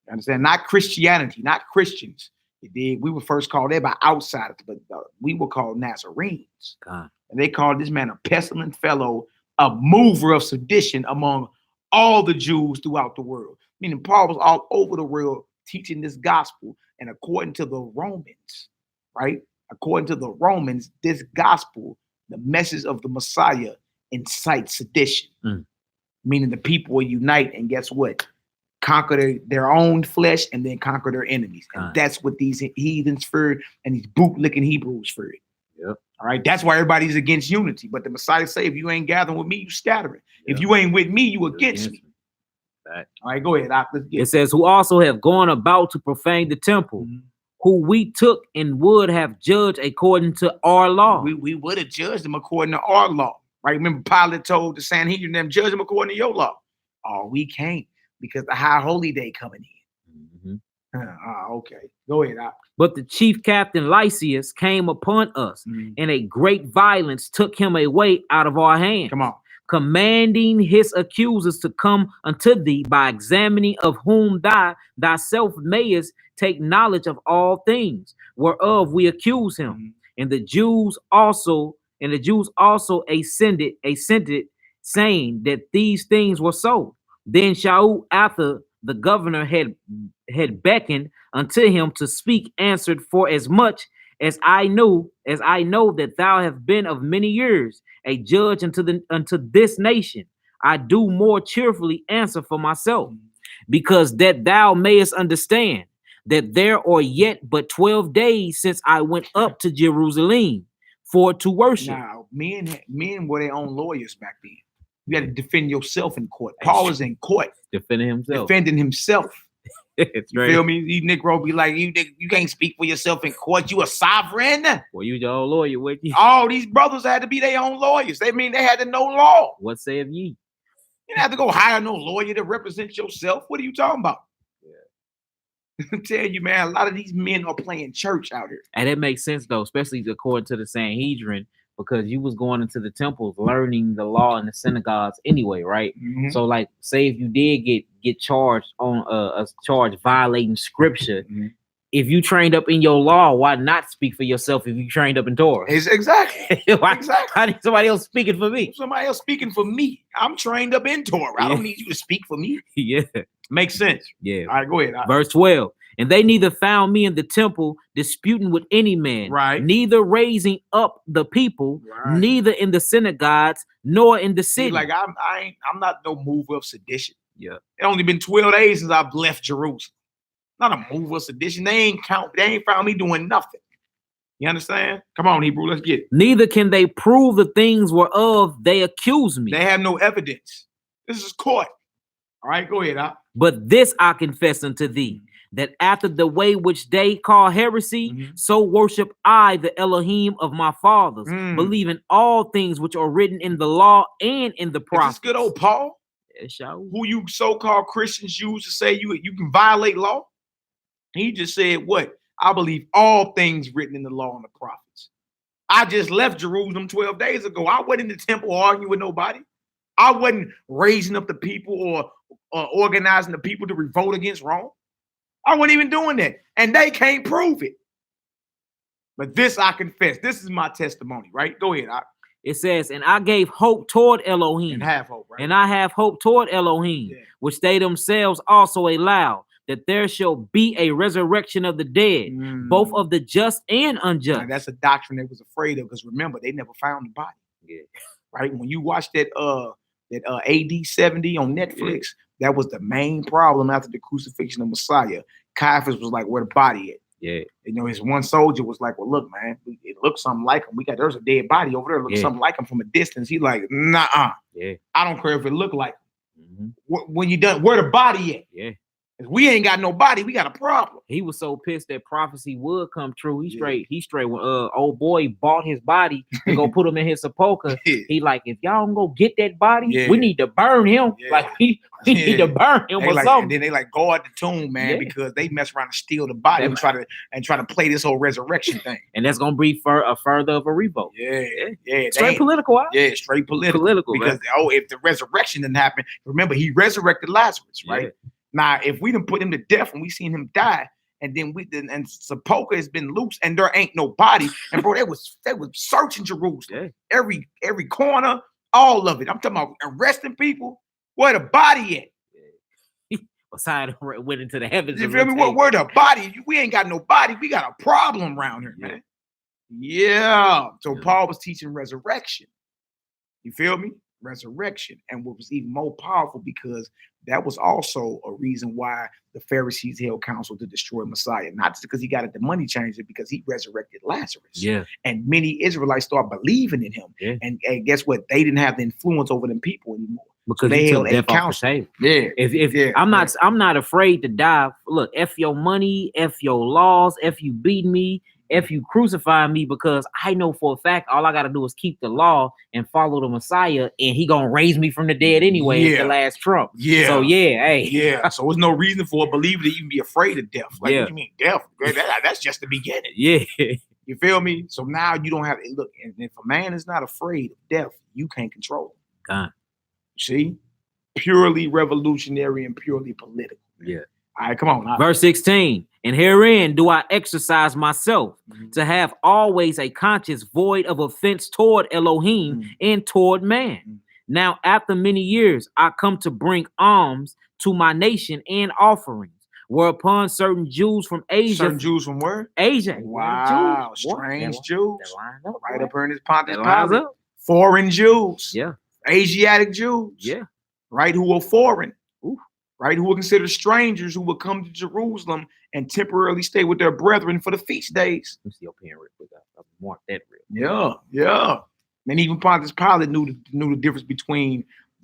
[SPEAKER 2] You understand? Not Christianity, not Christians. We were first called everybody outsiders, but we were called Nazarenes.
[SPEAKER 3] God.
[SPEAKER 2] And they called this man a pestilent fellow, a mover of sedition among all the Jews throughout the world. Meaning Paul was all over the world teaching this gospel. And according to the Romans, right? According to the Romans, this gospel, the message of the Messiah, incites sedition. Meaning the people will unite and guess what? Conquer their own flesh and then conquer their enemies. And that's what these heathens feared and these bootlicking Hebrews feared.
[SPEAKER 3] Yep.
[SPEAKER 2] All right. That's why everybody's against unity. But the Messiah say, if you ain't gathering with me, you scattering. Yep. If you ain't with me, you against me. All right, go ahead.
[SPEAKER 3] It says, who also have gone about to profane the temple, who we took and would have judged according to our law.
[SPEAKER 2] We would have judged them according to our law. Right? Remember, Pilate told the Sanhedrin them, judge them according to your law. Oh, we can't because the high holy day coming in. Okay. Go ahead.
[SPEAKER 3] But the chief captain Lysias came upon us, and a great violence took him away out of our hands.
[SPEAKER 2] Come on.
[SPEAKER 3] Commanding his accusers to come unto thee by examining of whom thyself mayest take knowledge of all things, whereof we accuse him. And the Jews also assented, saying that these things were so. Then Shaul, after the governor had beckoned unto him to speak, answered, for as much as I know that thou have been of many years a judge unto this nation, I do more cheerfully answer for myself, because that thou mayest understand that there are yet but 12 days since I went up to Jerusalem for to worship.
[SPEAKER 2] Now, men were their own lawyers back then. You had to defend yourself in court. Paul was in court
[SPEAKER 3] defending
[SPEAKER 2] himself.
[SPEAKER 3] It's
[SPEAKER 2] right. Feel me? You Negro be like, you can't speak for yourself in court. You a sovereign.
[SPEAKER 3] Well, you your own lawyer with you.
[SPEAKER 2] All these brothers had to be their own lawyers. They had to know law.
[SPEAKER 3] What saith ye?
[SPEAKER 2] You didn't have to go hire no lawyer to represent yourself. What are you talking about? I'm telling you, man, a lot of these men are playing church out here.
[SPEAKER 3] And it makes sense, though, especially according to the Sanhedrin, because you was going into the temples learning the law in the synagogues anyway, right? So, like, say if you did get charged on a charge violating scripture, if you trained up in your law, why not speak for yourself if you trained up in Torah?
[SPEAKER 2] Exactly.
[SPEAKER 3] Why need somebody else speaking for me?
[SPEAKER 2] Somebody else speaking for me. I'm trained up in Torah. I don't need you to speak for me. Makes sense.
[SPEAKER 3] Yeah.
[SPEAKER 2] All right, go ahead.
[SPEAKER 3] Verse 12. And they neither found me in the temple disputing with any man, neither raising up the people, neither in the synagogues, nor in the city.
[SPEAKER 2] Like I'm not no mover of sedition.
[SPEAKER 3] Yeah.
[SPEAKER 2] It only been 12 days since I've left Jerusalem. Not a mover of sedition. They ain't found me doing nothing. You understand? Come on, Hebrew, let's get it.
[SPEAKER 3] Neither can they prove the things whereof they accuse me.
[SPEAKER 2] They have no evidence. This is court. All right, go ahead.
[SPEAKER 3] But this I confess unto thee, that after the way which they call heresy, so worship I the Elohim of my fathers, believing all things which are written in the law and in the prophets.
[SPEAKER 2] Is this good old Paul? Who you so-called Christians use to say you can violate law? He just said what? I believe all things written in the law and the prophets. I just left Jerusalem 12 days ago. I wasn't in the temple arguing with nobody. I wasn't raising up the people or organizing the people to revolt against Rome. I wasn't even doing that. And they can't prove it. But this I confess. This is my testimony, right? Go ahead.
[SPEAKER 3] It says, and I gave hope toward Elohim.
[SPEAKER 2] And have hope, right?
[SPEAKER 3] And I have hope toward Elohim, which they themselves also allow, that there shall be a resurrection of the dead, both of the just and unjust.
[SPEAKER 2] And that's a doctrine they was afraid of, because remember, they never found the body. Right? When you watch that AD 70 on Netflix, that was the main problem after the crucifixion of Messiah. Caiaphas was like, where the body at? You know, his one soldier was like, well, look, man, it looks something like him. There's a dead body over there. Looks something like him from a distance. He like, nah, I don't care if it look like him. When you done, where the body at? If we ain't got no body, we got a problem.
[SPEAKER 3] He was so pissed that prophecy would come true. He straight when old boy bought his body and go put him in his sepulcher. He like, if y'all don't go get that body, we need to burn him. Like we need to burn him or something.
[SPEAKER 2] And then they like guard the tomb, man, because they mess around and steal the body and try to play this whole resurrection thing.
[SPEAKER 3] And that's gonna be a further of a revolt.
[SPEAKER 2] Straight
[SPEAKER 3] political.
[SPEAKER 2] Straight political. Because if the resurrection didn't happen, remember he resurrected Lazarus, right? Now, if we done put him to death and we seen him die, and then and Sepulchre has been loose and there ain't no body, and bro, they was searching Jerusalem, every corner, all of it. I'm talking about arresting people. Where the body at?
[SPEAKER 3] Messiah went into the heavens.
[SPEAKER 2] You feel me? Where the body? We ain't got no body. We got a problem around here, man. Yeah. So
[SPEAKER 3] Yeah.
[SPEAKER 2] Paul was teaching resurrection. You feel me? Resurrection. And what was even more powerful, because that was also a reason why the Pharisees held counsel to destroy Messiah. Not just because he got it the money changer, because he resurrected Lazarus.
[SPEAKER 3] Yeah.
[SPEAKER 2] And many Israelites started believing in him.
[SPEAKER 3] Yeah.
[SPEAKER 2] And guess what? They didn't have the influence over them people anymore.
[SPEAKER 3] Because
[SPEAKER 2] they
[SPEAKER 3] he
[SPEAKER 2] held
[SPEAKER 3] took
[SPEAKER 2] a
[SPEAKER 3] death off the
[SPEAKER 2] counsel.
[SPEAKER 3] table.
[SPEAKER 2] Yeah.
[SPEAKER 3] If I'm not afraid to die. Look, F your money, F your laws, F you beat me, F you crucify me, because I know for a fact all I gotta do is keep the law and follow the Messiah, and he gonna raise me from the dead anyway. It's the last trump.
[SPEAKER 2] Yeah.
[SPEAKER 3] So yeah, hey.
[SPEAKER 2] Yeah. So there's no reason for a believer to even be afraid of death. Like, what do you mean death? That's just the beginning.
[SPEAKER 3] Yeah.
[SPEAKER 2] You feel me? So now you don't have to look. And if a man is not afraid of death, you can't control him.
[SPEAKER 3] God.
[SPEAKER 2] See? Purely revolutionary and purely political.
[SPEAKER 3] Yeah.
[SPEAKER 2] All right, come on.
[SPEAKER 3] Verse 16. And herein do I exercise myself to have always a conscience void of offense toward Elohim and toward man. Now, after many years, I come to bring alms to my nation and offerings, whereupon certain Jews from Asia.
[SPEAKER 2] Certain Jews from where?
[SPEAKER 3] Asia.
[SPEAKER 2] Wow.
[SPEAKER 3] Jews.
[SPEAKER 2] Strange Jews.
[SPEAKER 3] Up,
[SPEAKER 2] right up here in this Pontius
[SPEAKER 3] Pilate.
[SPEAKER 2] Pilate. Foreign Jews.
[SPEAKER 3] Yeah.
[SPEAKER 2] Asiatic Jews.
[SPEAKER 3] Yeah.
[SPEAKER 2] Right? Who were foreign.
[SPEAKER 3] Ooh.
[SPEAKER 2] Right? Who were considered strangers, who would come to Jerusalem and temporarily stay with their brethren for the feast days.
[SPEAKER 3] Let me see your pen real quick. I'll mark that real.
[SPEAKER 2] Yeah. And even Pontius Pilate knew the difference between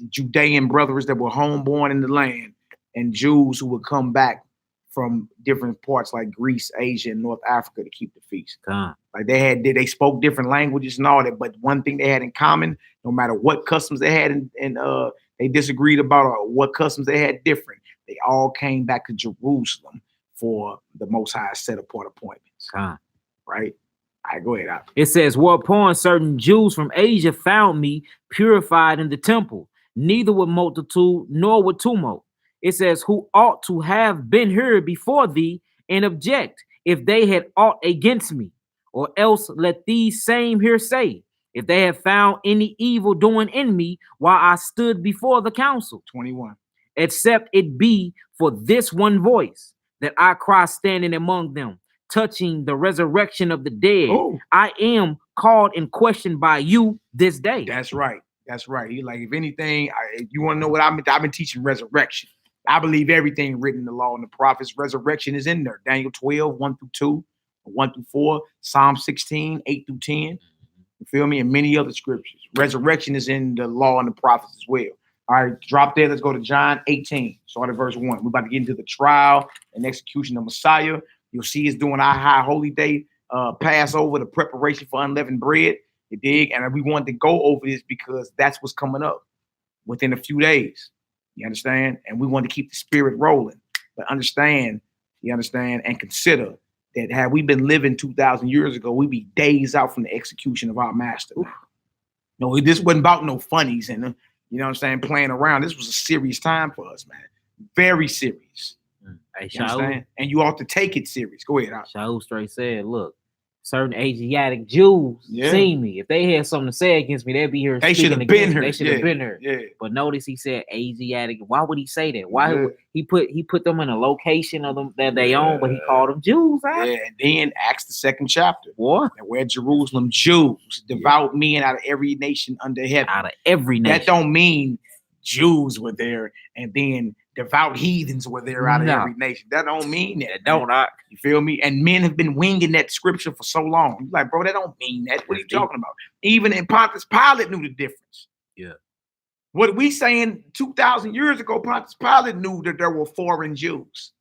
[SPEAKER 2] Judean brothers that were homeborn in the land and Jews who would come back from different parts like Greece, Asia, and North Africa to keep the feast. Like they spoke different languages and all that, but one thing they had in common, no matter what customs they had and they disagreed about, or what customs they had different, they all came back to Jerusalem for the Most High set apart appointments. Right? All right, go ahead.
[SPEAKER 3] It says, whereupon certain Jews from Asia found me purified in the temple, neither with multitude nor with tumult. It says, who ought to have been here before thee and object, if they had aught against me, or else let these same here say, if they have found any evil doing in me while I stood before the council.
[SPEAKER 2] 21.
[SPEAKER 3] Except it be for this one voice that I cry standing among them, touching the resurrection of the dead.
[SPEAKER 2] Ooh.
[SPEAKER 3] I am called and questioned by you this day.
[SPEAKER 2] That's right. He like, if anything, you want to know what I've been teaching resurrection. I believe everything written in the law and the prophets. Resurrection is in there. Daniel 12, 1-2, 1-4, Psalm 16, 8-10. You feel me? And many other scriptures. Resurrection is in the law and the prophets as well. All right, drop there. Let's go to John 18. Start at verse 1. We're about to get into the trial and execution of Messiah. You'll see us doing our high holy day, Passover, the preparation for unleavened bread. You dig? And we wanted to go over this because that's what's coming up within a few days. You understand? And we want to keep the spirit rolling. But understand, and consider that had we been living 2,000 years ago, we'd be days out from the execution of our master. No, this wasn't about no funnies and, you know what I'm saying, playing around. This was a serious time for us, man. Very serious.
[SPEAKER 3] Hey,
[SPEAKER 2] You understand? And you ought to take it serious. Go ahead.
[SPEAKER 3] Shaul straight said, look, certain Asiatic Jews seen me. If they had something to say against me, they'd be here.
[SPEAKER 2] They should have been here.
[SPEAKER 3] They should have been here.
[SPEAKER 2] Yeah.
[SPEAKER 3] But notice he said Asiatic. Why would he say that? Why would he put them in a location of them that they own, but he called them Jews? Huh?
[SPEAKER 2] Yeah, and then Acts the 2nd chapter.
[SPEAKER 3] What?
[SPEAKER 2] And where Jerusalem Jews, devout men out of every nation under heaven.
[SPEAKER 3] Out of every nation.
[SPEAKER 2] That don't mean Jews were there and then devout heathens were there out of every nation. That don't mean that. You feel me? And men have been winging that scripture for so long. You're like, bro, that don't mean that. What are you talking about? Even in Pontius Pilate knew the difference.
[SPEAKER 3] Yeah.
[SPEAKER 2] What we saying 2,000 years ago, Pontius Pilate knew that there were foreign Jews.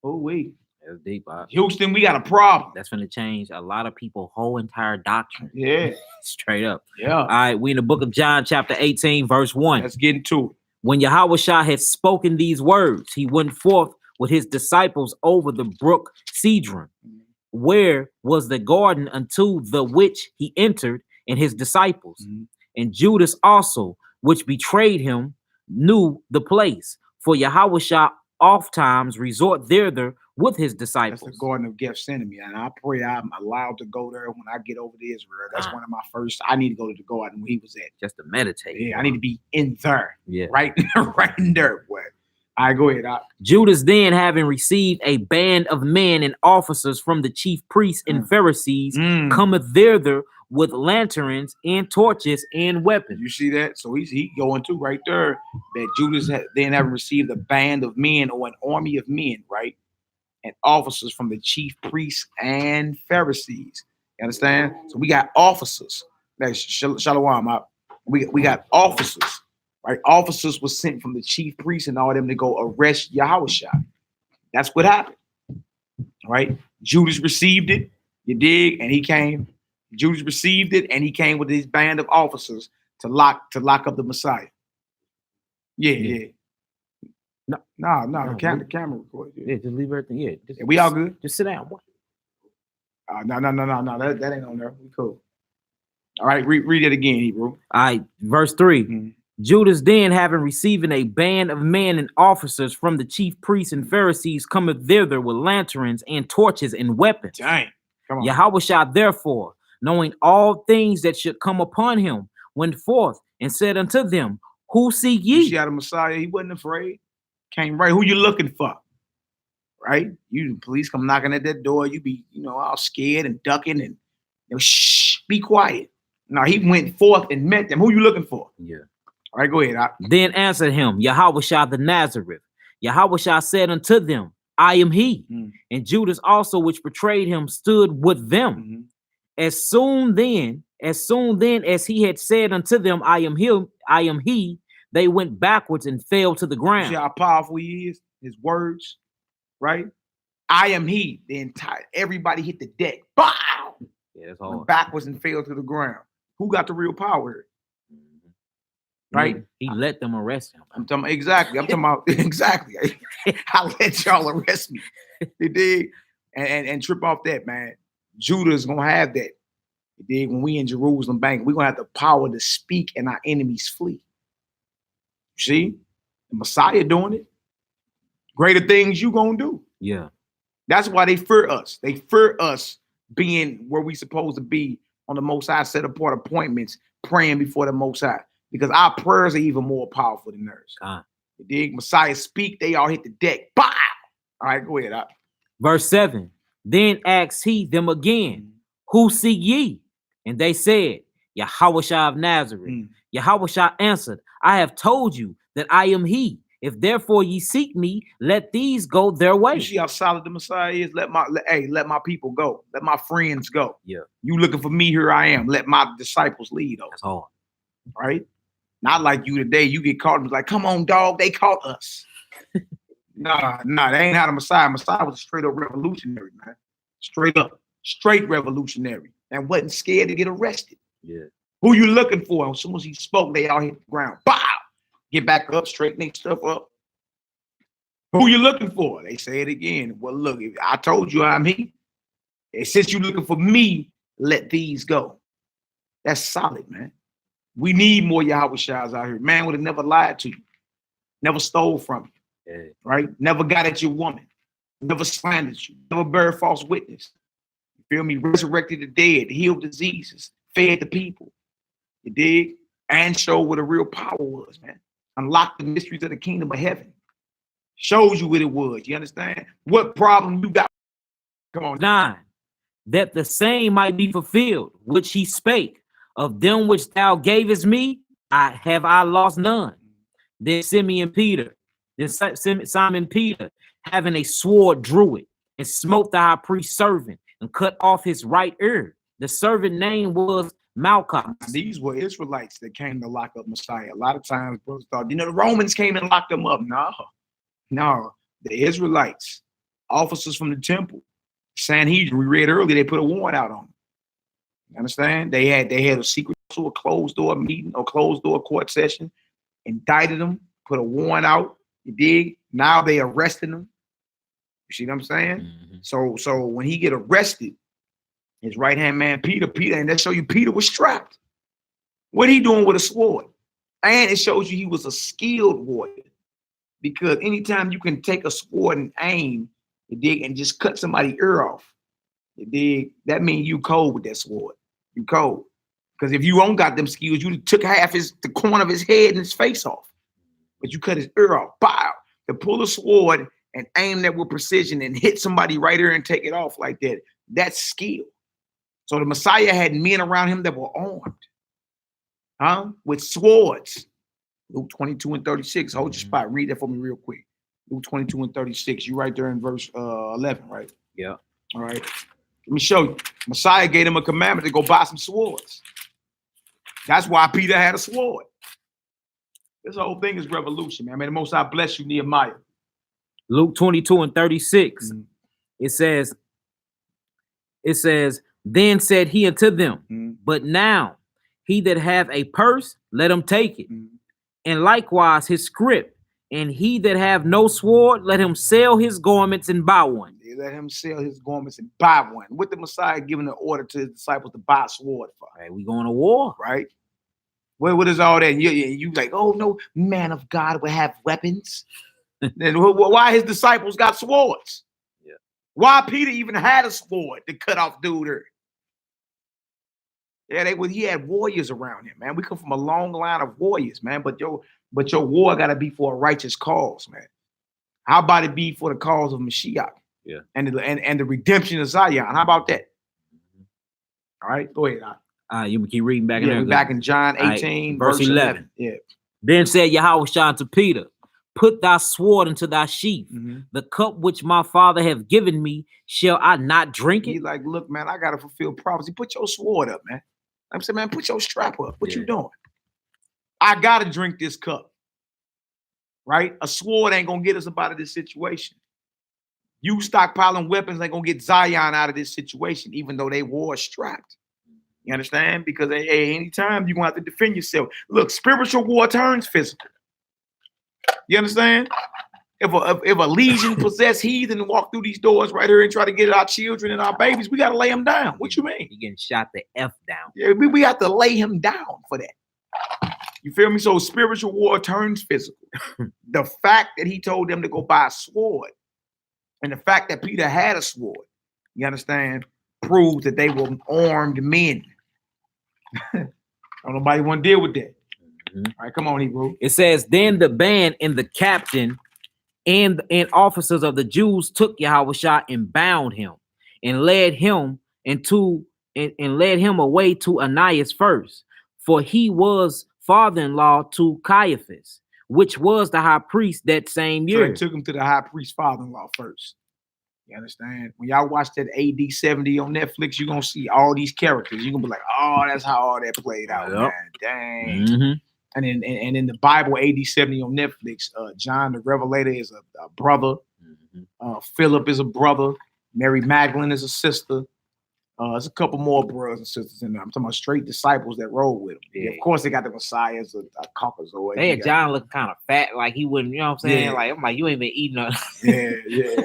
[SPEAKER 2] Oh, wait.
[SPEAKER 3] That's deep.
[SPEAKER 2] Houston, we got a problem.
[SPEAKER 3] That's going to change a lot of people's whole entire doctrine.
[SPEAKER 2] Yeah.
[SPEAKER 3] Straight up.
[SPEAKER 2] Yeah.
[SPEAKER 3] All right. We in the book of John, chapter 18, verse 1.
[SPEAKER 2] Let's get into it.
[SPEAKER 3] When Yahushua had spoken these words, he went forth with his disciples over the brook Cedron, where was the garden unto the which he entered, and his disciples. And Judas also, which betrayed him, knew the place. For Yahushua oft times resort thither with his disciples.
[SPEAKER 2] That's the Garden of Gethsemane, and I pray I'm allowed to go there when I get over to Israel. That's one of my first. I need to go to the garden where he was at,
[SPEAKER 3] just to meditate.
[SPEAKER 2] Yeah, I need to be in there.
[SPEAKER 3] Yeah,
[SPEAKER 2] right in there, boy. All right, go ahead.
[SPEAKER 3] Judas then, having received a band of men and officers from the chief priests and Pharisees, cometh thither with lanterns and torches and weapons.
[SPEAKER 2] You see that? So he going to right there that Judas then having received a band of men or an army of men, right? And officers from the chief priests and Pharisees. You understand? So we got officers. That's Shalom. We got officers. Right, officers were sent from the chief priests and all them to go arrest Yahushua. That's what happened. Right, Judas received it. You dig? And he came. Judas received it, and he came with his band of officers to lock up the Messiah. Yeah. No. The camera recorded.
[SPEAKER 3] Yeah, just leave everything. Yeah,
[SPEAKER 2] we all good.
[SPEAKER 3] Just sit down.
[SPEAKER 2] No. That ain't on there. We cool. All right, read it again, Hebrew.
[SPEAKER 3] All right, verse 3. Judas then, having received a band of men and officers from the chief priests and Pharisees, cometh thither with lanterns and torches and weapons.
[SPEAKER 2] Dang. Come on.
[SPEAKER 3] Yahushua therefore, knowing all things that should come upon him, went forth and said unto them, Who seek ye?
[SPEAKER 2] You see how the Messiah, he wasn't afraid. Came right. Who you looking for? Right? You police come knocking at that door. You be, all scared and ducking and shh, be quiet. No, he went forth and met them. Who you looking for?
[SPEAKER 3] Yeah.
[SPEAKER 2] All right, go ahead.
[SPEAKER 3] Then answered him Yahushua the Nazareth. Yahushua said unto them, I am he. And Judas also, which betrayed him, stood with them. As soon then as he had said unto them, I am he, they went backwards and fell to the ground.
[SPEAKER 2] You see how powerful he is? His words, right? I am he. The entire everybody hit the deck. Bow!
[SPEAKER 3] Yeah, that's hard.
[SPEAKER 2] Backwards and fell to the ground. Who got the real power? Right?
[SPEAKER 3] He let them arrest him.
[SPEAKER 2] I'm talking about exactly. I let y'all arrest me. You dig? And trip off that, man. Judah's gonna have that. You dig? When we in Jerusalem bank, we're gonna have the power to speak and our enemies flee. You see? The Messiah doing it. Greater things you gonna do.
[SPEAKER 3] Yeah.
[SPEAKER 2] That's why they fear us. They fear us being where we supposed to be on the Most High set apart appointments, praying before the Most High. Because our prayers are even more powerful than theirs. You dig? Messiah speak, they all hit the deck. Bow! All right, go ahead.
[SPEAKER 3] Verse 7. Then asked he them again, Who seek ye? And they said, Yahushua of Nazareth. Yahushua answered, I have told you that I am he. If therefore ye seek me, let these go their way.
[SPEAKER 2] You see how solid the Messiah is? Let my people go. Let my friends go.
[SPEAKER 3] Yeah.
[SPEAKER 2] You looking for me, here I am. Let my disciples lead.
[SPEAKER 3] That's hard.
[SPEAKER 2] Right? Not like you today. You get caught and be like, come on, dog. They caught us. Nah, that ain't how the Messiah. Messiah was a straight up revolutionary, man. Straight revolutionary. And wasn't scared to get arrested.
[SPEAKER 3] Yeah.
[SPEAKER 2] Who you looking for? As soon as he spoke, they all hit the ground. Bow! Get back up, straighten their stuff up. Who you looking for? They say it again. Well, look, I told you I'm he. And since you looking for me, let these go. That's solid, man. We need more Yahushas out here. Man would have never lied to you. Never stole from you. Right? Never got at your woman. Never slandered you. Never bear false witness. You feel me? Resurrected the dead, healed diseases, fed the people. You dig? And showed what the real power was, man. Unlocked the mysteries of the kingdom of heaven. Shows you what it was. You understand? What problem you got? Come on.
[SPEAKER 3] 9. That the same might be fulfilled, which he spake. Of them which thou gavest me, I lost none. Then Simon Peter, having a sword, drew it and smote the high priest's servant and cut off his right ear. The servant name was Malchizedek.
[SPEAKER 2] These were Israelites that came to lock up Messiah. A lot of times, brothers thought, the Romans came and locked them up. No, the Israelites, officers from the temple, Sanhedrin. We read earlier, they put a warrant out on them. You understand? They had a secret, a closed door meeting or closed door court session, indicted them, put a warrant out. You dig? Now they arresting them. You see what I'm saying? So when he get arrested, his right hand man Peter, and that show you Peter was strapped. What he doing with a sword? And it shows you he was a skilled warrior, because anytime you can take a sword and aim, you dig, and just cut somebody's ear off, you dig, that means you cold with that sword. You cold. Because if you don't got them skills, you took the corner of his head and his face off. But you cut his ear off. Bow. to pull a sword and aim that with precision and hit somebody right here and take it off like that. That's skill. So the Messiah had men around him that were armed, with swords. Luke 22 and 36. Hold your spot. Read that for me real quick. Luke 22 and 36. You right there in verse 11, right?
[SPEAKER 3] Yeah.
[SPEAKER 2] All right. Let me show you. Messiah gave him a commandment to go buy some swords. That's why Peter had a sword. This whole thing is revolution, man. May the Most High bless you, Nehemiah.
[SPEAKER 3] Luke 22 and 36. It says, then said he unto them, but now he that hath a purse, let him take it. And likewise his scrip. And he that have no sword, let him sell his garments and buy one.
[SPEAKER 2] Let him sell his garments and buy one. With the Messiah giving the order to his disciples to buy a sword for.
[SPEAKER 3] Hey, we going to war,
[SPEAKER 2] right? What is all that? And you like, oh no, man of God will have weapons. Then why his disciples got swords?
[SPEAKER 3] Yeah.
[SPEAKER 2] Why Peter even had a sword to cut off dude? Yeah, he had warriors around him, man. We come from a long line of warriors, man. But your war got to be for a righteous cause, man. How about it be for the cause of Mashiach?
[SPEAKER 3] Yeah.
[SPEAKER 2] And the redemption of Zion. How about that? All right, go ahead.
[SPEAKER 3] You can keep reading back in there.
[SPEAKER 2] We're back in John 18,
[SPEAKER 3] verse 11.
[SPEAKER 2] Yeah.
[SPEAKER 3] Then said Yahushua to Peter, put thy sword into thy sheath. The cup which my Father have given me, shall I not drink it?
[SPEAKER 2] He's like, look, man, I got to fulfill prophecy. Put your sword up, man. I'm saying, man, put your strap up. What you doing? I got to drink this cup. Right? A sword ain't going to get us up out of this situation. You stockpiling weapons ain't going to get Zion out of this situation, even though they war strapped. You understand? Because anytime you're going to have to defend yourself. Look, spiritual war turns physical. You understand? If a legion possessed heathen walk through these doors right here and try to get our children and our babies, we got to lay them down. What you mean?
[SPEAKER 3] You're getting shot the F down.
[SPEAKER 2] Yeah, we have to lay him down for that. You feel me? So spiritual war turns physical. The fact that he told them to go buy a sword and the fact that Peter had a sword, you understand, proves that they were armed men. Don't nobody want to deal with that. All right, come on, Hebrew.
[SPEAKER 3] It says, then the band and the captain and officers of the Jews took Yahushua and bound him and led him led him away to Ananias first, for he was father-in-law to Caiaphas, which was the high priest that same year.
[SPEAKER 2] So they took him to the high priest father-in-law first. You understand? When y'all watch that AD 70 on Netflix, you're gonna see all these characters. You're gonna be like, oh, that's how all that played out, man. Dang. And in the Bible, AD 70 on Netflix, John the Revelator is a brother. Philip is a brother. Mary Magdalene is a sister. There's a couple more brothers and sisters in there. I'm talking about straight disciples that roll with him. Yeah, of course, they got the Messiah as a Caucasoid.
[SPEAKER 3] They had John looking kind of fat, like he wouldn't, you know what I'm saying? Yeah. Like, I'm like, you ain't been eating nothing.
[SPEAKER 2] Yeah.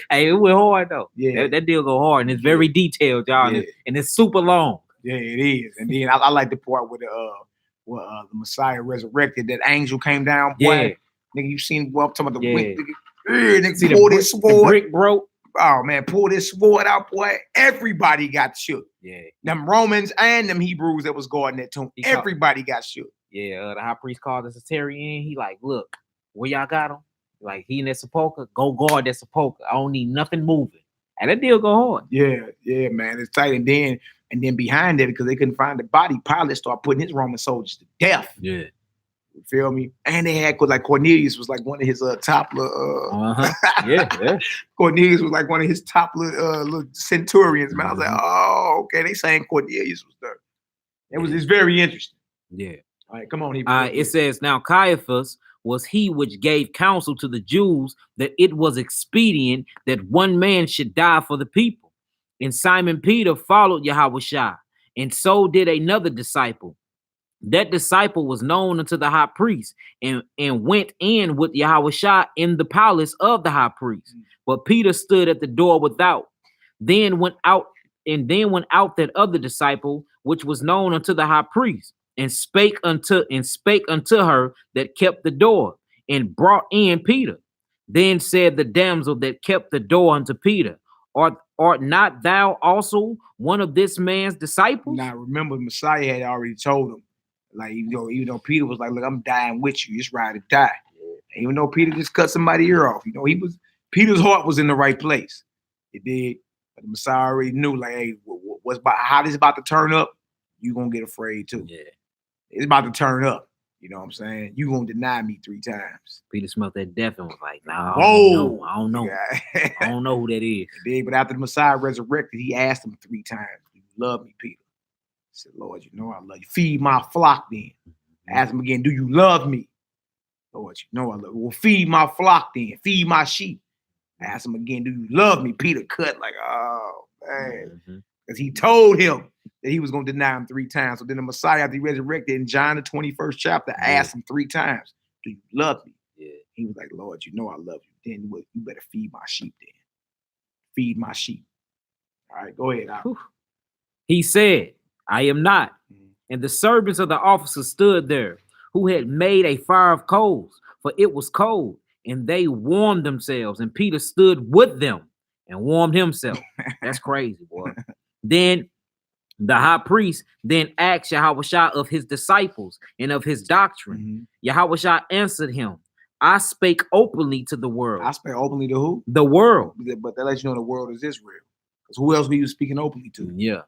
[SPEAKER 3] Hey, it went hard, though.
[SPEAKER 2] Yeah.
[SPEAKER 3] That deal go hard, and it's very detailed, y'all, and it's super long.
[SPEAKER 2] Yeah, it is. And then I like the part where the Messiah resurrected, that angel came down. Boy, nigga, you seen what I'm talking about? The wick, nigga, see pull this sword.
[SPEAKER 3] The brick broke.
[SPEAKER 2] Oh man, pull this sword out, boy. Everybody got shook.
[SPEAKER 3] Yeah.
[SPEAKER 2] Them Romans and them Hebrews that was guarding that tomb. Everybody got shook.
[SPEAKER 3] Yeah, the high priest called the Centurion. He like, look, where y'all got him? Like, he in that sepulcher, go guard that sepulcher. I don't need nothing moving. And that deal go hard.
[SPEAKER 2] Yeah, man. It's tight. And then behind it, because they couldn't find the body, Pilate started putting his Roman soldiers to death.
[SPEAKER 3] Yeah.
[SPEAKER 2] You feel me? And they had, like, Cornelius was like one of his top
[SPEAKER 3] yeah.
[SPEAKER 2] Cornelius was like one of his top little centurions, man. I was like, oh, okay. They saying Cornelius was there. It's very interesting.
[SPEAKER 3] Yeah.
[SPEAKER 2] All right, come on.
[SPEAKER 3] It says, now Caiaphas was he which gave counsel to the Jews that it was expedient that one man should die for the people. And Simon Peter followed Yahushua, and so did another disciple. That disciple was known unto the high priest and went in with Yahushua in the palace of the high priest. But Peter stood at the door without. Then went out that other disciple, which was known unto the high priest, and spake unto her that kept the door, and brought in Peter. Then said the damsel that kept the door unto Peter, art not thou also one of this man's disciples?
[SPEAKER 2] Now remember, Messiah had already told him, like, even though Peter was like, look, I'm dying with you, just ride or die. Even though Peter just cut somebody's ear off, Peter's heart was in the right place. It did. But the Messiah already knew, like, hey, how this about to turn up, you gonna get afraid too.
[SPEAKER 3] Yeah.
[SPEAKER 2] It's about to turn up. You know what I'm saying? You gonna deny me 3 times.
[SPEAKER 3] Peter smelled that death and was like, nah,
[SPEAKER 2] Whoa.
[SPEAKER 3] I don't know. I don't know who that is.
[SPEAKER 2] Did, but after the Messiah resurrected, he asked him 3 times, do you love me, Peter? He said, Lord, you know I love you. Feed my flock then. Ask him again, do you love me? Lord, you know I love you. Well, feed my flock then. Feed my sheep. Ask him again, do you love me? Peter cut like, oh, man. Because he told him that he was going to deny him 3 times. So then the Messiah, after he resurrected in John, the 21st chapter, asked him 3 times, do you love me? Yeah. He was like, Lord, you know I love you. Then you better feed my sheep then. Feed my sheep. All right, go ahead.
[SPEAKER 3] He said, I am not. And the servants of the officer stood there, who had made a fire of coals, for it was cold, and they warmed themselves. And Peter stood with them and warmed himself. That's crazy, boy. Then the high priest then asked Yahushua of his disciples and of his doctrine. Yahushua answered him, I spake openly to the world.
[SPEAKER 2] I spake openly to who?
[SPEAKER 3] The world.
[SPEAKER 2] But that lets you know the world is Israel. Because who else were you speaking openly to?
[SPEAKER 3] Yeah.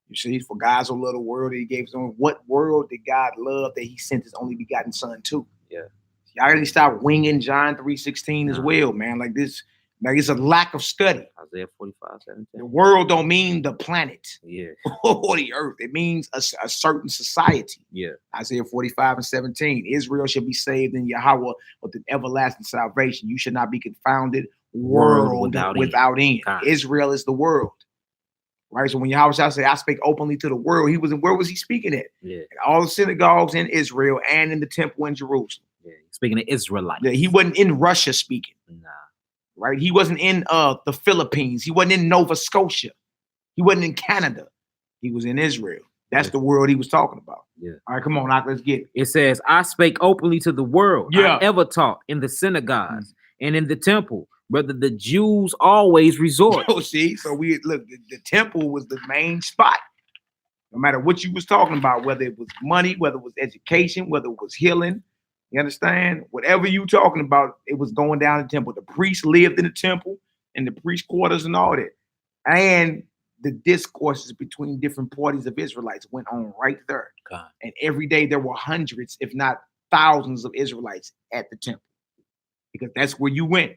[SPEAKER 2] You see, for God so loved the world that he gave his own. What world did God love that he sent his only begotten son to?
[SPEAKER 3] Yeah.
[SPEAKER 2] Y'all really stop winging John 3:16 as well, man. Like this, like it's a lack of study.
[SPEAKER 3] Isaiah 45:17.
[SPEAKER 2] The world don't mean the planet.
[SPEAKER 3] Yeah.
[SPEAKER 2] Or the earth. It means a certain society.
[SPEAKER 3] Yeah.
[SPEAKER 2] Isaiah 45:17. Israel shall be saved in Yahweh with an everlasting salvation. You should not be confounded. World without end. Israel is the world. Right. So when Yahweh said, I spake openly to the world, where was he speaking at?
[SPEAKER 3] Yeah.
[SPEAKER 2] In all the synagogues in Israel and in the temple in Jerusalem.
[SPEAKER 3] Yeah. Speaking of Israelites.
[SPEAKER 2] Yeah, he wasn't in Russia speaking.
[SPEAKER 3] Nah.
[SPEAKER 2] Right. He wasn't in the Philippines. He wasn't in Nova Scotia. He wasn't in Canada. He was in Israel. That's the world he was talking about.
[SPEAKER 3] Yeah.
[SPEAKER 2] All right, come on, let's get it.
[SPEAKER 3] It says, I spake openly to the world.
[SPEAKER 2] Yeah.
[SPEAKER 3] I ever taught in the synagogues and in the temple, whether the Jews always resort.
[SPEAKER 2] Oh, see, so the temple was the main spot. No matter what you was talking about, whether it was money, whether it was education, whether it was healing, you understand? Whatever you talking about, it was going down the temple. The priests lived in the temple and the priest quarters and all that. And the discourses between different parties of Israelites went on right there. God. And every day there were hundreds, if not thousands of Israelites at the temple. Because that's where you went.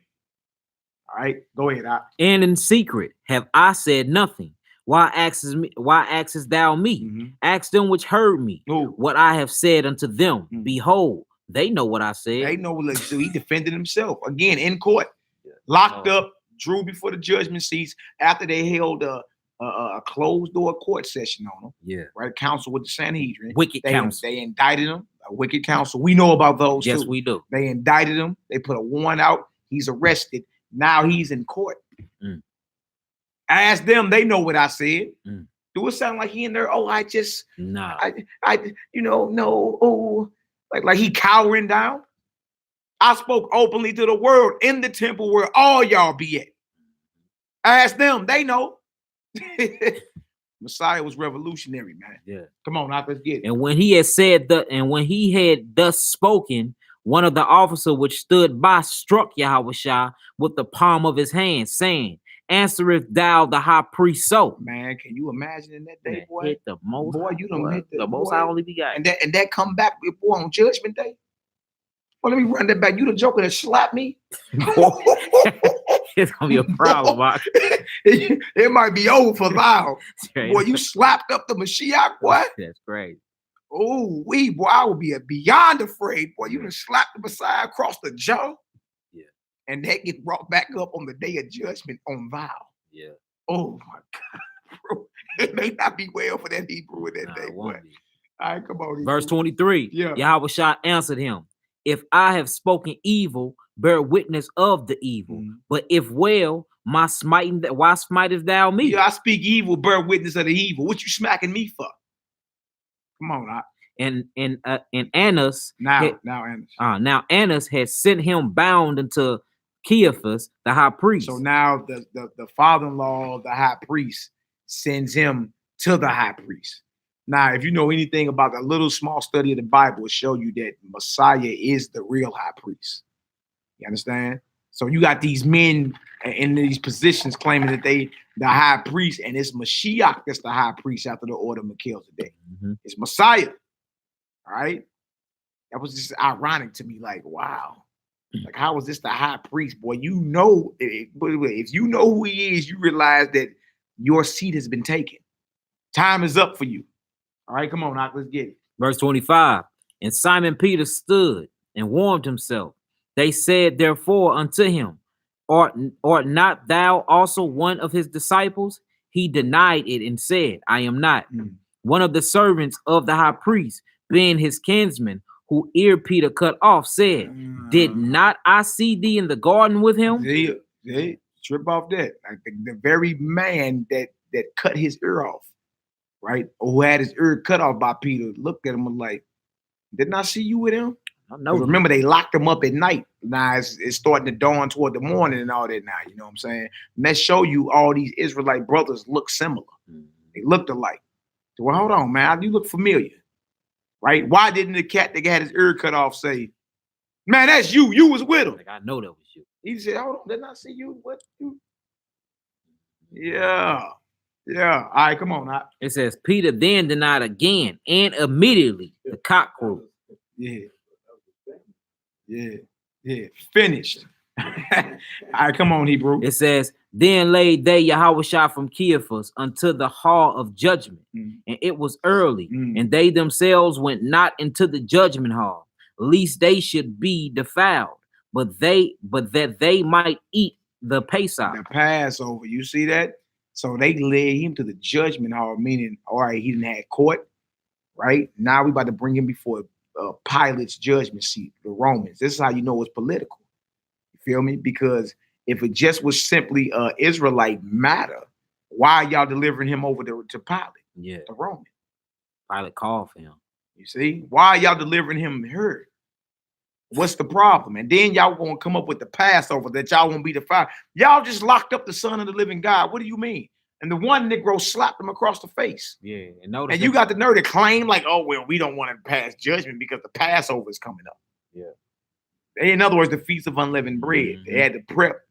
[SPEAKER 2] All right, go ahead.
[SPEAKER 3] And in secret have I said nothing. Why axest thou me? Ask them which heard me. What I have said unto them. Behold, they know what I said.
[SPEAKER 2] They know. So he defended himself again in court, locked up, drew before the judgment seats after they held a closed door court session on him.
[SPEAKER 3] Yeah,
[SPEAKER 2] right. Counsel with the Sanhedrin.
[SPEAKER 3] Wicked counsel.
[SPEAKER 2] They indicted him. A wicked counsel. We know about those.
[SPEAKER 3] Yes,
[SPEAKER 2] too.
[SPEAKER 3] we do.
[SPEAKER 2] They indicted him. They put a warrant out. He's arrested. Now he's in court. I asked them, they know what I said. Do it sound like he in there? Oh, I like he cowering down. I spoke openly to the world in the temple where all y'all be at. I asked them, they know. Messiah was revolutionary, man.
[SPEAKER 3] Yeah.
[SPEAKER 2] Come on, let's get it.
[SPEAKER 3] And when he had thus spoken, one of the officers which stood by struck Yahushua with the palm of his hand, saying, answereth thou the high priest so?
[SPEAKER 2] Man, can you imagine in that day,
[SPEAKER 3] man,
[SPEAKER 2] boy?
[SPEAKER 3] Hit the most,
[SPEAKER 2] boy, you don't hit
[SPEAKER 3] the most I only begot.
[SPEAKER 2] And that come back boy on judgment day. Well, let me run that back. You the joker that slapped me?
[SPEAKER 3] It's gonna be a problem, Mark.
[SPEAKER 2] It might be over for thou. Boy, you slapped up the Mashiach, boy.
[SPEAKER 3] That's great.
[SPEAKER 2] Oh, boy, I would be beyond afraid. Boy, you done slapped the Messiah across the jaw.
[SPEAKER 3] Yeah. And
[SPEAKER 2] that get brought back up on the day of judgment on vow.
[SPEAKER 3] Yeah.
[SPEAKER 2] Oh my God. Bro, it may not be well for that Hebrew in that day, boy. All right, come on.
[SPEAKER 3] Verse 23.
[SPEAKER 2] Yeah.
[SPEAKER 3] Yahushua answered him, if I have spoken evil, bear witness of the evil. But if well, why smitest thou me?
[SPEAKER 2] Yeah, I speak evil, bear witness of the evil. What you smacking me for? Come on,
[SPEAKER 3] And Annas now Annas had sent him bound unto Caiaphas, the high priest.
[SPEAKER 2] So now the father-in-law of the high priest sends him to the high priest. Now, if you know anything about a little small study of the Bible, it'll show you that Messiah is the real high priest. You understand? So you got these men in these positions claiming that they the high priest, and it's Mashiach that's the high priest after the order of Melchizedek. It's Messiah. All right. That was just ironic to me. Like, wow. Like, how is this the high priest? Boy, you know, if you know who he is, you realize that your seat has been taken. Time is up for you. All right, come on, Doc, let's get it.
[SPEAKER 3] Verse 25. And Simon Peter stood and warmed himself. They said, therefore, unto him, art not thou also one of his disciples? He denied it and said, I am not. One of the servants of the high priest, being his kinsman, who ear Peter cut off, said, did not I see thee in the garden with him?
[SPEAKER 2] They trip off that. Like the very man that cut his ear off, right? Or who had his ear cut off by Peter, looked at him and like, didn't I see you with him?
[SPEAKER 3] No.
[SPEAKER 2] Remember, they locked him up at night. Now it's starting to dawn toward the morning and all that now. You know what I'm saying? And that show you all these Israelite brothers look similar. They looked alike. So, well, hold on, man. You look familiar. Right? Why didn't the cat that got his ear cut off say, man, that's you. You was with him.
[SPEAKER 3] Like, I know that was you.
[SPEAKER 2] He said, hold on, didn't I see you? What? You? Yeah. Yeah. All right, come on.
[SPEAKER 3] It says, Peter then denied again, and immediately the cock crew.
[SPEAKER 2] Yeah. Finished. All right, come on, Hebrew.
[SPEAKER 3] It says, then laid they Yahushua from Caiaphas unto the hall of judgment, and it was early, and they themselves went not into the judgment hall, lest they should be defiled, but that they might eat the Pesach.
[SPEAKER 2] The Passover. You see that? So they led him to the judgment hall, meaning, all right, he didn't have court, right? Now we about to bring him before Pilate's judgment seat, the Romans. This is how you know it's political. You feel me? Because if it just was simply Israelite matter, why are y'all delivering him over to Pilate?
[SPEAKER 3] Yeah,
[SPEAKER 2] the Roman.
[SPEAKER 3] Pilate called for him.
[SPEAKER 2] You see? Why are y'all delivering him here? What's the problem? And then y'all gonna come up with the Passover that y'all won't be defiled. Y'all just locked up the Son of the living God. What do you mean? And the one Negro slapped him across the face.
[SPEAKER 3] Yeah,
[SPEAKER 2] and you got the nerve to claim like, oh, well, we don't want to pass judgment because the Passover is coming up.
[SPEAKER 3] Yeah.
[SPEAKER 2] In other words, the Feast of Unleavened Bread. They had to prep.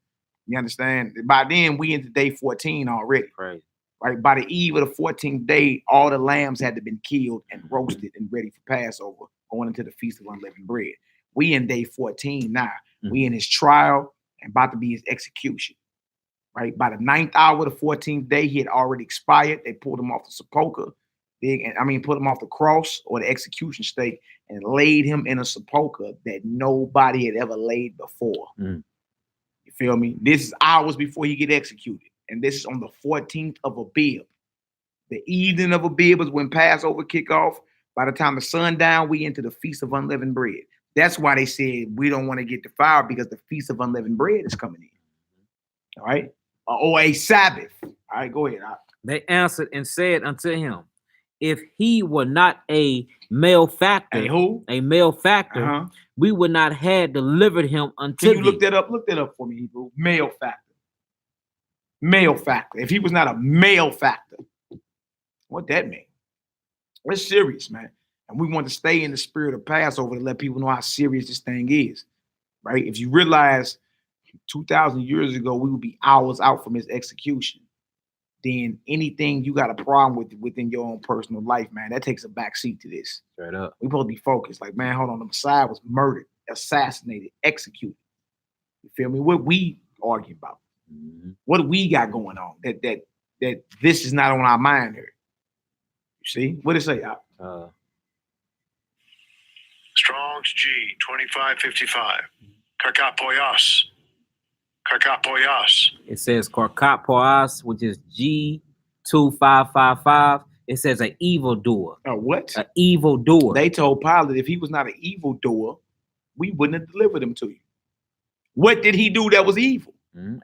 [SPEAKER 2] You understand? By then, we into day 14 already.
[SPEAKER 3] Right.
[SPEAKER 2] Right. By the eve of the 14th day, all the lambs had to been killed and roasted and ready for Passover, going into the Feast of Unleavened Bread. We in day 14 now. We in his trial and about to be his execution. Right. By the 9th hour, the 14th day, he had already expired. They pulled him off the sepulchre. Put him off the cross or the execution stake and laid him in a sepulchre that nobody had ever laid before. You feel me? This is hours before he get executed. And this is on the 14th of Abib. The evening of Abib is when Passover kick off. By the time the sun down, we into the Feast of Unleavened Bread. That's why they said we don't want to get defiled because the Feast of Unleavened Bread is coming in. All right. Or a Sabbath. All right, go ahead.
[SPEAKER 3] They answered and said unto him, if he were not a malefactor, a malefactor, we would not have delivered him unto
[SPEAKER 2] thee. Can you look that up? Look that up for me, Hebrew. Malefactor. Malefactor. If he was not a malefactor, what that mean? It's serious, man. And we want to stay in the spirit of Passover to let people know how serious this thing is, right? If you realize 2,000 years ago, we would be hours out from his execution, then anything you got a problem with within your own personal life, man, that takes a backseat to this.
[SPEAKER 3] Straight up.
[SPEAKER 2] We're supposed to be focused. Like, man, hold on, the Messiah was murdered, assassinated, executed. You feel me? What we argue about? What do we got going on that this is not on our mind here? You see? What did it say?
[SPEAKER 4] Strong's G 2555. Karkapoyas. Karkapoyas.
[SPEAKER 3] It says Karkapoyas, which is G2555. It says an evildoer.
[SPEAKER 2] A what?
[SPEAKER 3] An evildoer.
[SPEAKER 2] They told Pilate if he was not an evildoer, we wouldn't have delivered him to you. What did he do that was evil?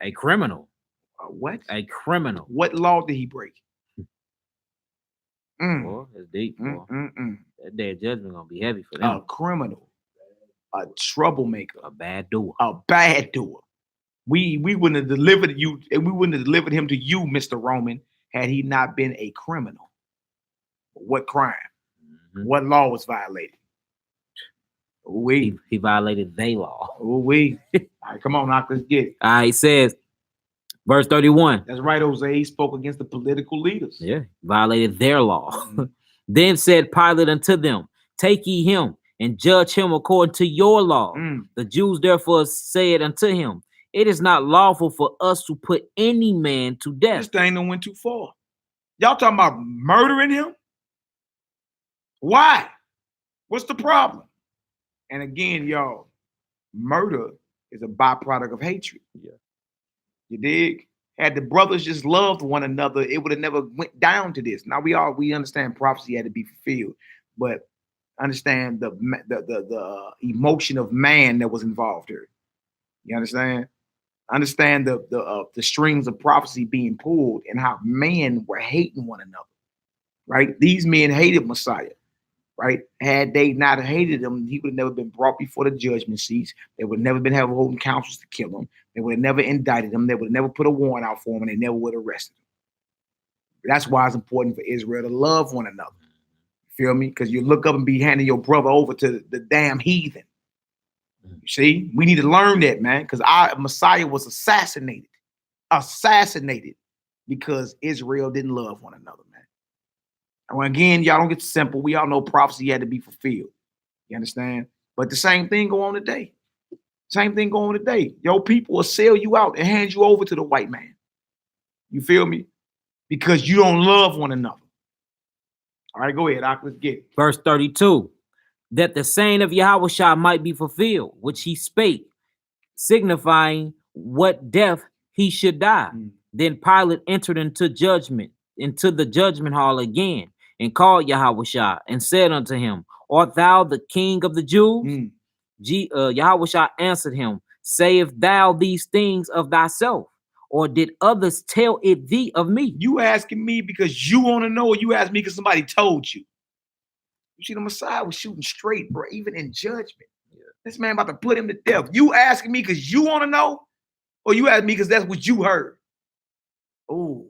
[SPEAKER 3] A criminal.
[SPEAKER 2] What?
[SPEAKER 3] A criminal.
[SPEAKER 2] What law did he break?
[SPEAKER 3] Boy, that's deep. Boy. That day of judgment gonna be heavy for them.
[SPEAKER 2] A criminal, a troublemaker,
[SPEAKER 3] a bad doer,
[SPEAKER 2] a bad doer. We wouldn't have delivered you, and we wouldn't have delivered him to you, Mr. Roman, had he not been a criminal. What crime? What law was violated?
[SPEAKER 3] He violated their law.
[SPEAKER 2] All right, come on, now let's get it.
[SPEAKER 3] All right, it says, verse 31.
[SPEAKER 2] That's right, Jose. He spoke against the political leaders.
[SPEAKER 3] Yeah, violated their law. Then said Pilate unto them, take ye him and judge him according to your law. The Jews therefore said unto him, it is not lawful for us to put any man to death.
[SPEAKER 2] This thing done went too far. Y'all talking about murdering him? Why? What's the problem? And again, y'all, murder is a byproduct of hatred.
[SPEAKER 3] Yeah.
[SPEAKER 2] You dig? Had the brothers just loved one another, it would have never went down to this. Now we understand prophecy had to be fulfilled, but understand the emotion of man that was involved here. You understand? Understand the strings of prophecy being pulled and how men were hating one another. Right? These men hated Messiah. Right? Had they not hated him, he would have never been brought before the judgment seats. They would have never been having holding councils to kill him. They would have never indicted him. They would have never put a warrant out for him, and they never would have arrested him. That's why it's important for Israel to love one another. Feel me? Because you look up and be handing your brother over to the damn heathen. You see, we need to learn that, man, because our Messiah was assassinated because Israel didn't love one another, man. And again, y'all don't get simple. We all know prophecy had to be fulfilled. You understand? But the same thing go on today. Same thing go on today. Your people will sell you out and hand you over to the white man. You feel me? Because you don't love one another. All right, go ahead, Doc. Let's get it.
[SPEAKER 3] Verse 32. That the saying of Yahushua might be fulfilled, which he spake, signifying what death he should die. Then Pilate entered into the judgment hall again, and called Yahushua, and said unto him, art thou the king of the Jews? Yahushua answered him, sayest thou these things of thyself, or did others tell it thee of me?
[SPEAKER 2] You asking me because you want to know, or you ask me because somebody told you? You see, the Messiah was shooting straight, bro, even in judgment. Yeah. This man about to put him to death. You asking me because you want to know, or you asking me because that's what you heard? Oh,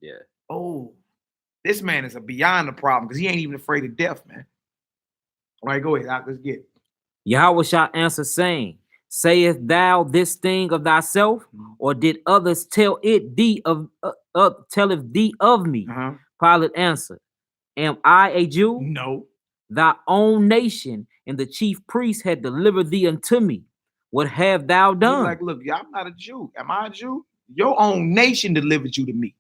[SPEAKER 2] yeah. Oh, this man is beyond the problem because he ain't even afraid of death, man. All right, go ahead. Let's get it.
[SPEAKER 3] Yahushua answered, saying, sayest thou this thing of thyself, or did others tell it thee of me? Pilate answered, am I a Jew?
[SPEAKER 2] No.
[SPEAKER 3] Thy own nation and the chief priest had delivered thee unto me. What have thou done?
[SPEAKER 2] He's like, look, I'm not a Jew. Am I a Jew? Your own nation delivered you to me.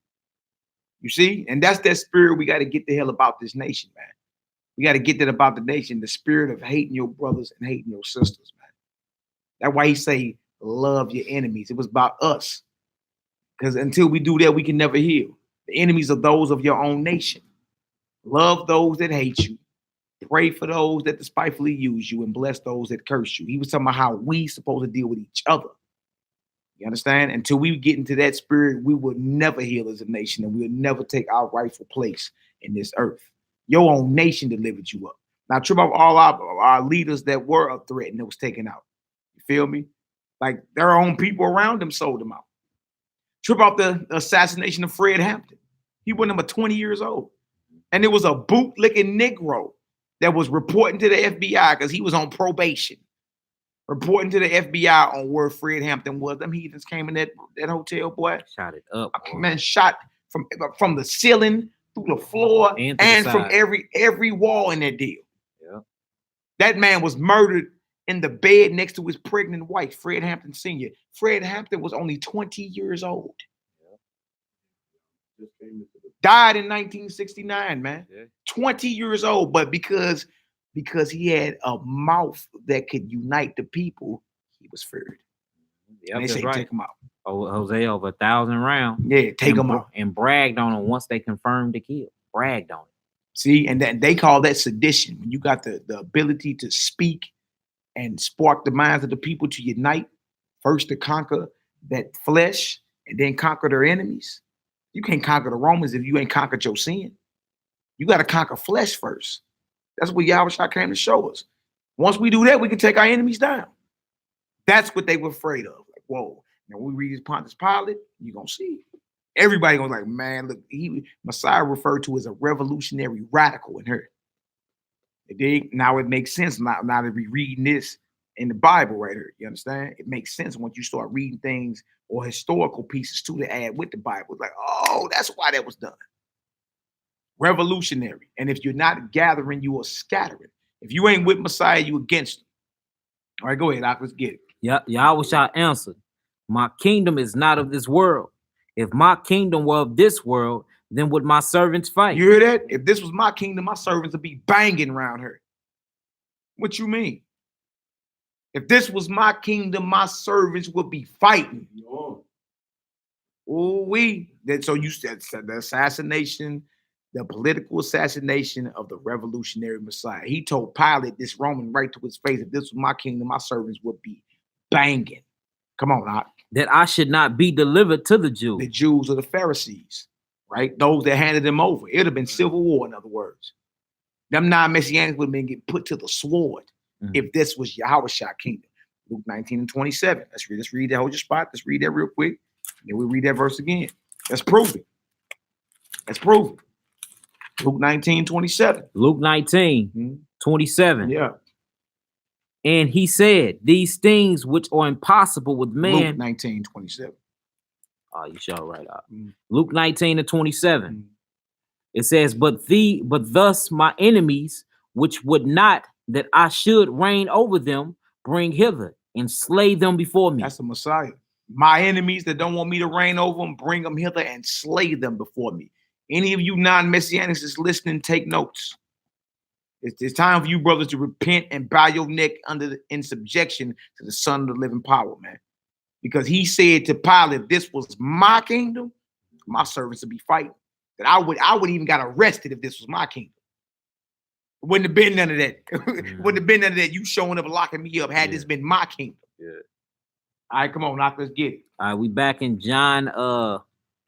[SPEAKER 2] You see? And that's that spirit we got to get the hell about this nation, man. We got to get that about the nation, the spirit of hating your brothers and hating your sisters, man. That's why he say, love your enemies. It was about us. Because until we do that, we can never heal. The enemies are those of your own nation. Love those that hate you. Pray for those that despitefully use you, and bless those that curse you. He was talking about how we supposed to deal with each other. You understand? Until we get into that spirit, we will never heal as a nation, and we'll never take our rightful place in this earth. Your own nation delivered you up. Now, trip off all our leaders that were a threat and that was taken out. You feel me? Like their own people around them sold them out. Trip off the assassination of Fred Hampton. He wasn't but 20 years old. And it was a bootlicking Negro that was reporting to the FBI because he was on probation. Reporting to the FBI on where Fred Hampton was. Them heathens came in that hotel, boy.
[SPEAKER 3] Shot it up.
[SPEAKER 2] Man, shot from the ceiling through the floor and from every wall in that deal. Yeah. That man was murdered in the bed next to his pregnant wife, Fred Hampton Sr. Fred Hampton was only 20 years old. Yeah. Died in 1969, man. Yeah. 20 years old, but because he had a mouth that could unite the people, he was feared.
[SPEAKER 3] Yep,
[SPEAKER 2] they say
[SPEAKER 3] right.
[SPEAKER 2] Take him out.
[SPEAKER 3] Oh, Jose, over 1,000 rounds.
[SPEAKER 2] Yeah, take him out.
[SPEAKER 3] And bragged on him once they confirmed the kill. Bragged on it.
[SPEAKER 2] See, and that they call that sedition. When you got the ability to speak and spark the minds of the people to unite, first to conquer that flesh and then conquer their enemies. You can't conquer the Romans if you ain't conquered your sin. You got to conquer flesh first. That's what Yahushua came to show us. Once we do that, we can take our enemies down. That's what they were afraid of. Like, whoa. Now, when we read this Pontius Pilate, you're going to see. Everybody going to like, man, look, Messiah referred to as a revolutionary radical in her. Now it makes sense now that we reading this in the Bible right here. You understand? It makes sense once you start reading things or historical pieces too to add with the Bible. It's like, oh, that's why that was done. Revolutionary. And if you're not gathering, you are scattering. If you ain't with Messiah, you against him. All right, go ahead, Doc. Let's get it.
[SPEAKER 3] Yahweh answered, my kingdom is not of this world. If my kingdom were of this world, then would my servants fight?
[SPEAKER 2] You hear that? If this was my kingdom, my servants would be banging around her. What you mean? If this was my kingdom, my servants would be fighting. So you said the assassination, the political assassination of the revolutionary Messiah. He told Pilate, this Roman, right to his face, if this was my kingdom, my servants would be banging. Come on, Doc.
[SPEAKER 3] That I should not be delivered to the Jews.
[SPEAKER 2] The Jews are the Pharisees, right? Those that handed them over. It would have been civil war, in other words. Them non-Messianics would have been getting put to the sword if this was Yahweh's kingdom. Luke 19 and 27. Let's read that. Hold your spot. Let's read that real quick. Then we'll read that verse again. Let's prove it. Luke 19, 27.
[SPEAKER 3] Luke 19, 27.
[SPEAKER 2] Yeah.
[SPEAKER 3] And he said, these things which are impossible with man.
[SPEAKER 2] Luke 19, 27.
[SPEAKER 3] Oh, you shall right out. Luke 19 and 27. It says, but thus my enemies, which would not that I should reign over them, bring hither and slay them before me.
[SPEAKER 2] That's the Messiah. My enemies that don't want me to reign over them, bring them hither and slay them before me. Any of you non-Messianics that's listening, take notes. It's time for you brothers to repent and bow your neck in subjection to the Son of the living power, man. Because he said to Pilate, if this was my kingdom, my servants would be fighting. That I would even got arrested if this was my kingdom. Wouldn't have been none of that. Wouldn't have been none of that. You showing up and locking me up had this been my kingdom. Yeah. All right, come on, Doc, let's get it.
[SPEAKER 3] All right, we back in John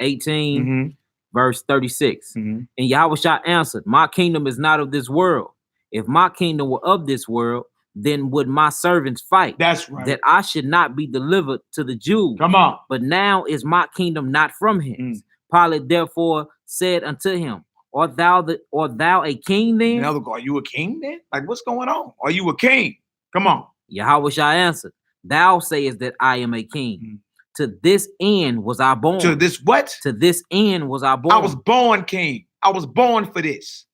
[SPEAKER 3] 18, verse 36. And Yahweh answered, my kingdom is not of this world. If my kingdom were of this world, then would my servants fight.
[SPEAKER 2] That's right.
[SPEAKER 3] That I should not be delivered to the Jews.
[SPEAKER 2] Come on.
[SPEAKER 3] But now is my kingdom not from him. Pilate therefore said unto him, Art thou a king then?
[SPEAKER 2] Are you a king then? Like, what's going on? Are you a king? Come on.
[SPEAKER 3] Yahweh answered, thou sayest that I am a king. To this end was I born.
[SPEAKER 2] To this what?
[SPEAKER 3] To this end was I born.
[SPEAKER 2] I was born king. I was born for this.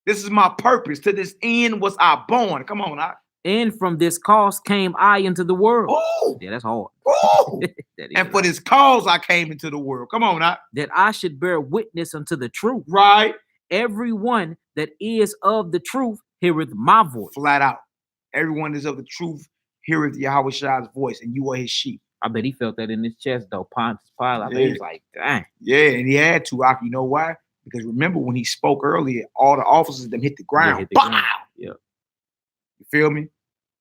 [SPEAKER 2] This is my purpose. To this end was I born. Come on, Doc.
[SPEAKER 3] And from this cause came I into the world.
[SPEAKER 2] Oh,
[SPEAKER 3] yeah, that's hard.
[SPEAKER 2] Oh, and for this cause I came into the world. Come on, Doc.
[SPEAKER 3] That I should bear witness unto the truth.
[SPEAKER 2] Right.
[SPEAKER 3] Everyone that is of the truth heareth my voice.
[SPEAKER 2] Flat out. Everyone that is of the truth heareth Yahweh's voice, and you are his sheep.
[SPEAKER 3] I bet he felt that in his chest, though. Pontius Pilate, I bet he was like, dang.
[SPEAKER 2] Yeah, and he had to. You know why? Because remember when he spoke earlier, all the officers them hit the ground.
[SPEAKER 3] Hit the ground. Yeah.
[SPEAKER 2] You feel me?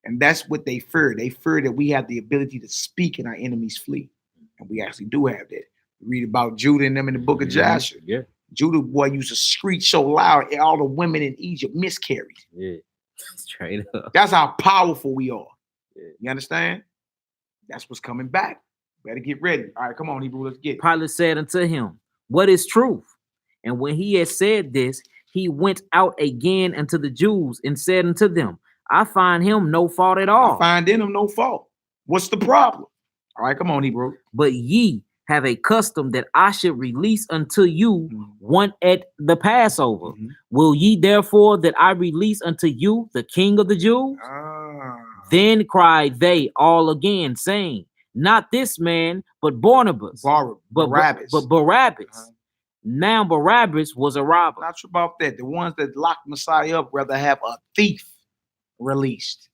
[SPEAKER 2] And that's what they fear. They fear that we have the ability to speak and our enemies flee. And we actually do have that. We read about Judah and them in the book of Joshua.
[SPEAKER 3] Yeah.
[SPEAKER 2] Judah boy used to screech so loud, all the women in Egypt miscarried.
[SPEAKER 3] Yeah. Straight up.
[SPEAKER 2] That's how powerful we are.
[SPEAKER 3] Yeah.
[SPEAKER 2] You understand? That's what's coming back. Better get ready. All right, come on, Hebrew, let's get it.
[SPEAKER 3] Pilate said unto him, what is truth? And when he had said this, he went out again unto the Jews and said unto them, I find him no fault at all.
[SPEAKER 2] I find in him no fault. What's the problem? All right, come on, Hebrew.
[SPEAKER 3] But ye have a custom that I should release unto you one at the Passover. Will ye therefore that I release unto you the King of the Jews? Then cried they all again, saying, not this man, but Barnabas.
[SPEAKER 2] Barabbas.
[SPEAKER 3] But Barabbas. Now Barabbas was a robber.
[SPEAKER 2] Not sure about that. The ones that locked Messiah up rather have a thief released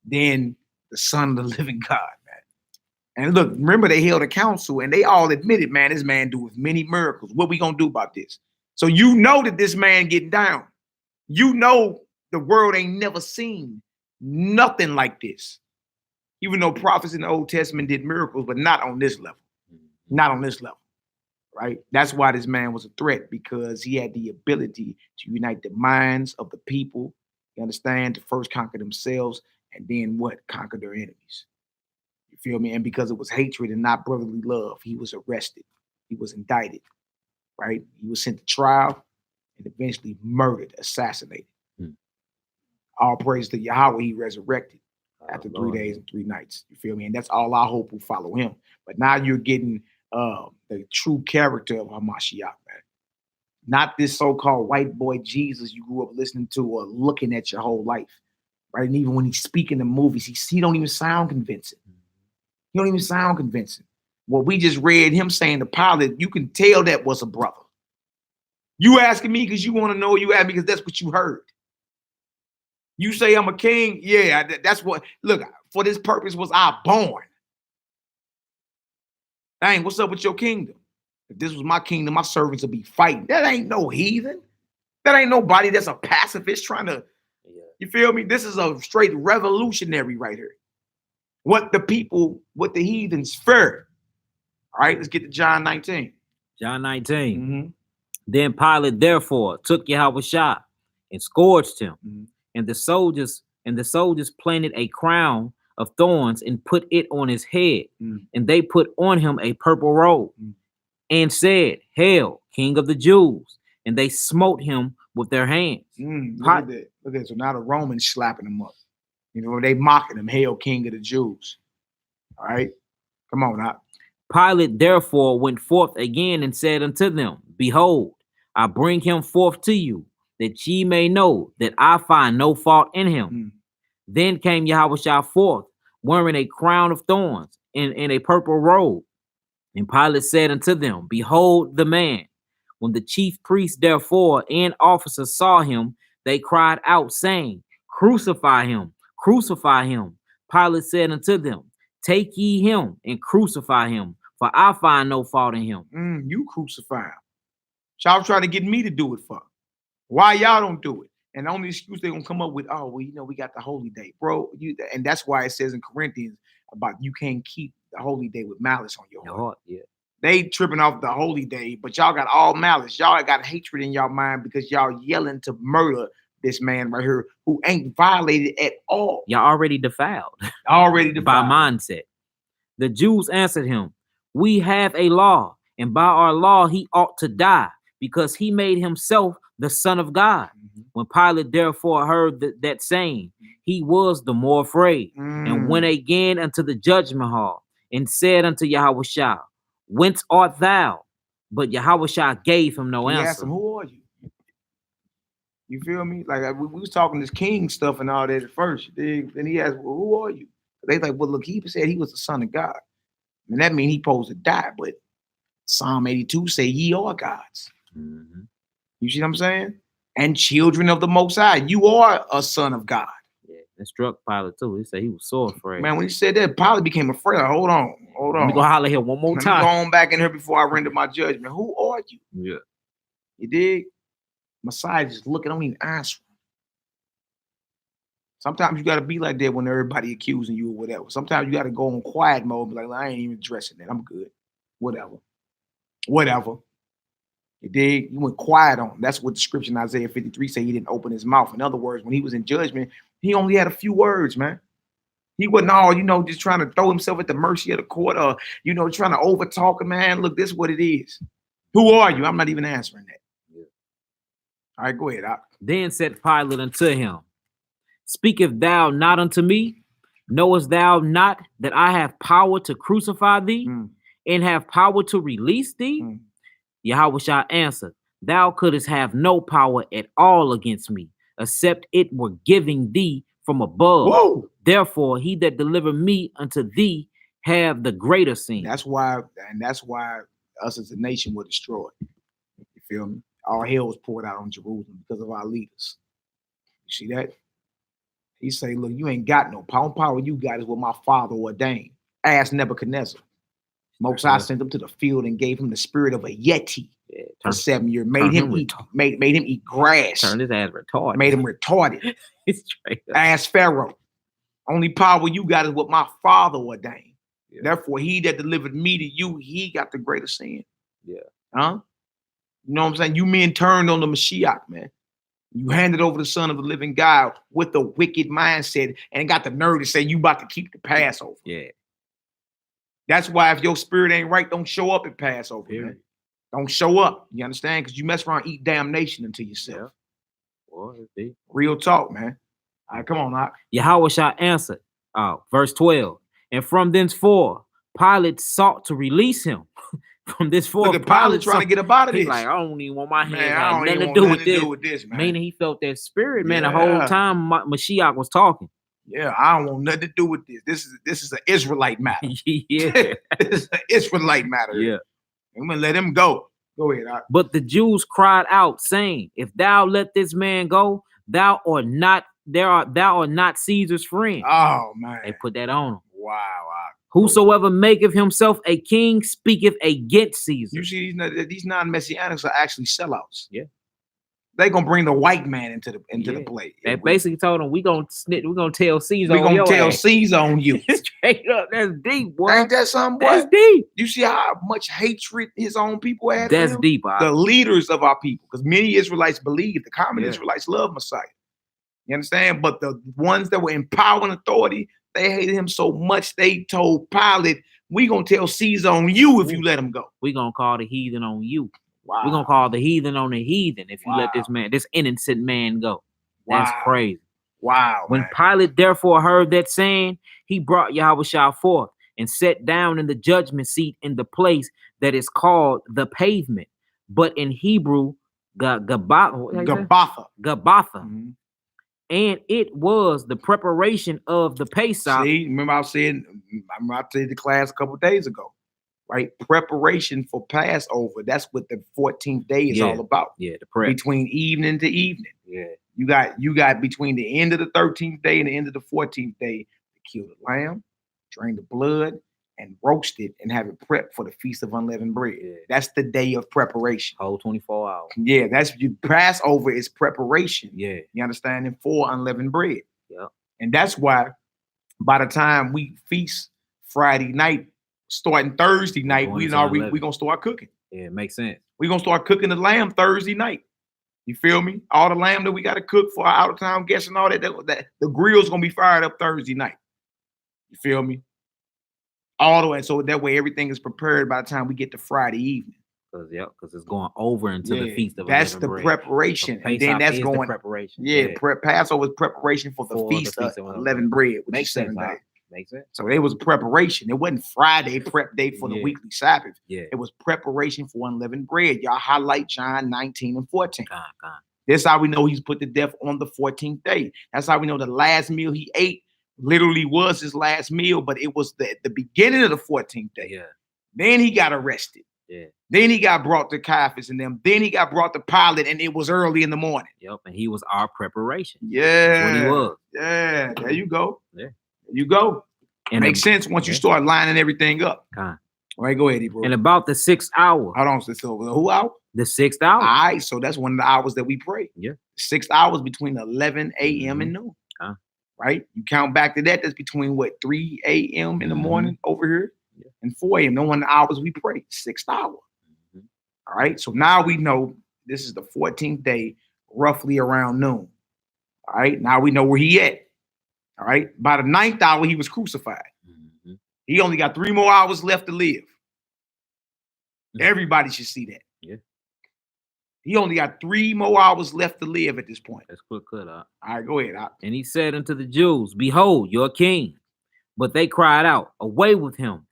[SPEAKER 2] than the Son of the living God, man. And look, remember they held a council and they all admitted, man, this man doeth many miracles. What we gonna do about this? So you know that this man getting down. You know the world ain't never seen nothing like this. Even though prophets in the Old Testament did miracles, but not on this level. Not on this level, right? That's why this man was a threat, because he had the ability to unite the minds of the people, you understand, to first conquer themselves and then what? Conquer their enemies. You feel me? And because it was hatred and not brotherly love, he was arrested. He was indicted, right? He was sent to trial and eventually murdered, assassinated. All praise to Yahweh, he resurrected after 3
[SPEAKER 3] Lord.
[SPEAKER 2] days and 3 nights. You feel me? And that's all I hope will follow him. But now you're getting the true character of Hamashiach, man. Not this so-called white boy Jesus you grew up listening to or looking at your whole life, right? And even when he's speaking in movies, he don't even sound convincing. He don't even sound convincing. What we just read him saying to Pilate, you can tell that was a brother. You asking me because you want to know, you ask me because that's what you heard. You say I'm a king, yeah, that's what, look, for this purpose was I born. Dang, what's up with your kingdom? If this was my kingdom, my servants would be fighting. That ain't no heathen. That ain't nobody that's a pacifist trying to, you feel me? This is a straight revolutionary right here. What the heathens fear. All right, let's get to John 19.
[SPEAKER 3] John 19.
[SPEAKER 2] Mm-hmm.
[SPEAKER 3] Then Pilate therefore took Yahushua and scourged him.
[SPEAKER 2] Mm-hmm.
[SPEAKER 3] And the soldiers planted a crown of thorns and put it on his head.
[SPEAKER 2] Mm-hmm.
[SPEAKER 3] And they put on him a purple robe and said, Hail, King of the Jews. And they smote him with their hands.
[SPEAKER 2] Look at that. Look at that. So now the Romans slapping him up. You know, they mocking him, Hail, King of the Jews. All right. Come on now.
[SPEAKER 3] Pilate therefore went forth again and said unto them, Behold, I bring him forth to you, that ye may know that I find no fault in him. Then came Yahushua forth, wearing a crown of thorns and a purple robe. And Pilate said unto them, Behold the man. When the chief priests therefore and officers saw him, they cried out, saying, Crucify him, crucify him. Pilate said unto them, Take ye him and crucify him, for I find no fault in him.
[SPEAKER 2] You crucify him. Y'all trying to get me to do it for. Why y'all don't do it? And the only excuse they're going to come up with, oh, well, you know, we got the holy day. Bro, and that's why it says in Corinthians about you can't keep the holy day with malice on your heart.
[SPEAKER 3] Yeah.
[SPEAKER 2] They tripping off the holy day, but y'all got all malice. Y'all got hatred in y'all mind because y'all yelling to murder this man right here who ain't violated at all.
[SPEAKER 3] Y'all already defiled.
[SPEAKER 2] Already defiled.
[SPEAKER 3] By mindset. The Jews answered him, We have a law, and by our law he ought to die, because he made himself the Son of God. When Pilate therefore heard that saying, he was the more afraid, and went again unto the judgment hall, and said unto Yahushua, Whence art thou? But Yahushua gave him no answer.
[SPEAKER 2] Asked him, Who are you? You feel me? Like we was talking this king stuff and all that at first. Then he asked, Well, who are you? They like, well, look, he said he was the Son of God. And that means he supposed to die. But Psalm 82 say ye are gods. You see what I'm saying? And children of the Most High. You are a son of God.
[SPEAKER 3] Yeah, it struck Pilate too. He said he was so afraid.
[SPEAKER 2] Man, when he said that, Pilate became afraid. Hold on.
[SPEAKER 3] Let me go holler here one more time.
[SPEAKER 2] Let me go on back in here before I render my judgment. Who are you?
[SPEAKER 3] Yeah.
[SPEAKER 2] You dig? Messiah just looking, don't even answer. Sometimes you got to be like that when everybody accusing you or whatever. Sometimes you got to go on quiet mode and be like, I ain't even addressing that. I'm good. Whatever. You dig? You went quiet on him. That's what the scripture in Isaiah 53 say. He didn't open his mouth. In other words, when he was in judgment, he only had a few words, man. He wasn't all, just trying to throw himself at the mercy of the court or, trying to overtalk a man. Look, this is what it is. Who are you? I'm not even answering that. Yeah. All right, go ahead.
[SPEAKER 3] Then said Pilate unto him, Speakest thou not unto me? Knowest thou not that I have power to crucify thee and have power to release thee? Yahushua answered, Thou couldst have no power at all against me, except it were giving thee from above.
[SPEAKER 2] Whoa.
[SPEAKER 3] Therefore, he that delivered me unto thee have the greater sin.
[SPEAKER 2] That's why us as a nation were destroyed. You feel me? All hell was poured out on Jerusalem because of our leaders. You see that? He say, look, you ain't got no power. Power you got is what my father ordained. Ask Nebuchadnezzar. Most High sent him to the field and gave him the spirit of a yeti for 7 years. Made him eat grass.
[SPEAKER 3] Turned his ass retarded.
[SPEAKER 2] Made him retarded. Ask Pharaoh. Only power you got is what my father ordained. Yeah. Therefore, he that delivered me to you, he got the greater sin.
[SPEAKER 3] Yeah.
[SPEAKER 2] Huh? You know what I'm saying? You men turned on the Mashiach, man. You handed over the Son of the living God with a wicked mindset and got the nerve to say you about to keep the Passover.
[SPEAKER 3] Yeah.
[SPEAKER 2] That's why if your spirit ain't right, don't show up at Passover, man. Don't show up. You understand? Because you mess around, eat damnation into yourself.
[SPEAKER 3] Well,
[SPEAKER 2] real talk, man. All right, come on, Doc.
[SPEAKER 3] Yahushua answered, verse 12, and from thenceforth Pilate sought to release him. From this forth,
[SPEAKER 2] Look at Pilate trying to get up out of
[SPEAKER 3] he's
[SPEAKER 2] this.
[SPEAKER 3] like, I don't even want my hands
[SPEAKER 2] Man, I
[SPEAKER 3] have
[SPEAKER 2] don't
[SPEAKER 3] nothing
[SPEAKER 2] even
[SPEAKER 3] to
[SPEAKER 2] want
[SPEAKER 3] do
[SPEAKER 2] nothing
[SPEAKER 3] with
[SPEAKER 2] to
[SPEAKER 3] this.
[SPEAKER 2] do with this, man.
[SPEAKER 3] Meaning he felt that spirit, man, the whole
[SPEAKER 2] Yeah.
[SPEAKER 3] time Mashiach was talking.
[SPEAKER 2] Yeah, I don't want nothing to do with this. This is an Israelite matter.
[SPEAKER 3] Yeah.
[SPEAKER 2] This is an Israelite matter.
[SPEAKER 3] Yeah.
[SPEAKER 2] I'm gonna let him go. Go ahead.
[SPEAKER 3] But the Jews cried out, saying, if thou let this man go, thou art not Caesar's friend.
[SPEAKER 2] Oh man.
[SPEAKER 3] They put that on him.
[SPEAKER 2] Wow.
[SPEAKER 3] Whosoever maketh himself a king speaketh against Caesar.
[SPEAKER 2] You see, these non-messianics are actually sellouts.
[SPEAKER 3] Yeah.
[SPEAKER 2] They gonna bring the white man into the play.
[SPEAKER 3] They basically told him, we're gonna tell Caesar.
[SPEAKER 2] We're gonna tell Caesar on you.
[SPEAKER 3] Straight up. That's deep, boy.
[SPEAKER 2] Ain't that something, boy?
[SPEAKER 3] That's deep.
[SPEAKER 2] You see how much hatred his own people had?
[SPEAKER 3] That's deep.
[SPEAKER 2] The leaders of our people, because many Israelites believe, the common Israelites love Messiah. You understand? But the ones that were in power and authority, they hated him so much they told Pilate, we gonna tell Caesar on you if you let him go.
[SPEAKER 3] We're gonna call the heathen on you.
[SPEAKER 2] Wow.
[SPEAKER 3] We're gonna call the heathen on the heathen if you let this innocent man go. That's crazy.
[SPEAKER 2] Wow.
[SPEAKER 3] When Pilate therefore heard that saying, he brought Yahushua forth and sat down in the judgment seat in the place that is called the pavement, but in Hebrew, Gabbatha.
[SPEAKER 2] Mm-hmm.
[SPEAKER 3] And it was the preparation of the Pesach.
[SPEAKER 2] See, remember I said the class a couple of days ago, right? Preparation for Passover. That's what the 14th day is all about.
[SPEAKER 3] Yeah, the prep.
[SPEAKER 2] Between evening to evening.
[SPEAKER 3] Yeah.
[SPEAKER 2] You got between the end of the 13th day and the end of the 14th day to kill the lamb, drain the blood, and roast it and have it prepped for the Feast of Unleavened Bread. Yeah. That's the day of preparation.
[SPEAKER 3] Whole 24 hours.
[SPEAKER 2] Yeah, that's Passover is preparation.
[SPEAKER 3] Yeah.
[SPEAKER 2] You understand? And for unleavened bread.
[SPEAKER 3] Yeah.
[SPEAKER 2] And that's why by the time we feast Friday night, starting Thursday night, we gonna start cooking.
[SPEAKER 3] Yeah, it makes sense.
[SPEAKER 2] We're gonna start cooking the lamb Thursday night. You feel me? All the lamb that we got to cook for our out-of-town guests and all that the grill's gonna be fired up Thursday night. You feel me? All the way, so that way everything is prepared by the time we get to Friday evening.
[SPEAKER 3] Because it's going over into the Feast of
[SPEAKER 2] That's the
[SPEAKER 3] bread.
[SPEAKER 2] preparation.
[SPEAKER 3] So
[SPEAKER 2] and then that's going
[SPEAKER 3] the preparation.
[SPEAKER 2] Yeah, Passover is preparation for the Feast of Unleavened Bread, which
[SPEAKER 3] makes
[SPEAKER 2] is
[SPEAKER 3] sense.
[SPEAKER 2] 7 days.
[SPEAKER 3] Makes sense.
[SPEAKER 2] So it was preparation. It wasn't Friday prep day for the weekly Sabbath.
[SPEAKER 3] Yeah.
[SPEAKER 2] It was preparation for unleavened bread. Y'all highlight John 19 and 14.
[SPEAKER 3] God.
[SPEAKER 2] That's how we know he's put to death on the 14th day. That's how we know the last meal he ate literally was his last meal, but it was the beginning of the 14th day.
[SPEAKER 3] Yeah.
[SPEAKER 2] Then he got arrested.
[SPEAKER 3] Yeah.
[SPEAKER 2] Then he got brought to Caiaphas and them. Then he got brought to Pilate, and it was early in the morning.
[SPEAKER 3] Yep, and he was our preparation.
[SPEAKER 2] Yeah.
[SPEAKER 3] That's what he was.
[SPEAKER 2] Yeah, there you go.
[SPEAKER 3] Yeah.
[SPEAKER 2] There you go.
[SPEAKER 3] And
[SPEAKER 2] makes sense once you start lining everything up.
[SPEAKER 3] All
[SPEAKER 2] right, go ahead, bro.
[SPEAKER 3] And about the 6th hour.
[SPEAKER 2] Hold on, so who hour?
[SPEAKER 3] The 6th hour.
[SPEAKER 2] All right, so that's one of the hours that we pray.
[SPEAKER 3] Yeah.
[SPEAKER 2] 6 hours between 11 a.m. and noon. Right? You count back to that, that's between 3 a.m. in the morning over here and 4 a.m. No one of the hours we pray. 6th hour. All right. So now we know this is the 14th day, roughly around noon. All right. Now we know where he at. All right. By the 9th hour, he was crucified. He only got 3 more hours left to live. Everybody should see that.
[SPEAKER 3] Yeah.
[SPEAKER 2] He only got 3 more hours left to live at this point.
[SPEAKER 3] That's quick cut out.
[SPEAKER 2] All right, go ahead.
[SPEAKER 3] And he said unto the Jews, behold, your king. But they cried out, away with him,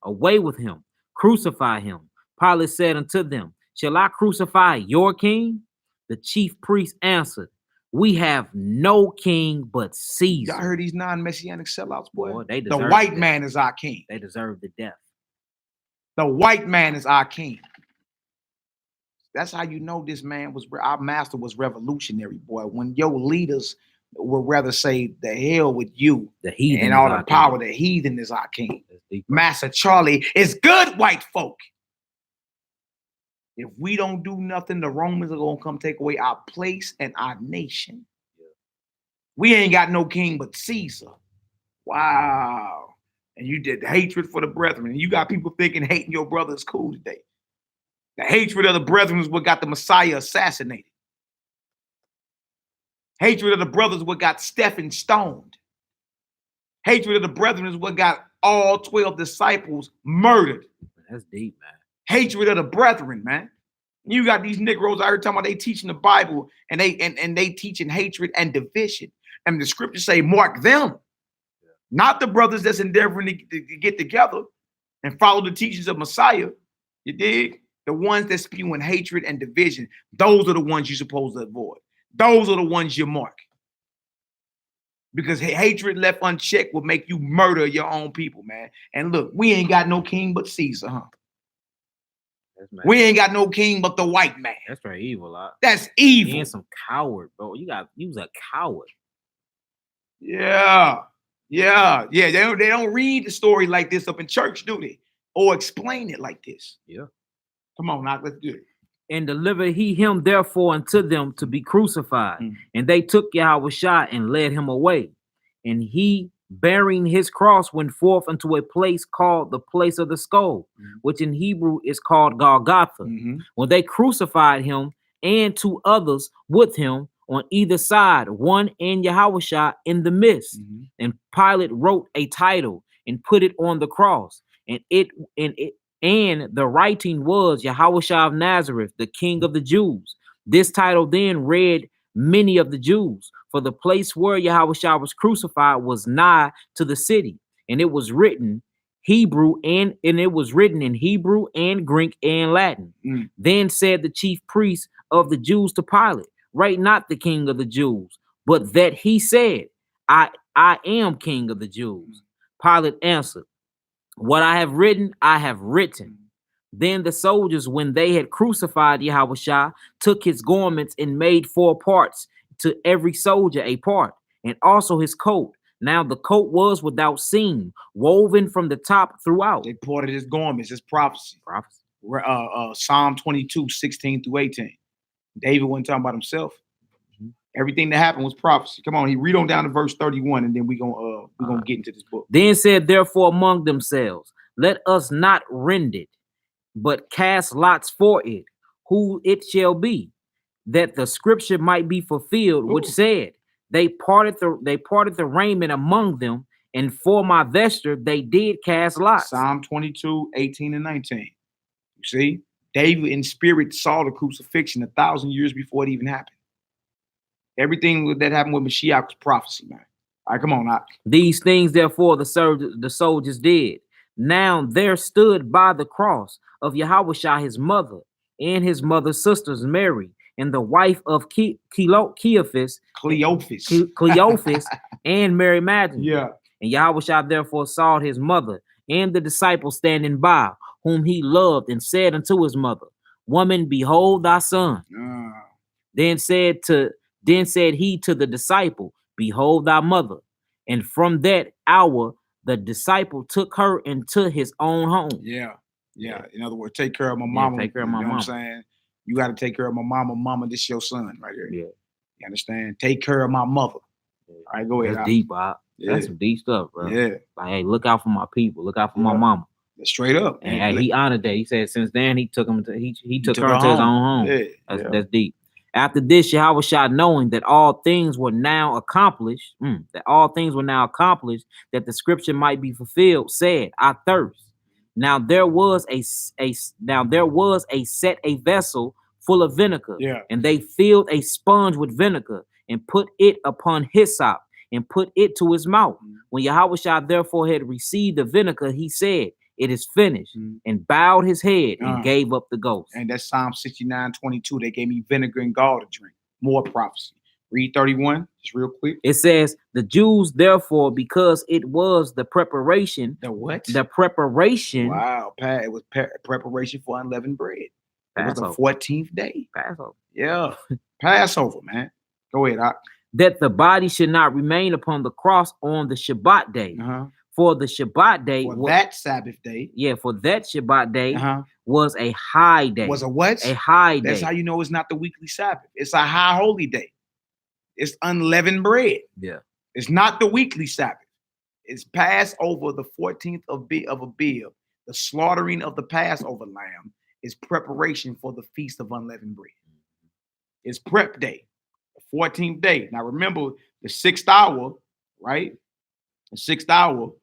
[SPEAKER 3] crucify him. Pilate said unto them, shall I crucify your king? The chief priest answered, we have no king but Caesar.
[SPEAKER 2] Y'all heard these non-messianic sellouts, boy?
[SPEAKER 3] They
[SPEAKER 2] the white man is our king.
[SPEAKER 3] They deserve the death.
[SPEAKER 2] The white man is our king. That's how you know this man was, our master was revolutionary, boy. When your leaders would rather say, the hell with you,
[SPEAKER 3] the heathen
[SPEAKER 2] and all the power, the heathen is our king. Master Charlie is good, white folk. If we don't do nothing, the Romans are going to come take away our place and our nation. Yeah. We ain't got no king but Caesar. Wow. And you did the hatred for the brethren. And you got people thinking hating your brother is cool today. The hatred of the brethren is what got the Messiah assassinated. Hatred of the brothers is what got Stephen stoned. Hatred of the brethren is what got all 12 disciples murdered.
[SPEAKER 3] That's deep, man.
[SPEAKER 2] Hatred of the brethren, man. You got these Negroes out here talking about they teaching the Bible and they teaching hatred and division. And the scriptures say, mark them, not the brothers that's endeavoring to get together and follow the teachings of Messiah. You dig? The ones that spewing hatred and division, those are the ones you're supposed to avoid. Those are the ones you mark. Because hatred left unchecked will make you murder your own people, man. And look, we ain't got no king but Caesar, huh? We ain't got no king but the white man.
[SPEAKER 3] That's very evil, lot.
[SPEAKER 2] That's evil.
[SPEAKER 3] You ain't some coward, bro. You was a coward.
[SPEAKER 2] Yeah. They don't read the story like this up in church, do they? Or explain it like this.
[SPEAKER 3] Yeah.
[SPEAKER 2] Come on, now let's do it.
[SPEAKER 3] And delivered he him therefore unto them to be crucified. And they took Yahushua and led him away. And he, bearing his cross, went forth unto a place called the place of the skull, which in Hebrew is called Golgotha. When they crucified him and two others with him on either side, one and Yahushua in the midst. And Pilate wrote a title and put it on the cross. And the writing was Yahushua of Nazareth, the King of the Jews. This title then read many of the Jews, for the place where Yahushua was crucified was nigh to the city, and it was written Hebrew and it was written in Hebrew and Greek and Latin. Then said the chief priests of the Jews to Pilate, write not the King of the Jews, but that he said, I am King of the Jews. Pilate answered, what I have written, I have written. Then the soldiers, when they had crucified Yahushua, took his garments and made 4 parts, to every soldier a part, and also his coat. Now the coat was without seam, woven from the top throughout.
[SPEAKER 2] They parted his garments, his prophecy. Psalm 22, 16 through 18. David wasn't talking about himself. Everything that happened was prophecy. Come on, he read on down to verse 31, and then we're gonna get into this book.
[SPEAKER 3] Then said, therefore, among themselves, let us not rend it, but cast lots for it, who it shall be, that the scripture might be fulfilled, which said, they parted the raiment among them, and for my vesture they did cast lots.
[SPEAKER 2] Psalm 22, 18 and 19. You see, David in spirit saw the crucifixion 1,000 years before it even happened. Everything that happened with Mashiach was prophecy, man. All right, come on now.
[SPEAKER 3] These things, therefore, the soldiers did. Now there stood by the cross of Yahushua his mother, and his mother's sisters, Mary, and the wife of Cleophas, and Mary Magdalene.
[SPEAKER 2] Yeah.
[SPEAKER 3] And Yahushua therefore saw his mother and the disciple standing by, whom he loved, and said unto his mother, woman, behold thy son. Then said he to the disciple, behold thy mother. And from that hour, the disciple took her into his own home.
[SPEAKER 2] Yeah. In other words, take care of my mama.
[SPEAKER 3] Take care of my mama.
[SPEAKER 2] What I'm saying? You got to take care of my mama. Mama, this your son right here.
[SPEAKER 3] Yeah.
[SPEAKER 2] You understand? Take care of my mother. All right, go ahead.
[SPEAKER 3] That's deep, Bob.
[SPEAKER 2] Yeah.
[SPEAKER 3] That's some deep stuff, bro.
[SPEAKER 2] Yeah.
[SPEAKER 3] Like, hey, look out for my people. Look out for my mama.
[SPEAKER 2] Straight up.
[SPEAKER 3] And hey, he honored that. He said since then he took him to he took her to his own home. That's deep. After this, Yahushua, knowing that all things were now accomplished, that the scripture might be fulfilled, said, I thirst. Now there was a vessel full of vinegar, and they filled a sponge with vinegar and put it upon hyssop and put it to his mouth. When Yahushua therefore had received the vinegar, he said, it is finished, and bowed his head and gave up the ghost.
[SPEAKER 2] And that's Psalm 69, 22. They gave me vinegar and gall to drink. More prophecy. Read 31, just real quick.
[SPEAKER 3] It says, the Jews, therefore, because it was the preparation.
[SPEAKER 2] The what?
[SPEAKER 3] The preparation.
[SPEAKER 2] Wow. It was preparation for unleavened bread.
[SPEAKER 3] Passover.
[SPEAKER 2] It was the 14th day.
[SPEAKER 3] Passover.
[SPEAKER 2] Yeah. Passover, man. Go ahead.
[SPEAKER 3] That the body should not remain upon the cross on the Shabbat day. For the Shabbat day.
[SPEAKER 2] That Sabbath day.
[SPEAKER 3] Yeah, for that Shabbat day was a high day.
[SPEAKER 2] Was a what?
[SPEAKER 3] A high day.
[SPEAKER 2] That's how you know it's not the weekly Sabbath. It's a high holy day. It's unleavened bread.
[SPEAKER 3] Yeah.
[SPEAKER 2] It's not the weekly Sabbath. It's Passover, the 14th of Abib. The slaughtering of the Passover lamb is preparation for the Feast of Unleavened Bread. It's prep day, the 14th day. Now remember the 6th hour, right? The 6th hour,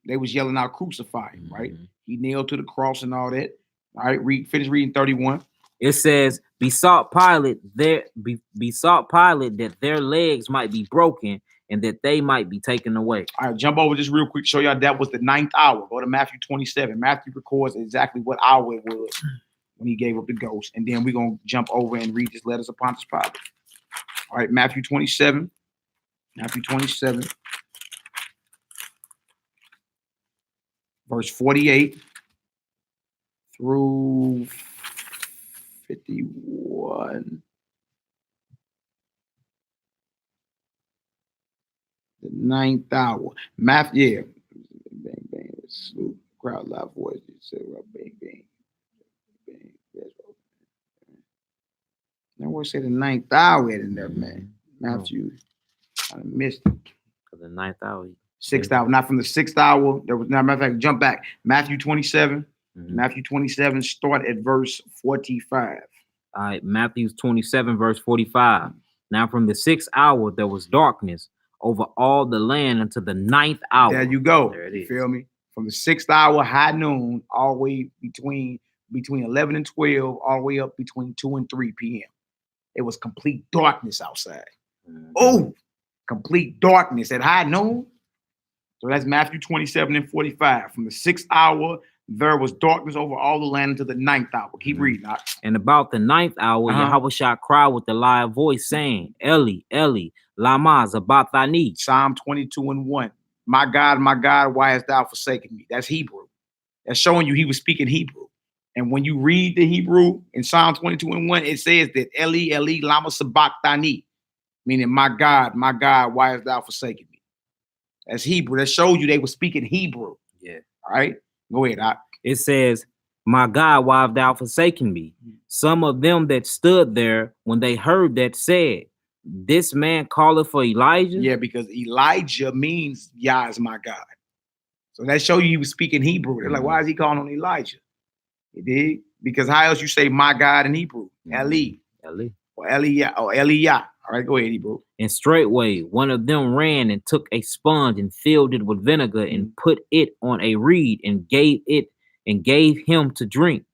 [SPEAKER 2] they was yelling out, crucify him, right? He nailed to the cross and all that. All right, finish reading 31.
[SPEAKER 3] It says, besought Pilate that their legs might be broken and that they might be taken away.
[SPEAKER 2] All right, jump over just real quick, show y'all that was the 9th hour. Go to Matthew 27. Matthew records exactly what hour it was when he gave up the ghost. And then we're going to jump over and read his letters upon Pontius Pilate. All right, Matthew 27. Matthew 27. Verse 48 through 51. The 9th hour. Matthew, yeah. Bang, bang, salute. Crowd, loud voice. Bang, bang. Bang. Now, what say the 9th hour in there, man? Matthew, I missed it.
[SPEAKER 3] For the 9th hour.
[SPEAKER 2] 6th hour, not from the 6th hour. There was, now, matter of fact, jump back. Matthew 27. Matthew 27, start at verse 45.
[SPEAKER 3] All right, Matthew 27, verse 45. Now from the 6th hour, there was darkness over all the land until the 9th hour.
[SPEAKER 2] There you go.
[SPEAKER 3] There it is.
[SPEAKER 2] You feel me? From the 6th hour, high noon, all the way between 11 and 12, all the way up between 2 and 3 p.m. It was complete darkness outside. Oh, complete darkness at high noon. So that's Matthew 27 and 45. From the 6th hour, there was darkness over all the land until the 9th hour. Keep reading.
[SPEAKER 3] And about the 9th hour, Yahushua cried with a loud voice, saying, Eli, Eli, lama sabachthani.
[SPEAKER 2] Psalm 22 and 1. My God, why hast thou forsaken me? That's Hebrew. That's showing you he was speaking Hebrew. And when you read the Hebrew in Psalm 22 and 1, it says that Eli, Eli, lama sabachthani, meaning my God, why hast thou forsaken me? That's Hebrew. That shows you they were speaking Hebrew.
[SPEAKER 3] Yeah.
[SPEAKER 2] All right. Go ahead.
[SPEAKER 3] It says, my God, why hast thou forsaken me? Some of them that stood there, when they heard that, said, this man calleth for Elijah?
[SPEAKER 2] Yeah, because Elijah means Yah is my God. So that show you he was speaking Hebrew. They're like, why is he calling on Elijah? You dig? Because how else you say my God in Hebrew? Eli.
[SPEAKER 3] Eli.
[SPEAKER 2] Or Eliyah. Or Eliyah. All right, go ahead, Hebrew.
[SPEAKER 3] And straightway one of them ran and took a sponge and filled it with vinegar and put it on a reed and gave him to drink.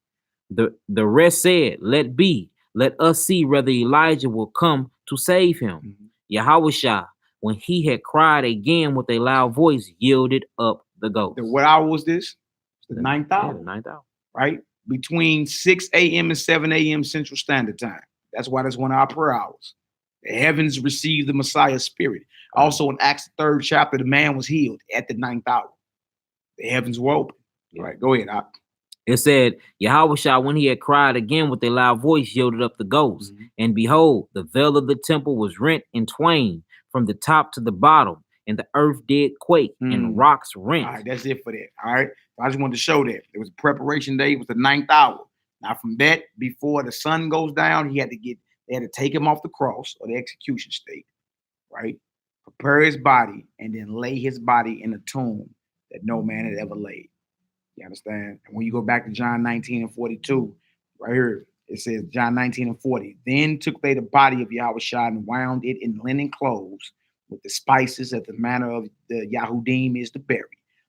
[SPEAKER 3] The rest said, let be, let us see whether Elijah will come to save him. Yahushua, when he had cried again with a loud voice, yielded up the ghost.
[SPEAKER 2] What hour was this? The 9th hour.
[SPEAKER 3] Yeah, the 9th hour.
[SPEAKER 2] Right? Between 6 a.m. and 7 a.m. Central Standard Time. That's why that's one of our prayer hours. The heavens received the Messiah's spirit. Also in Acts 3rd chapter, the man was healed at the 9th hour. The heavens were open.
[SPEAKER 3] Yeah.
[SPEAKER 2] All right, go ahead.
[SPEAKER 3] It said, Yahushua, when he had cried again with a loud voice, yielded up the ghost. And behold, the veil of the temple was rent in twain from the top to the bottom, and the earth did quake, and rocks rent.
[SPEAKER 2] All right, that's it for that. All right. I just wanted to show that. It was preparation day. It was the 9th hour. Now, from that, before the sun goes down, they had to take him off the cross or the execution stake, right? Prepare his body and then lay his body in a tomb that no man had ever laid. You understand? And when you go back to John 19 and 42, right here, it says John 19 and 40, then took they the body of Yahushua and wound it in linen clothes with the spices at the manner of the Yahudim is to bury.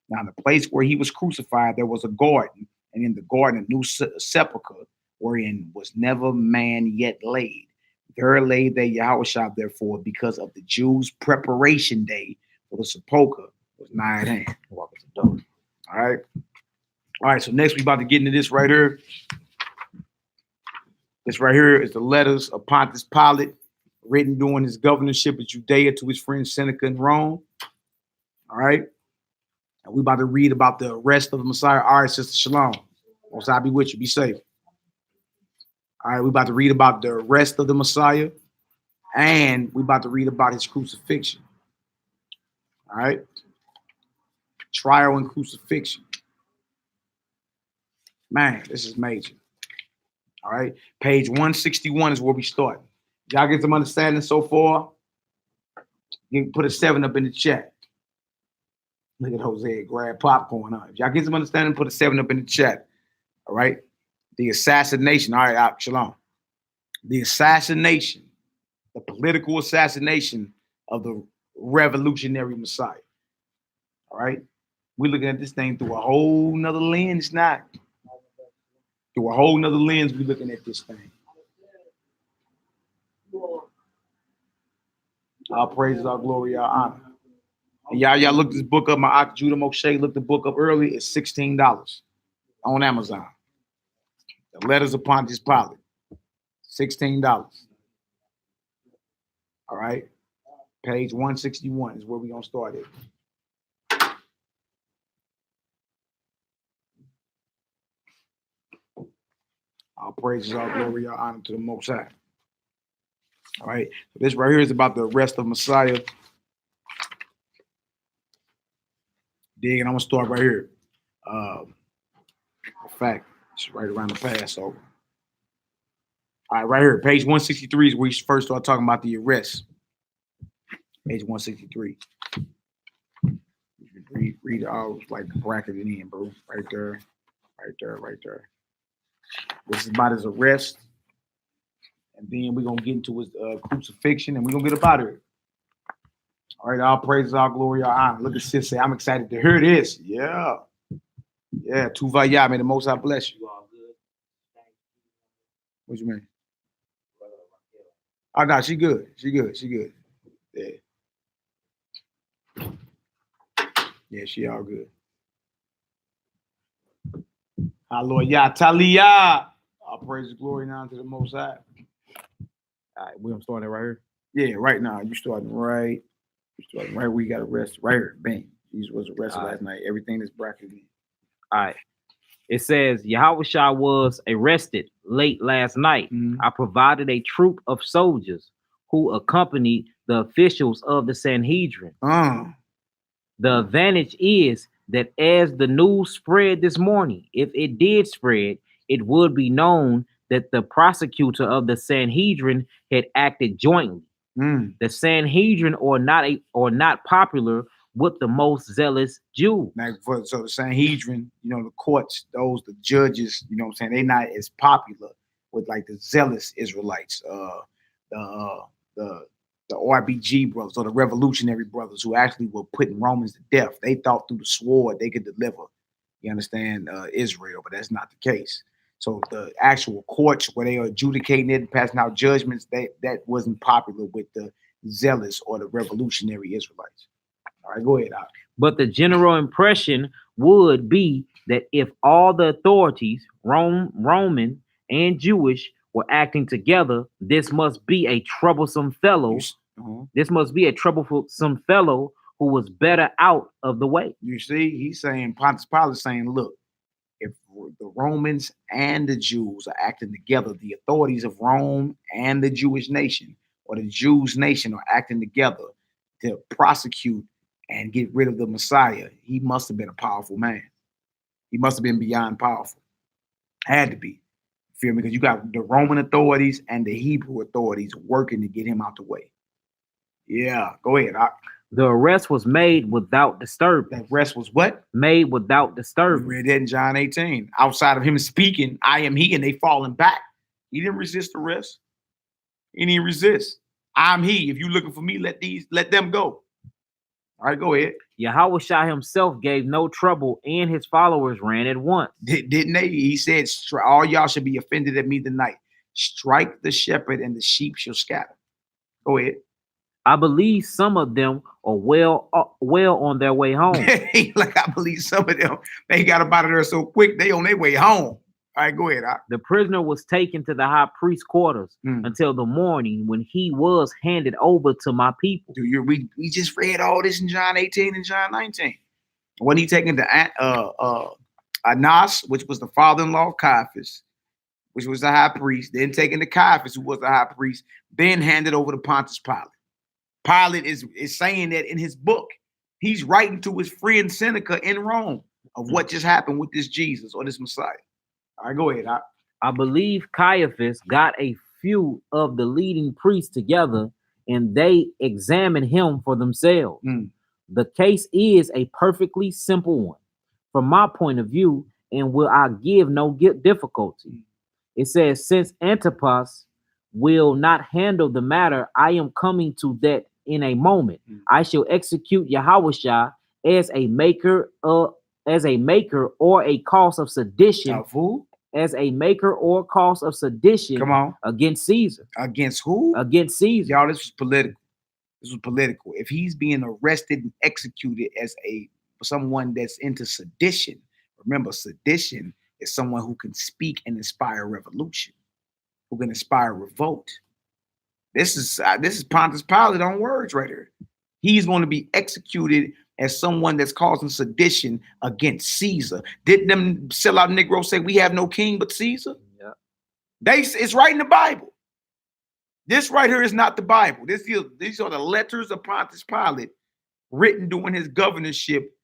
[SPEAKER 2] Now, in the place where he was crucified, there was a garden, and in the garden a new sepulchre wherein was never man yet laid. There laid they Yahushua, therefore, because of the Jews' preparation day for the sepulchre was nigh at hand. Walk at the door. All right. All right, so next we about to get into this right here. This right here is the letters of Pontius Pilate, written during his governorship of Judea to his friend Seneca in Rome. All right. And we about to read about the arrest of the Messiah. All right, Sister Shalom. Most I be with you. Be safe. All right, we about to read about the arrest of the Messiah, and we about to read about his crucifixion. All right. Trial and crucifixion. Man, this is major. All right. Page 161 is where we start. Y'all get some understanding so far? You can put a 7 up in the chat. Look at Jose grab popcorn. If y'all get some understanding, put a 7 up in the chat. All right. The assassination. All right, Shalom. The assassination, the political assassination of the revolutionary Messiah. All right. We're looking at this thing through a whole nother lens now. Through a whole nother lens, we looking at this thing. Our praises, our glory, our honor. And y'all look this book up. My Judah Moshe looked the book up early. It's $16 on Amazon. The Letters of Pontius Pilate. $16. All right. Page 161 is where we're going to start it. Our praises, our glory, our honor to the Most High. All right. So this right here is about the arrest of Messiah. Dig, and I'm going to start right here. In fact, it's right around the Passover. All right, right here, page 163 is where we first start talking about the arrest. Page 163. Read all like bracket it in, bro. Right there, right there, right there. This is about his arrest. And then we're going to get into his crucifixion, and we're going to get up out of here. All right, all praises, all glory, all honor. Look at sis say, I'm excited to hear this. Yeah. Yeah, Tuvaya, may the Most High bless you. What you mean? Oh, no, she good. She good. She good. Yeah. Yeah, she all good. Hallelujah. Talia. All praise glory now to the Most High. All right, we're starting right here. Yeah, right now. You starting right. Right where you got arrested. Right here. Bang. He was arrested last night. Everything is bracketed in.
[SPEAKER 3] All right. It says Yahushua was arrested late last night. I provided a troop of soldiers who accompanied the officials of the Sanhedrin. The advantage is that as the news spread this morning, if it did spread, it would be known that the prosecutor of the Sanhedrin had acted jointly. The Sanhedrin are not popular with the most zealous Jews.
[SPEAKER 2] So the Sanhedrin, the courts, the judges, what I'm saying, they're not as popular with like the zealous Israelites, the RBG brothers or the revolutionary brothers who actually were putting Romans to death. They thought through the sword they could deliver, you understand, Israel, but that's not the case. So the actual courts where they are adjudicating it and passing out judgments, that wasn't popular with the zealous or the revolutionary Israelites. All right, go ahead, Al.
[SPEAKER 3] But the general impression would be that if all the authorities, Roman and Jewish, were acting together, this must be a troublesome fellow. This must be a troublesome fellow who was better out of the way.
[SPEAKER 2] You see, he's saying, Pontius Pilate saying, look, if the Romans and the Jews are acting together, the authorities of Rome and the Jewish nation or the Jews nation are acting together to prosecute and get rid of the Messiah, he must have been a powerful man. He must have been beyond powerful. Had to be. Feel me? Because you got the Roman authorities and the Hebrew authorities working to get him out the way. Yeah, go ahead.
[SPEAKER 3] The arrest was made without disturbance.
[SPEAKER 2] The arrest was what?
[SPEAKER 3] Made without disturbance.
[SPEAKER 2] We read that in John 18. Outside of him speaking, I am he, and they falling back. He didn't resist arrest. He didn't resist. I'm he. If you're looking for me, let them go. All right, go ahead.
[SPEAKER 3] Yahushua himself gave no trouble, and his followers ran at once.
[SPEAKER 2] Didn't they? He said, all y'all should be offended at me tonight. Strike the shepherd, and the sheep shall scatter. Go ahead.
[SPEAKER 3] I believe some of them are well on their way home.
[SPEAKER 2] Like, I believe some of them, they got up out of there so quick, they on their way home. All right, go ahead.
[SPEAKER 3] The prisoner was taken to the high priest's quarters until the morning when he was handed over to my people.
[SPEAKER 2] Dude, we just read all this in John 18 and John 19. When he taken to Annas, which was the father-in-law of Caiaphas, which was the high priest, then taken to Caiaphas, who was the high priest, then handed over to Pontius Pilate. Pilate is saying that in his book. He's writing to his friend Seneca in Rome of what just happened with this Jesus or this Messiah. All right, go ahead.
[SPEAKER 3] I believe Caiaphas got a few of the leading priests together and they examined him for themselves. The case is a perfectly simple one from my point of view, and will I give no difficulty. It says, since Antipas will not handle the matter, I am coming to that in a moment. I shall execute Yahushua as a maker or a cause of sedition. as a maker or cause of sedition
[SPEAKER 2] Come on.
[SPEAKER 3] against Caesar.
[SPEAKER 2] Against who?
[SPEAKER 3] Against Caesar.
[SPEAKER 2] Y'all, this was political. This was political. If he's being arrested and executed as someone that's into sedition, remember, sedition is someone who can speak and inspire revolution, who can inspire revolt. This is Pontius Pilate on words right here. He's going to be executed as someone that's causing sedition against Caesar. Didn't them sellout Negroes say we have no king but Caesar?
[SPEAKER 3] Yeah.
[SPEAKER 2] It's right in the Bible. This right here is not the Bible. These are the letters of Pontius Pilate written during his governorship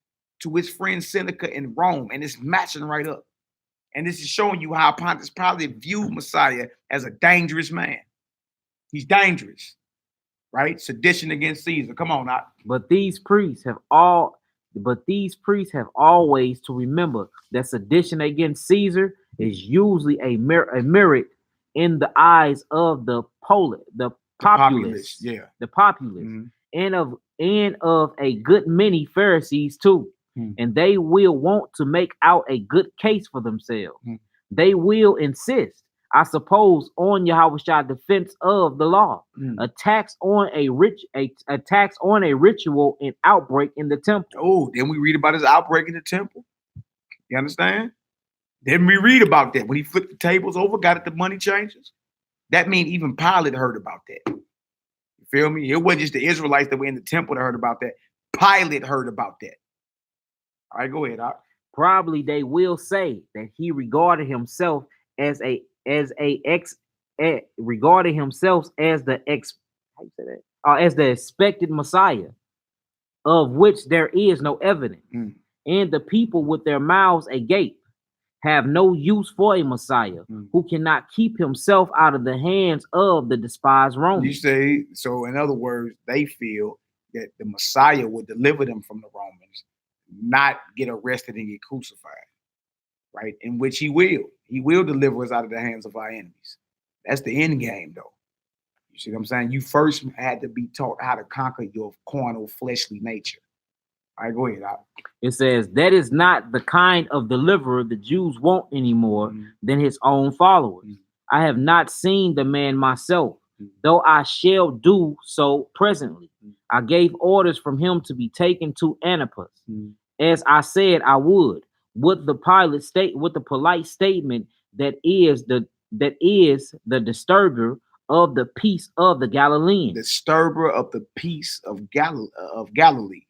[SPEAKER 2] to his friend Seneca in Rome, and it's matching right up. And this is showing you how Pontius Pilate viewed Messiah as a dangerous man. He's dangerous, right? Sedition against Caesar. Come on now.
[SPEAKER 3] But these priests have always to remember that sedition against Caesar is usually a merit in the eyes of the populace.
[SPEAKER 2] Yeah.
[SPEAKER 3] The populace. And of a good many Pharisees too. And they will want to make out a good case for themselves. They will insist, I suppose, on Yahweh's defense of the law, attacks on a ritual and outbreak in the temple.
[SPEAKER 2] Oh, then we read about his outbreak in the temple. You understand? Then we read about that when he flipped the tables over, got at the money changers. That means even Pilate heard about that. You feel me? It wasn't just the Israelites that were in the temple that heard about that. Pilate heard about that. All right, go ahead.
[SPEAKER 3] Probably they will say that he regarded himself as the expected Messiah, of which there is no evidence. And the people with their mouths agape have no use for a Messiah who cannot keep himself out of the hands of the despised Romans.
[SPEAKER 2] You say, so in other words, they feel that the Messiah would deliver them from the Romans, not get arrested and get crucified, right? In which he will. He will deliver us out of the hands of our enemies. That's the end game, though. You see what I'm saying? You first had to be taught how to conquer your carnal, fleshly nature. All right, go ahead.
[SPEAKER 3] It says, that is not the kind of deliverer the Jews want anymore than his own followers. I have not seen the man myself, though I shall do so presently. I gave orders from him to be taken to Antipas, as I said I would, with the polite statement that is the disturber of the peace of the Galileans.
[SPEAKER 2] Disturber of the peace of Galilee.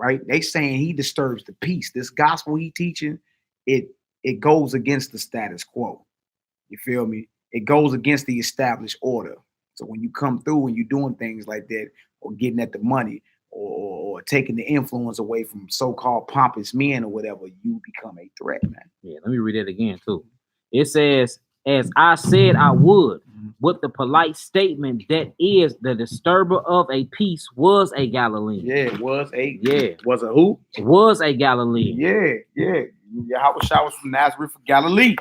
[SPEAKER 2] Right? They saying he disturbs the peace. This gospel he teaching, it goes against the status quo. You feel me? It goes against the established order. So when you come through and you're doing things like that, or getting at the money, or taking the influence away from so-called pompous men or whatever, you become a threat, man.
[SPEAKER 3] Yeah, let me read it again too. It says, as I said I would, with the polite statement that is the disturber of a peace was a Galilean.
[SPEAKER 2] Yeah, was a who?
[SPEAKER 3] Was a Galilean.
[SPEAKER 2] Yeah. Yahweh was from Nazareth of Galilee.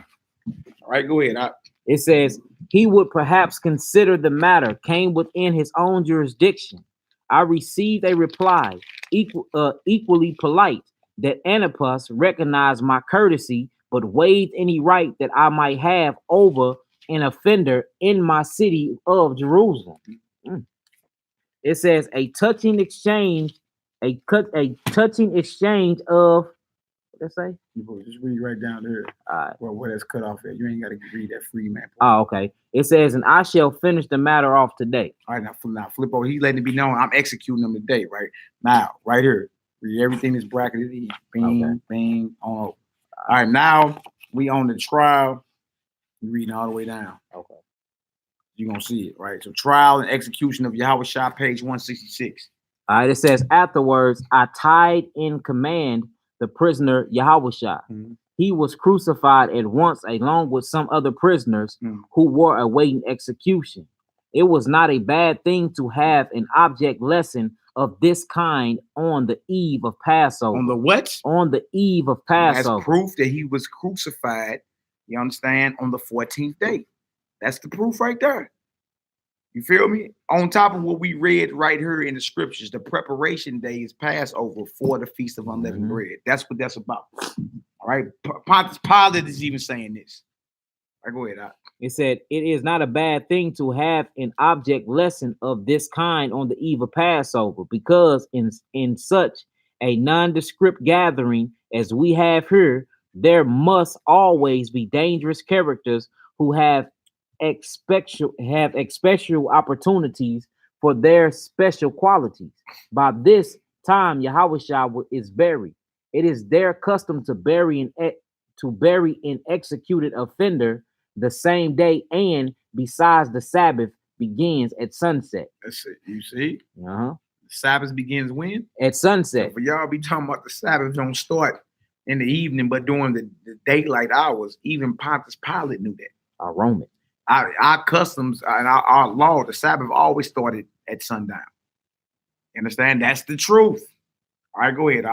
[SPEAKER 2] All right, go ahead.
[SPEAKER 3] It says, he would perhaps consider the matter came within his own jurisdiction. I received a reply equally polite that Antipas recognized my courtesy, but waived any right that I might have over an offender in my city of Jerusalem. It says a touching exchange of what did it say?
[SPEAKER 2] Just read right down there. Well, where that's cut off at. You ain't got to read that free man.
[SPEAKER 3] Oh, okay. It says, and I shall finish the matter off today.
[SPEAKER 2] All right, now flip over. He's letting it be known I'm executing them today, right? Now, right here. Read everything that's bracketed. Bing, bing, on. All right, now we on the trial. You're reading all the way down.
[SPEAKER 3] Okay.
[SPEAKER 2] You're going to see it, right? So trial and execution of Yahweh Shah, page 166.
[SPEAKER 3] All right, it says, afterwards, I tied in command the prisoner Yahweh Shah. He was crucified at once along with some other prisoners who were awaiting execution. It was not a bad thing to have an object lesson of this kind on the eve of Passover.
[SPEAKER 2] On the what?
[SPEAKER 3] On the eve of Passover.
[SPEAKER 2] That's proof that he was crucified, you understand, on the 14th day. That's the proof right there. You feel me? On top of what we read right here in the scriptures, the preparation day is Passover for the Feast of Unleavened Bread. That's what that's about. All right. Pontius Pilate is even saying this. I go ahead.
[SPEAKER 3] It said, it is not a bad thing to have an object lesson of this kind on the eve of Passover, because in such a nondescript gathering as we have here, there must always be dangerous characters who have expectual opportunities for their special qualities. By this time, Yahushua is buried. It is their custom to bury an executed offender the same day, and besides, the Sabbath begins at sunset.
[SPEAKER 2] That's it. You see,
[SPEAKER 3] Uh-huh.
[SPEAKER 2] the Sabbath begins when?
[SPEAKER 3] At sunset.
[SPEAKER 2] So for y'all be talking about the Sabbath don't start in the evening, but during the daylight hours. Even Pontius Pilate knew that.
[SPEAKER 3] A Roman.
[SPEAKER 2] Our customs and our law, the Sabbath always started at sundown. You understand? That's the truth. All right, go ahead.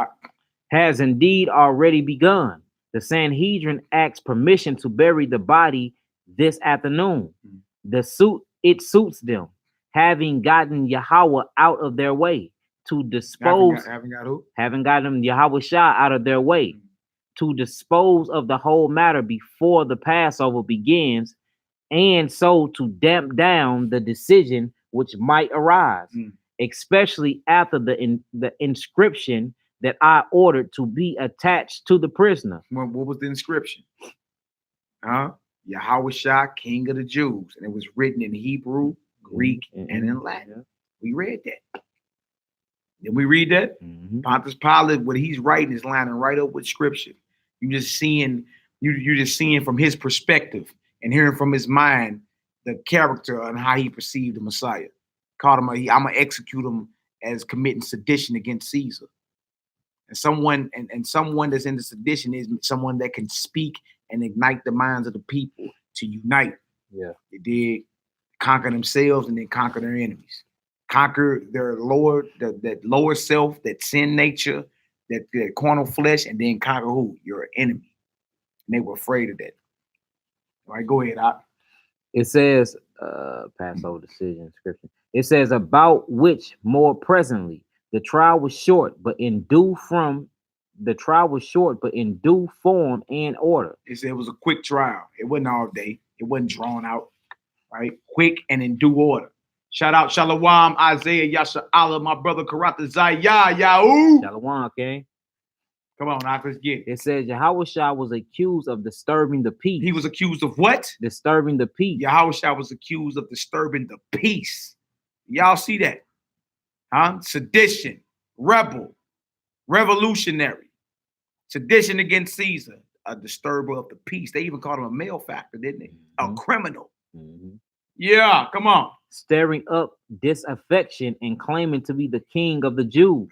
[SPEAKER 3] Has indeed already begun. The Sanhedrin asks permission to bury the body this afternoon. It suits them, having gotten Yahweh out of their way, to dispose.
[SPEAKER 2] Haven't got who?
[SPEAKER 3] Having gotten Yahweh Shah out of their way, to dispose of the whole matter before the Passover begins, and so to damp down the decision which might arise, especially after the inscription that I ordered to be attached to the prisoner.
[SPEAKER 2] What was the inscription? Yahweh Shah, King of the Jews. And it was written in Hebrew, Greek, and in Latin. We read that. Did we read that? Pontius Pilate, what he's writing is lining right up with scripture. You're just seeing from his perspective and hearing from his mind the character and how he perceived the Messiah. Called him, I'm gonna execute him as committing sedition against Caesar. And someone that's in the sedition is someone that can speak and ignite the minds of the people to unite.
[SPEAKER 3] Yeah,
[SPEAKER 2] they did conquer themselves and then conquer their enemies, conquer their that lower self, that sin nature, that carnal flesh, and then conquer who? Your enemy. And they were afraid of that. All right, go ahead.
[SPEAKER 3] It says, Passover decision scripture. It says, about which more presently the trial was short, but in due form and order.
[SPEAKER 2] It said it was a quick trial. It wasn't all day. It wasn't drawn out. Right, quick and in due order. Shout out Shalom, Isaiah, Yasha Allah, my brother Karata Zaya, Yahoo.
[SPEAKER 3] Shalom, okay.
[SPEAKER 2] Come on, let's get it.
[SPEAKER 3] It says Yahushua was accused of disturbing the peace.
[SPEAKER 2] He was accused of what?
[SPEAKER 3] Disturbing the peace.
[SPEAKER 2] Yahushua was accused of disturbing the peace. Y'all see that? Sedition, rebel, revolutionary, sedition against Caesar, a disturber of the peace. They even called him a malefactor, didn't they? A criminal. Yeah, come on.
[SPEAKER 3] Stirring up disaffection and claiming to be the king of the Jews.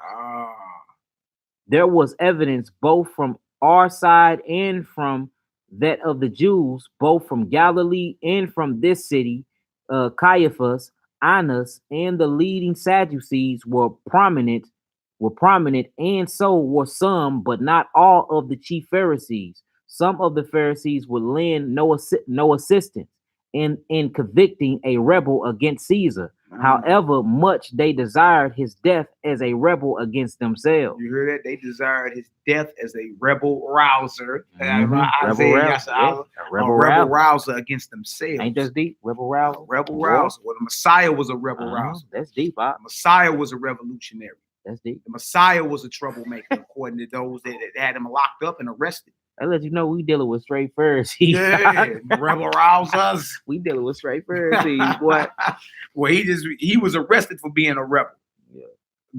[SPEAKER 3] There was evidence both from our side and from that of the Jews, both from Galilee and from this city. Caiaphas, Annas, and the leading Sadducees were prominent, and so were some, but not all of the chief Pharisees. Some of the Pharisees would lend no assistance in convicting a rebel against Caesar. However much they desired his death as a rebel against themselves.
[SPEAKER 2] You hear that? They desired his death as a rebel rouser.
[SPEAKER 3] Rebel
[SPEAKER 2] rouser against themselves.
[SPEAKER 3] Ain't that deep? Rebel rouser.
[SPEAKER 2] Rebel rouser. Well, the Messiah was a rebel rouser.
[SPEAKER 3] That's deep.
[SPEAKER 2] The Messiah was a revolutionary.
[SPEAKER 3] That's deep.
[SPEAKER 2] The Messiah was a troublemaker, according to those that had him locked up and arrested.
[SPEAKER 3] I let you know we dealing with straight Pharisees.
[SPEAKER 2] Yeah, rebel rousers.
[SPEAKER 3] We dealing with straight Pharisees. What?
[SPEAKER 2] Well, he was arrested for being a rebel,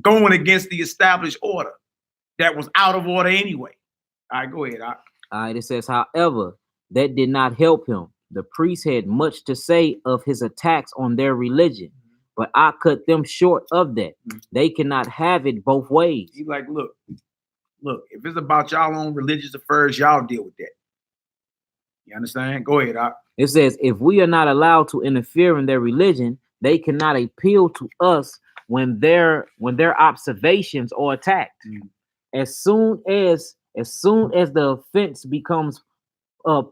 [SPEAKER 2] going against the established order that was out of order anyway. All right, go ahead. All
[SPEAKER 3] right, it says, however, that did not help him. The priests had much to say of his attacks on their religion, but I cut them short of that. They cannot have it both ways.
[SPEAKER 2] He's like, look, if it's about y'all own religious affairs, y'all deal with that. You understand? Go ahead.
[SPEAKER 3] It says, if we are not allowed to interfere in their religion, they cannot appeal to us when their observations are attacked. As soon as the offense becomes how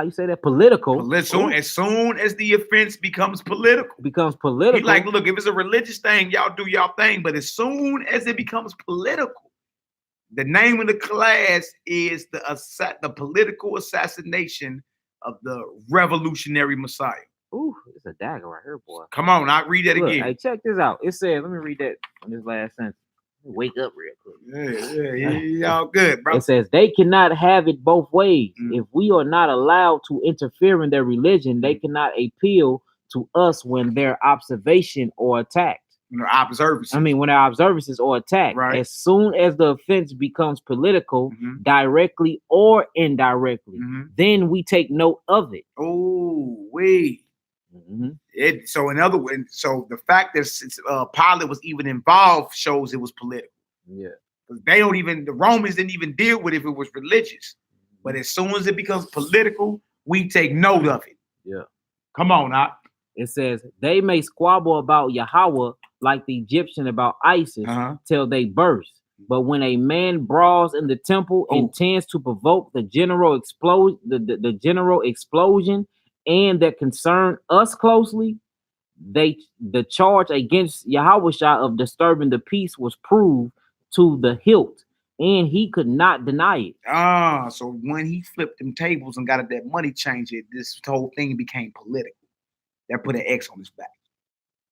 [SPEAKER 3] you say that? Political.
[SPEAKER 2] As soon as the offense becomes political.
[SPEAKER 3] He's
[SPEAKER 2] like, look, if it's a religious thing, y'all do y'all thing. But as soon as it becomes political, the name of the class is the political assassination of the revolutionary Messiah.
[SPEAKER 3] Ooh, it's a dagger right here, boy.
[SPEAKER 2] Come on, I'll read that
[SPEAKER 3] Look,
[SPEAKER 2] again.
[SPEAKER 3] hey, check this out. It says, let me read that on this last sentence. Wake up real quick.
[SPEAKER 2] Y'all good, bro.
[SPEAKER 3] It says they cannot have it both ways.
[SPEAKER 2] Mm.
[SPEAKER 3] If we are not allowed to interfere in their religion, they cannot appeal to us when their observation or attacked.
[SPEAKER 2] Observances.
[SPEAKER 3] I mean, when our observances are attacked,
[SPEAKER 2] Right.
[SPEAKER 3] as soon as the offense becomes political, directly or indirectly, then we take note of it.
[SPEAKER 2] Oh, wait. So in other words, so the fact that Pilate was even involved shows it was political.
[SPEAKER 3] Yeah.
[SPEAKER 2] The Romans didn't even deal with it if it was religious. But as soon as it becomes political, we take note of it.
[SPEAKER 3] Yeah.
[SPEAKER 2] Come on, now.
[SPEAKER 3] It says they may squabble about Yahweh like the Egyptian about Isis till they burst. But when a man brawls in the temple, intends to provoke the general explosion, the general explosion, and that concern us closely, the charge against Yahushua of disturbing the peace was proved to the hilt, and he could not deny it.
[SPEAKER 2] So when he flipped them tables and got that money changer, this whole thing became political. That put an X on his back.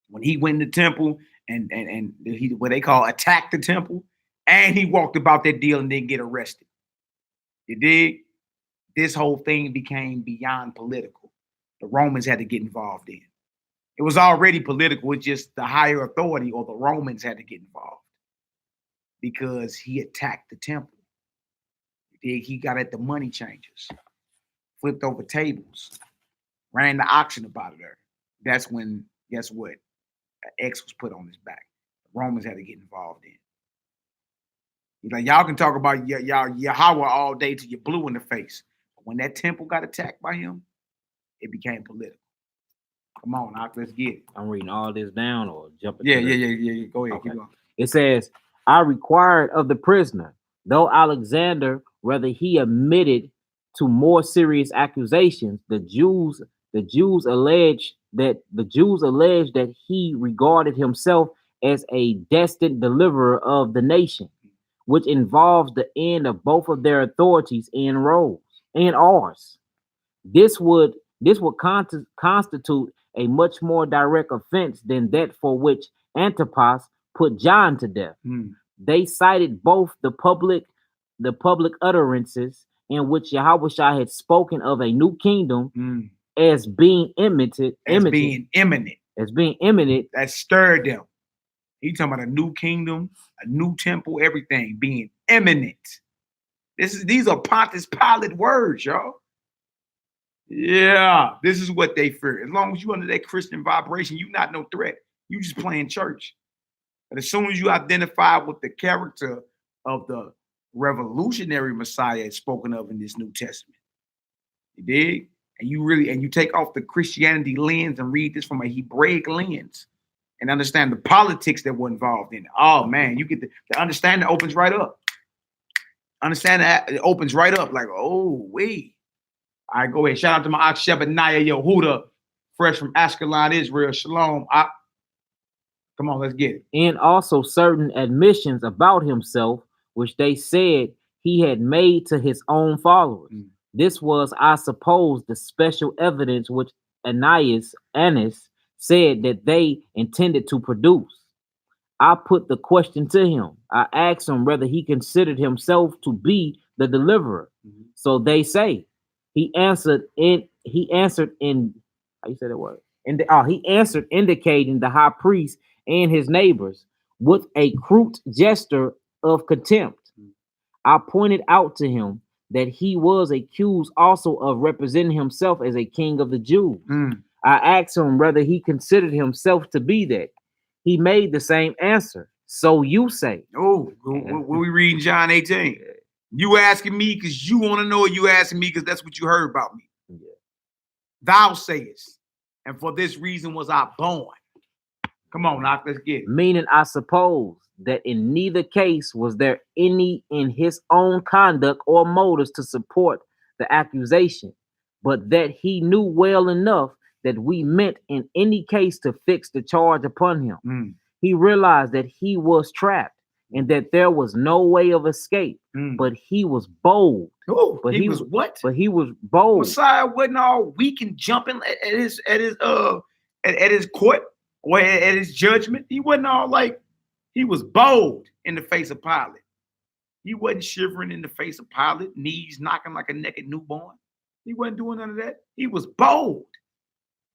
[SPEAKER 2] When he went in the temple and he what they call attacked the temple, and he walked about that deal and didn't get arrested. You dig? This whole thing became beyond political. The Romans had to get involved in. It was already political. It's just the higher authority or the Romans had to get involved because he attacked the temple. He got at the money changers, flipped over tables, ran the auction about it there. That's when, guess what? An X was put on his back. The Romans had to get involved in. He's like, y'all can talk about y'all Yahweh all day till you're blue in the face. But when that temple got attacked by him, it became political. Come on, Ak, let's get it.
[SPEAKER 3] I'm reading all this down or jumping.
[SPEAKER 2] Yeah. Go ahead.
[SPEAKER 3] Okay.
[SPEAKER 2] Keep going.
[SPEAKER 3] It says, I required of the prisoner, though Alexander, whether he admitted to more serious accusations, the Jews alleged that he regarded himself as a destined deliverer of the nation, which involves the end of both of their authorities and roles and ours. This would constitute a much more direct offense than that for which Antipas put John to death. They cited both the public utterances in which Yahushua had spoken of a new kingdom as being imminent.
[SPEAKER 2] That stirred them. He talking about a new kingdom, a new temple, everything being imminent. These are Pontius Pilate words, y'all. Yeah, this is what they fear. As long as you under that Christian vibration, you not no threat. You just playing church. But as soon as you identify with the character of the revolutionary Messiah spoken of in this New Testament, you dig? And you take off the Christianity lens and read this from a Hebraic lens and understand the politics that were involved in it. Oh man, you get the understanding opens right up. Understanding it opens right up like, oh, wait. All right, go ahead. Shout out to my Ak Shebaniah Yehuda, fresh from Ashkelon, Israel. Shalom. Come on, let's get it.
[SPEAKER 3] And also certain admissions about himself, which they said he had made to his own followers. This was, I suppose, the special evidence which Annas said that they intended to produce. I put the question to him. I asked him whether he considered himself to be the deliverer. So they say. He answered in how you say that word? He answered indicating the high priest and his neighbors with a crude gesture of contempt. I pointed out to him that he was accused also of representing himself as a king of the Jews. I asked him whether he considered himself to be that. He made the same answer. So you say.
[SPEAKER 2] Oh, what we read in John 18? You asking me because you want to know, or you asking me because that's what you heard about me. Thou sayest, and for this reason was I born. Come on, Knock, let's get it.
[SPEAKER 3] Meaning, I suppose that in neither case was there any in his own conduct or motives to support the accusation, but that he knew well enough that we meant in any case to fix the charge upon him. He realized that he was trapped and that there was no way of escape. But he was bold.
[SPEAKER 2] Oh,
[SPEAKER 3] But
[SPEAKER 2] he was what?
[SPEAKER 3] But he was bold.
[SPEAKER 2] Messiah wasn't all weak and jumping at his court or at his judgment. He wasn't all like, he was bold in the face of Pilate. He wasn't shivering in the face of Pilate, knees knocking like a naked newborn. He wasn't doing none of that. He was bold.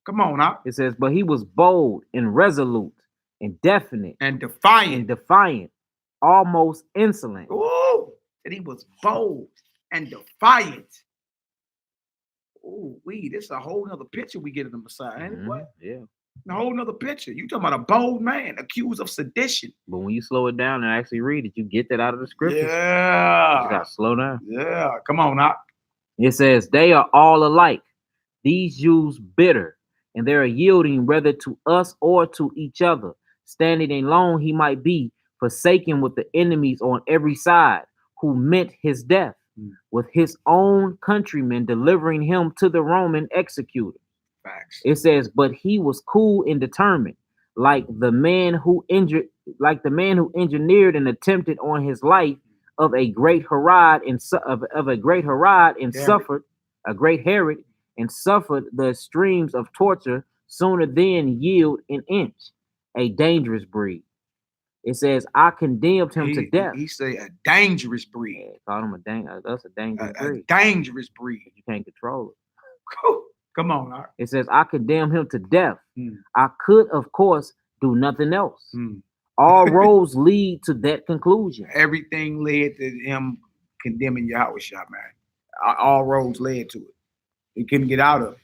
[SPEAKER 2] Come on now.
[SPEAKER 3] It says, but he was bold and resolute and definite
[SPEAKER 2] and defiant,
[SPEAKER 3] almost insolent.
[SPEAKER 2] Oh, and he was bold and defiant. Oh, this is a whole nother picture we get of the Messiah, ain't it? What?
[SPEAKER 3] Yeah.
[SPEAKER 2] A whole nother picture. You talking about a bold man accused of sedition.
[SPEAKER 3] But when you slow it down and actually read it, you get that out of the scriptures.
[SPEAKER 2] Yeah.
[SPEAKER 3] You gotta slow down.
[SPEAKER 2] Yeah. Come on now.
[SPEAKER 3] It says, they are all alike. These Jews bitter, and they are yielding whether to us or to each other. Standing alone he might be, forsaken with the enemies on every side, who meant his death, with his own countrymen delivering him to the Roman executor.
[SPEAKER 2] Facts.
[SPEAKER 3] It says, but he was cool and determined, like the man who engineered and attempted on his life of a great Herod and suffered a great Herod and suffered the extremes of torture, sooner than yield an inch. A dangerous breed. It says, I condemned him to death.
[SPEAKER 2] He say a dangerous breed.
[SPEAKER 3] Yeah, called him that's a dangerous breed.
[SPEAKER 2] A dangerous breed.
[SPEAKER 3] You can't control it.
[SPEAKER 2] Come on, Art.
[SPEAKER 3] It says, I condemn him to death. I could, of course, do nothing else. All roads lead to that conclusion.
[SPEAKER 2] Everything led to him condemning Yahweh Shah, man. All roads led to it. He couldn't get out of it.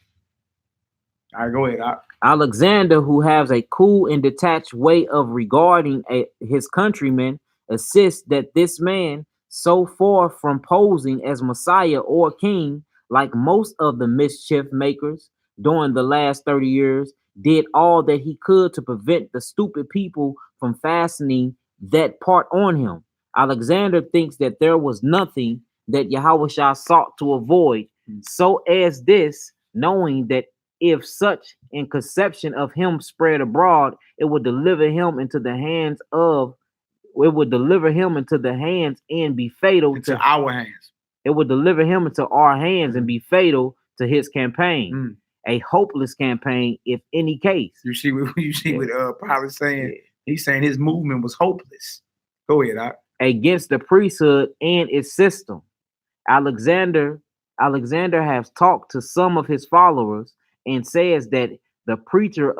[SPEAKER 2] All right, go ahead, Art.
[SPEAKER 3] Alexander, who has a cool and detached way of regarding his countrymen, insists that this man, so far from posing as Messiah or king, like most of the mischief makers during the last 30 years, did all that he could to prevent the stupid people from fastening that part on him. Alexander thinks that there was nothing that Yahushua sought to avoid, so as this, knowing that if such in conception of him spread abroad, it would deliver him into the hands and be fatal
[SPEAKER 2] to our hands.
[SPEAKER 3] It would deliver him into our hands and be fatal to his campaign. A hopeless campaign, if any case.
[SPEAKER 2] You see what Pilate saying? Yeah. He's saying his movement was hopeless. Go ahead, Doc.
[SPEAKER 3] Against the priesthood and its system. Alexander has talked to some of his followers and says that the preacher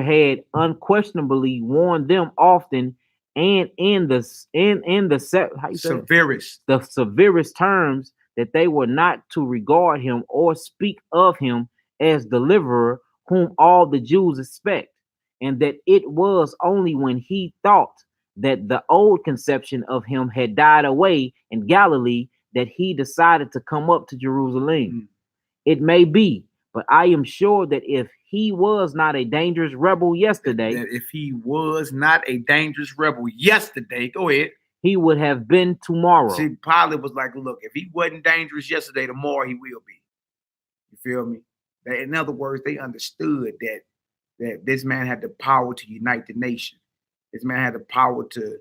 [SPEAKER 3] had unquestionably warned them often and in the severest terms that they were not to regard him or speak of him as deliverer whom all the Jews expect, and that it was only when he thought that the old conception of him had died away in Galilee that he decided to come up to Jerusalem. It may be, but I am sure that if he was not a dangerous rebel yesterday,
[SPEAKER 2] go ahead,
[SPEAKER 3] he would have been tomorrow.
[SPEAKER 2] See, Pilate was like, look, if he wasn't dangerous yesterday, tomorrow he will be. You feel me? In other words, they understood that this man had the power to unite the nation. This man had the power to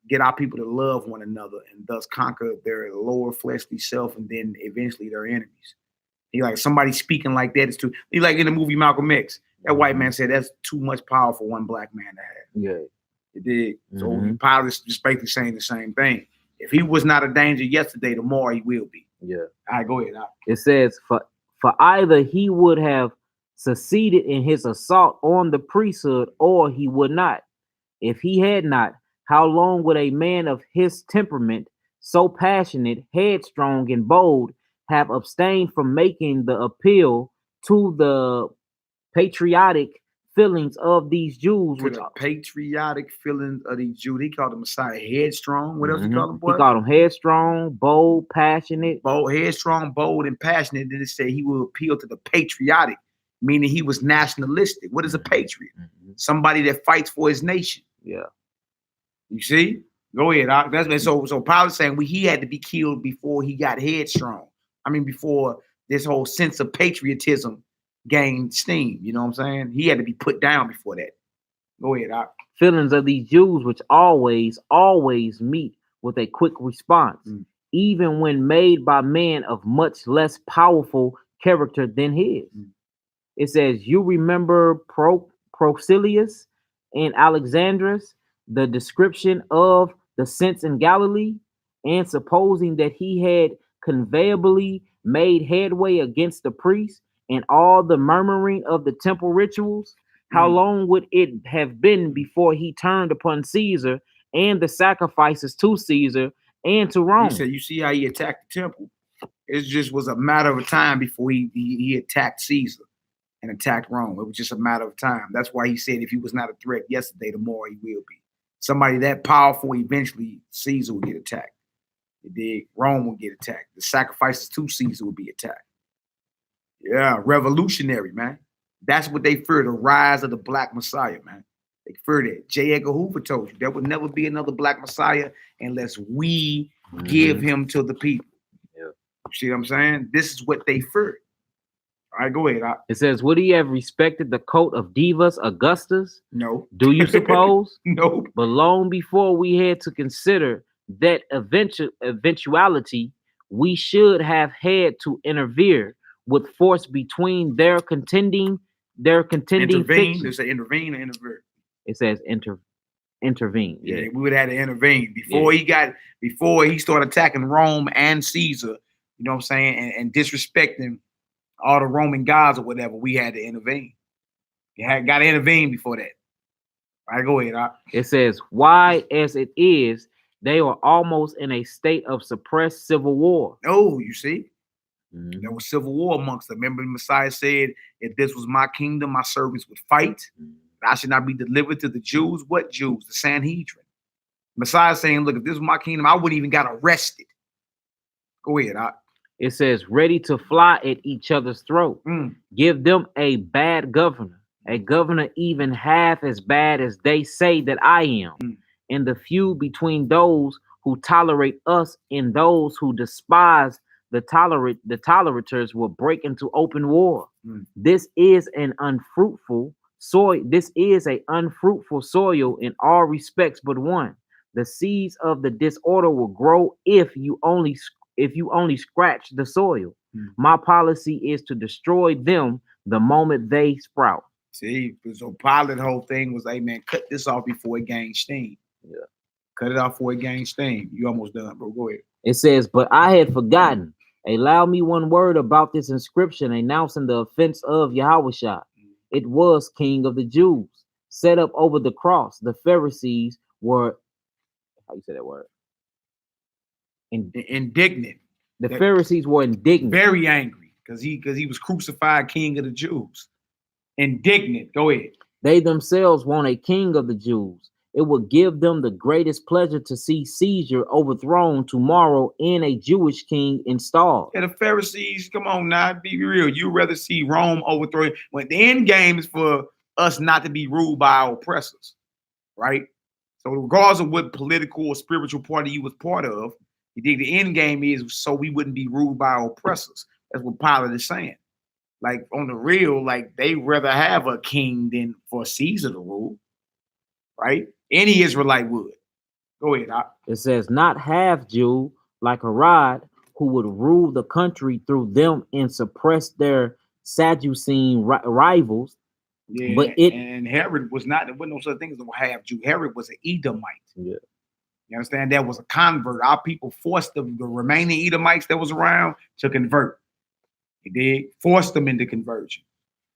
[SPEAKER 2] get our people to love one another and thus conquer their lower fleshly self and then eventually their enemies. He like somebody speaking like that is too. He like in the movie Malcolm X, that white man said that's too much power for one black man to have.
[SPEAKER 3] Yeah.
[SPEAKER 2] It did. So Pilate's just basically saying the same thing. If he was not a danger yesterday, tomorrow he will be.
[SPEAKER 3] Yeah.
[SPEAKER 2] All right, go ahead.
[SPEAKER 3] It says, for either he would have succeeded in his assault on the priesthood or he would not. If he had not, how long would a man of his temperament, so passionate, headstrong, and bold, have abstained from making the appeal to the patriotic feelings of these Jews?
[SPEAKER 2] He called the Messiah headstrong. What else he called him?
[SPEAKER 3] Boy? He called him headstrong, bold, passionate.
[SPEAKER 2] Headstrong, bold, and passionate. Then it said he will appeal to the patriotic, meaning he was nationalistic. What is a patriot? Somebody that fights for his nation.
[SPEAKER 3] Yeah.
[SPEAKER 2] You see? Go ahead. So Pilate's saying he had to be killed before he got headstrong. I mean, before this whole sense of patriotism gained steam. You know what I'm saying? He had to be put down before that. Go ahead.
[SPEAKER 3] Feelings of these Jews, which always meet with a quick response, even when made by men of much less powerful character than his. It says, you remember Procilius and Alexandrus, the description of the saints in Galilee, and supposing that he had conveyably made headway against the priests and all the murmuring of the temple rituals, how long would it have been before he turned upon Caesar and the sacrifices to Caesar and to Rome?
[SPEAKER 2] He said, you see how he attacked the temple? It just was a matter of time before he attacked Caesar and attacked Rome. It was just a matter of time. That's why he said if he was not a threat yesterday, tomorrow he will be. Somebody that powerful, eventually Caesar will get attacked. Rome will get attacked. The sacrifices to Caesar will be attacked. Yeah, revolutionary, man. That's what they fear, the rise of the Black Messiah, man. They fear that. J. Edgar Hoover told you there would never be another Black Messiah unless we give him to the people.
[SPEAKER 3] Yeah.
[SPEAKER 2] You see what I'm saying? This is what they fear. All right, go ahead.
[SPEAKER 3] It says, would he have respected the coat of Divus Augustus?
[SPEAKER 2] No.
[SPEAKER 3] Do you suppose?
[SPEAKER 2] No.
[SPEAKER 3] But long before we had to consider that eventuality, we should have had to intervene with force between their contending
[SPEAKER 2] Intervene.
[SPEAKER 3] fictions.
[SPEAKER 2] Does it intervene or intervene?
[SPEAKER 3] It says intervene.
[SPEAKER 2] Yeah, we would have to intervene before he started attacking Rome and Caesar. You know what I'm saying? And disrespecting all the Roman gods or whatever. We had to intervene. You had got to intervene before that. All right, go ahead.
[SPEAKER 3] It says, why, as it is, they are almost in a state of suppressed civil war.
[SPEAKER 2] Oh, you see, there was civil war amongst them. Remember, the Messiah said, if this was my kingdom, my servants would fight. I should not be delivered to the Jews. What Jews? The Sanhedrin. Messiah saying, look, if this was my kingdom, I wouldn't even got arrested. Go ahead.
[SPEAKER 3] It says, ready to fly at each other's throat. Give them a bad governor, a governor even half as bad as they say that I am. And the feud between those who tolerate us and those who despise the tolerators will break into open war. This is an unfruitful soil. This is an unfruitful soil in all respects but one. The seeds of the disorder will grow if you only scratch the soil. My policy is to destroy them the moment they sprout.
[SPEAKER 2] See, so Pilate, the whole thing was, hey man, cut this off before it gains steam.
[SPEAKER 3] Yeah.
[SPEAKER 2] Cut it off before it gains steam. You almost done, bro. Go ahead.
[SPEAKER 3] It says, but I had forgotten. Allow me one word about this inscription announcing the offense of Yahushua. It was King of the Jews, set up over the cross. The Pharisees were, how you say that word?
[SPEAKER 2] Indignant.
[SPEAKER 3] The Pharisees were indignant.
[SPEAKER 2] Very angry because he was crucified King of the Jews. Indignant. Go ahead.
[SPEAKER 3] They themselves want a king of the Jews. It would give them the greatest pleasure to see Caesar overthrown tomorrow and a Jewish king installed.
[SPEAKER 2] Yeah, the Pharisees, come on now, be real. You'd rather see Rome overthrown when the end game is for us not to be ruled by our oppressors, right? So regardless of what political or spiritual party you was part of, you think the end game is so we wouldn't be ruled by our oppressors. That's what Pilate is saying. Like on the real, like they rather have a king than for Caesar to rule, right? Any Israelite would. Go ahead.
[SPEAKER 3] It says, not half Jew like Herod, who would rule the country through them and suppress their Sadducene rivals.
[SPEAKER 2] Yeah,
[SPEAKER 3] but
[SPEAKER 2] and Herod was not, there wasn't no such thing as a half Jew. Herod was an Edomite.
[SPEAKER 3] Yeah.
[SPEAKER 2] You understand? That was a convert. Our people forced the remaining Edomites that was around to convert. They did force them into conversion.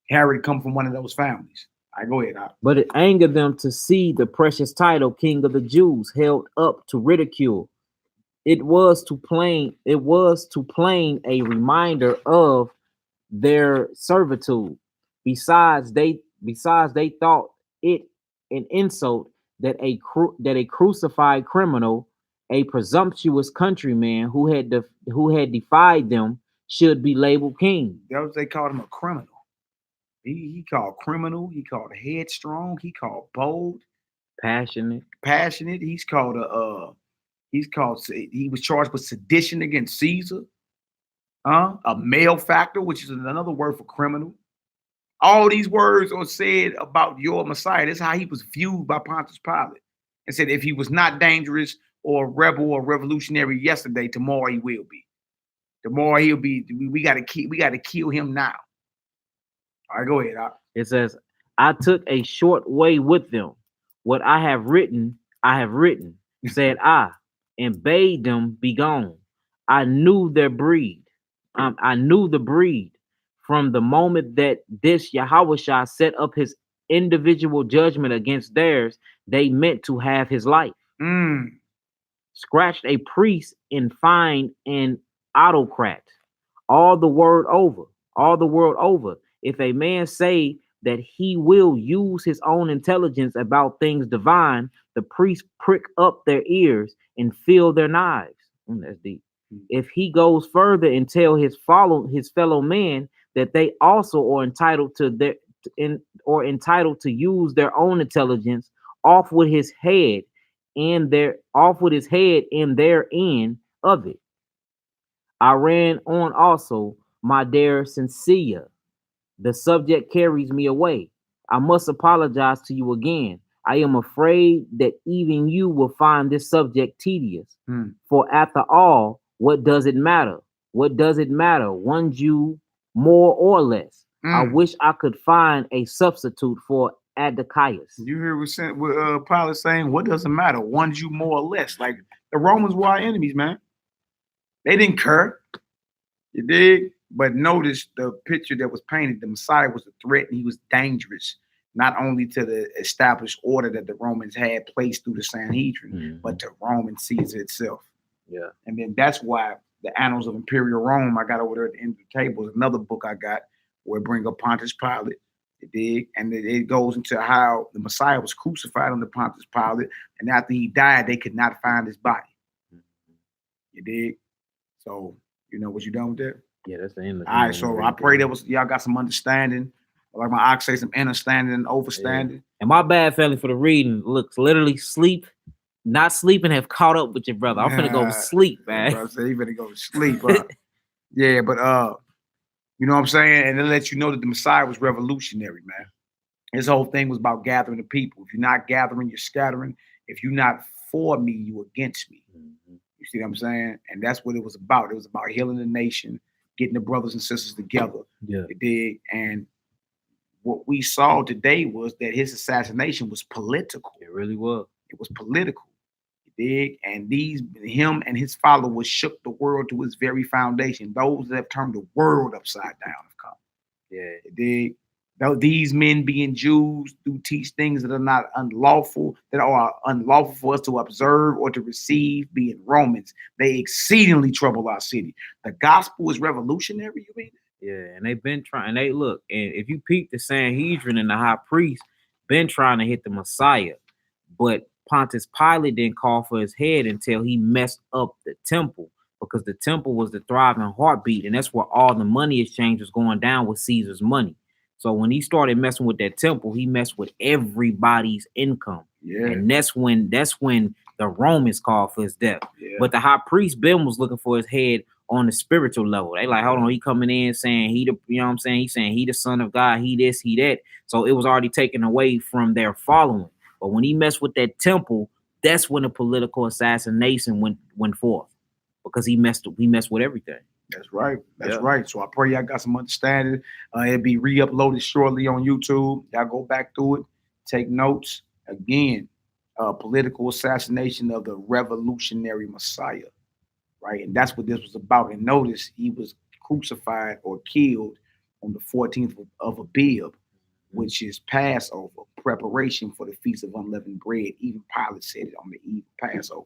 [SPEAKER 2] Herod come from one of those families. All right, go ahead.
[SPEAKER 3] But it angered them to see the precious title King of the Jews held up to ridicule. It was to plain a reminder of their servitude. Besides, they thought it an insult that a crucified criminal, a presumptuous countryman who had defied them, should be labeled king.
[SPEAKER 2] That was, they called him a criminal. He called criminal. He called headstrong. He called bold,
[SPEAKER 3] passionate.
[SPEAKER 2] He was charged with sedition against Caesar. A malefactor, which is another word for criminal. All these words are said about your Messiah. This is how he was viewed by Pontius Pilate. And said if he was not dangerous or rebel or revolutionary yesterday, tomorrow he will be. Tomorrow he'll be. We gotta kill him now. All right, go ahead.
[SPEAKER 3] It says, I took a short way with them. What I have written, said I, and bade them be gone. I knew their breed. I knew the breed from the moment that this Yahushua set up his individual judgment against theirs. They meant to have his life. Scratched a priest and find an autocrat. All the world over. If a man say that he will use his own intelligence about things divine, the priests prick up their ears and feel their knives. That's deep. If he goes further and tell his fellow man that they also are entitled to use their own intelligence, off with his head and their end of it. I ran on also, my dear Cynthia. The subject carries me away. I must apologize to you again. I am afraid that even you will find this subject tedious. For after all, what does it matter? One Jew more or less. I wish I could find a substitute for Addachius.
[SPEAKER 2] You hear what Pilate saying? What does it matter? One Jew more or less. Like the Romans were our enemies, man. They didn't care. You dig? But notice the picture that was painted. The Messiah was a threat and he was dangerous, not only to the established order that the Romans had placed through the Sanhedrin, but to Roman Caesar itself.
[SPEAKER 3] Yeah.
[SPEAKER 2] And then that's why the Annals of Imperial Rome, I got over there at the end of the table, is another book I got where it bring up Pontius Pilate. You dig? And it goes into how the Messiah was crucified under Pontius Pilate, and after he died, they could not find his body. You dig? So, you know what you done with that?
[SPEAKER 3] Yeah, that's the end.
[SPEAKER 2] All right, so I pray that y'all got some understanding, like my ox say, some understanding and overstanding.
[SPEAKER 3] Yeah. And my bad, family, for the reading. Looks literally not sleeping have caught up with your brother. I'm finna go to sleep, man.
[SPEAKER 2] Bro, so you better go to sleep. Yeah, but you know what I'm saying? And it lets you know that the Messiah was revolutionary, man. His whole thing was about gathering the people. If you're not gathering, you're scattering. If you're not for me, you against me. You see what I'm saying? And that's what it was about. It was about healing the nation, getting the brothers and sisters together.
[SPEAKER 3] Yeah.
[SPEAKER 2] It did. And what we saw today was that his assassination was political.
[SPEAKER 3] It really was.
[SPEAKER 2] It was political. You dig? And him and his followers shook the world to its very foundation. Those that have turned the world upside down have come.
[SPEAKER 3] Yeah.
[SPEAKER 2] You dig? Though these men being Jews do teach things that are not unlawful, that are unlawful for us to observe or to receive, being Romans. They exceedingly trouble our city. The gospel is revolutionary, you mean?
[SPEAKER 3] Yeah, and they've been trying. And if you peep the Sanhedrin and the high priest, been trying to hit the Messiah, but Pontius Pilate didn't call for his head until he messed up the temple, because the temple was the thriving heartbeat, and that's where all the money exchange was going down with Caesar's money. So when he started messing with that temple, he messed with everybody's income.
[SPEAKER 2] Yeah.
[SPEAKER 3] And that's when the Romans called for his death.
[SPEAKER 2] Yeah.
[SPEAKER 3] But the high priest Ben was looking for his head on the spiritual level. They like, hold on, he coming in saying you know what I'm saying? He's saying he the son of God, he this, he that. So it was already taken away from their following. But when he messed with that temple, that's when the political assassination went forth, because he messed with everything.
[SPEAKER 2] That's right. That's right. So I pray y'all got some understanding. It'll be re-uploaded shortly on YouTube. Y'all go back through it, take notes. Again, political assassination of the revolutionary Messiah, right? And that's what this was about. And notice he was crucified or killed on the 14th of Abib, which is Passover, preparation for the Feast of Unleavened Bread. Even Pilate said it on the eve of Passover,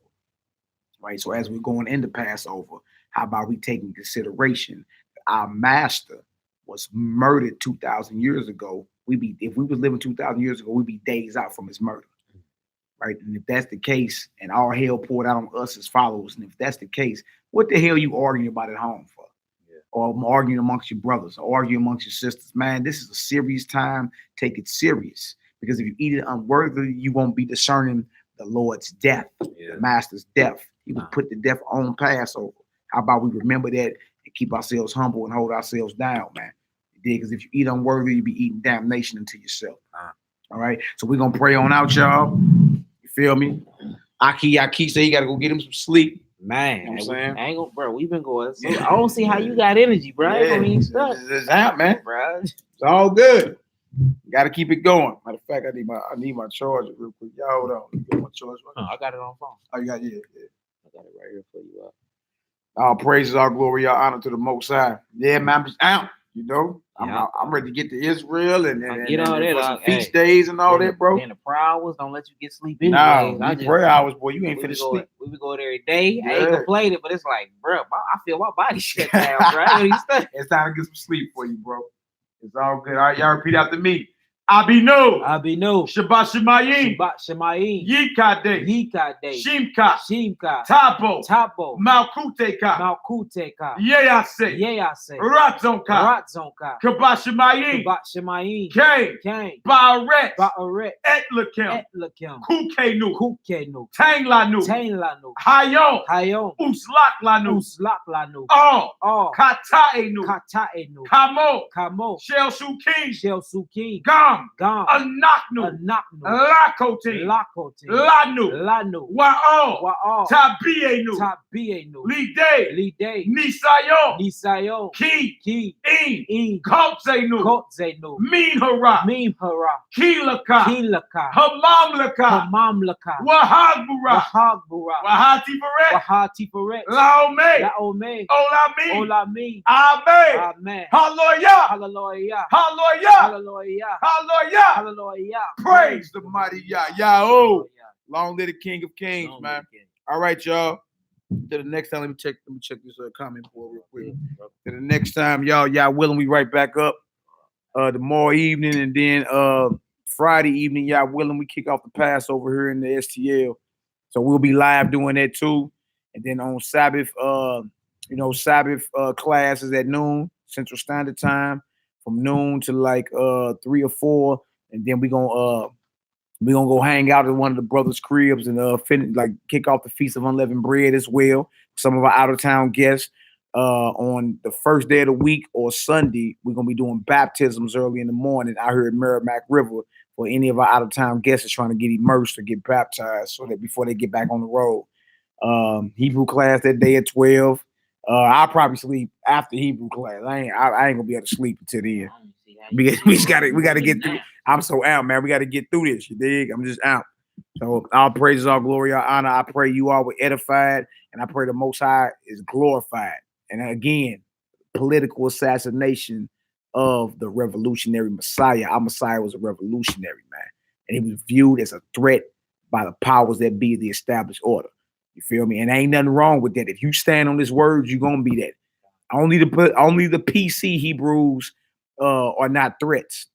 [SPEAKER 2] right? So as we're going into Passover, how about we take in consideration our master was murdered 2,000 years ago? If we was living 2,000 years ago, we'd be days out from his murder, right? And if that's the case, and all hell poured out on us as followers, and if that's the case, what the hell you arguing about at home for? Or arguing amongst your brothers, or arguing amongst your sisters? Man, this is a serious time. Take it serious, because if you eat it unworthily, you won't be discerning the Lord's death, the master's death. He would put the death on Passover. How about we remember that and keep ourselves humble and hold ourselves down, man? Because if you eat unworthy, you be eating damnation into yourself. All right. So we're gonna pray on out, y'all. You feel me? Aki say he gotta go get him some sleep.
[SPEAKER 3] Man,
[SPEAKER 2] You know what I'm saying?
[SPEAKER 3] I ain't gonna, bro. We've been going. So I don't see how you got energy, bro. I ain't gonna be stuck.
[SPEAKER 2] It's out, man.
[SPEAKER 3] Bro.
[SPEAKER 2] It's all good. Got to keep it going. Matter of fact, I need my charger real quick. Y'all hold on. Let me get my charger.
[SPEAKER 3] I got it on phone.
[SPEAKER 2] Oh, you got
[SPEAKER 3] I got it right here for you.
[SPEAKER 2] All praises, all glory, all honor to the Most High. Yeah, man, I'm just out. You know,
[SPEAKER 3] Yeah.
[SPEAKER 2] I'm ready to get to Israel and
[SPEAKER 3] Get all that,
[SPEAKER 2] for some
[SPEAKER 3] hey.
[SPEAKER 2] feast days and all that, bro.
[SPEAKER 3] And the prayer hours don't let you get sleep anyway.
[SPEAKER 2] Nah, these prayer hours, boy, you ain't finna sleep.
[SPEAKER 3] We be going every day. I ain't
[SPEAKER 2] Yeah.
[SPEAKER 3] complaining, but it's like, bro, I feel my body shut down, bro.
[SPEAKER 2] It's time to get some sleep for you, bro. It's all good. All right, y'all repeat after me. Abinu. Shabbat Shemayim. Yikade. Shimka. Tabo. Malkuteka. Yeyase. Ratzonka. Kabashemayim. Cain. Baaret. Etlakim. Kukenu. Tanglanu. Hayon. Uslaklanu. All. Kataenu. Kamo. Shelsukin. Gam. Anaknu. Lakotin. Lanu. Wa'o. Tabienu. Lide. Nisayon. Ki. In. Kotzenu. Minhara. Kilaka. Hamamlaka. Wahagbura. Wahati Laome. Olami. Amen. Hallelujah. Praise the mighty Yah. Long live the King of Kings, man. All right, y'all. To the next time, let me check this comment board real quick. To the next time, y'all willing, we right back up tomorrow evening, and then Friday evening, y'all willing, we kick off the Passover here in the STL. So we'll be live doing that too. And then on Sabbath, Sabbath classes at noon Central Standard Time, from noon to like 3 or 4, and then we're gonna go hang out at one of the brothers' cribs and kick off the Feast of Unleavened Bread as well. Some of our out of town guests on the first day of the week or Sunday, we're gonna be doing baptisms early in the morning out here at Merrimack River for any of our out of town guests that's trying to get immersed or get baptized, so that before they get back on the road. Hebrew class that day at 12. I'll probably sleep after Hebrew class. I ain't gonna be able to sleep until then. We gotta get through. I'm so out, man. We gotta get through this. You dig? I'm just out. So all praises, all glory, all honor. I pray you all were edified, and I pray the Most High is glorified. And again, political assassination of the revolutionary Messiah. Our Messiah was a revolutionary, man, and he was viewed as a threat by the powers that be, the established order. You feel me? And ain't nothing wrong with that. If you stand on his words, you're gonna be that. Only the PC Hebrews are not threats.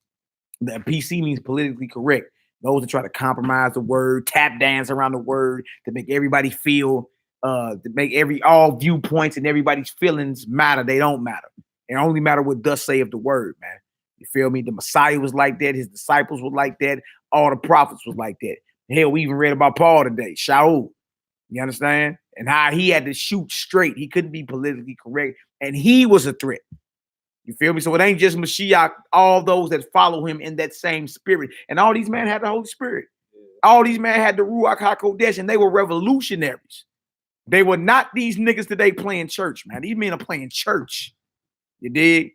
[SPEAKER 2] The PC means politically correct. Those that try to compromise the word, tap dance around the word to make everybody feel, to make all viewpoints and everybody's feelings matter. They don't matter. It only matter what thus saith the word, man. You feel me? The Messiah was like that. His disciples were like that. All the prophets was like that. Hell, we even read about Paul today, Shaul. You understand? And how he had to shoot straight. He couldn't be politically correct. And he was a threat. You feel me? So it ain't just Mashiach, all those that follow him in that same spirit. And all these men had the Holy Spirit. All these men had the Ruach HaKodesh, and they were revolutionaries. They were not these niggas today playing church, man. These men are playing church. You dig?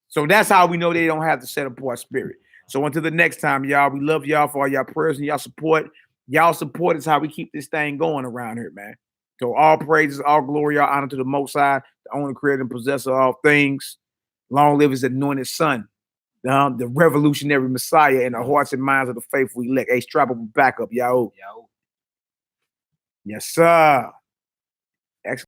[SPEAKER 2] So that's how we know they don't have the set apart spirit. So until the next time, y'all, we love y'all for all y'all prayers and y'all support. Y'all support is how we keep this thing going around here, man. So all praises, all glory, all honor to the Most High, the only creator and possessor of all things. Long live his anointed son, the revolutionary Messiah in the hearts and minds of the faithful elect. Hey, strap up and back up, y'all. Yes, sir.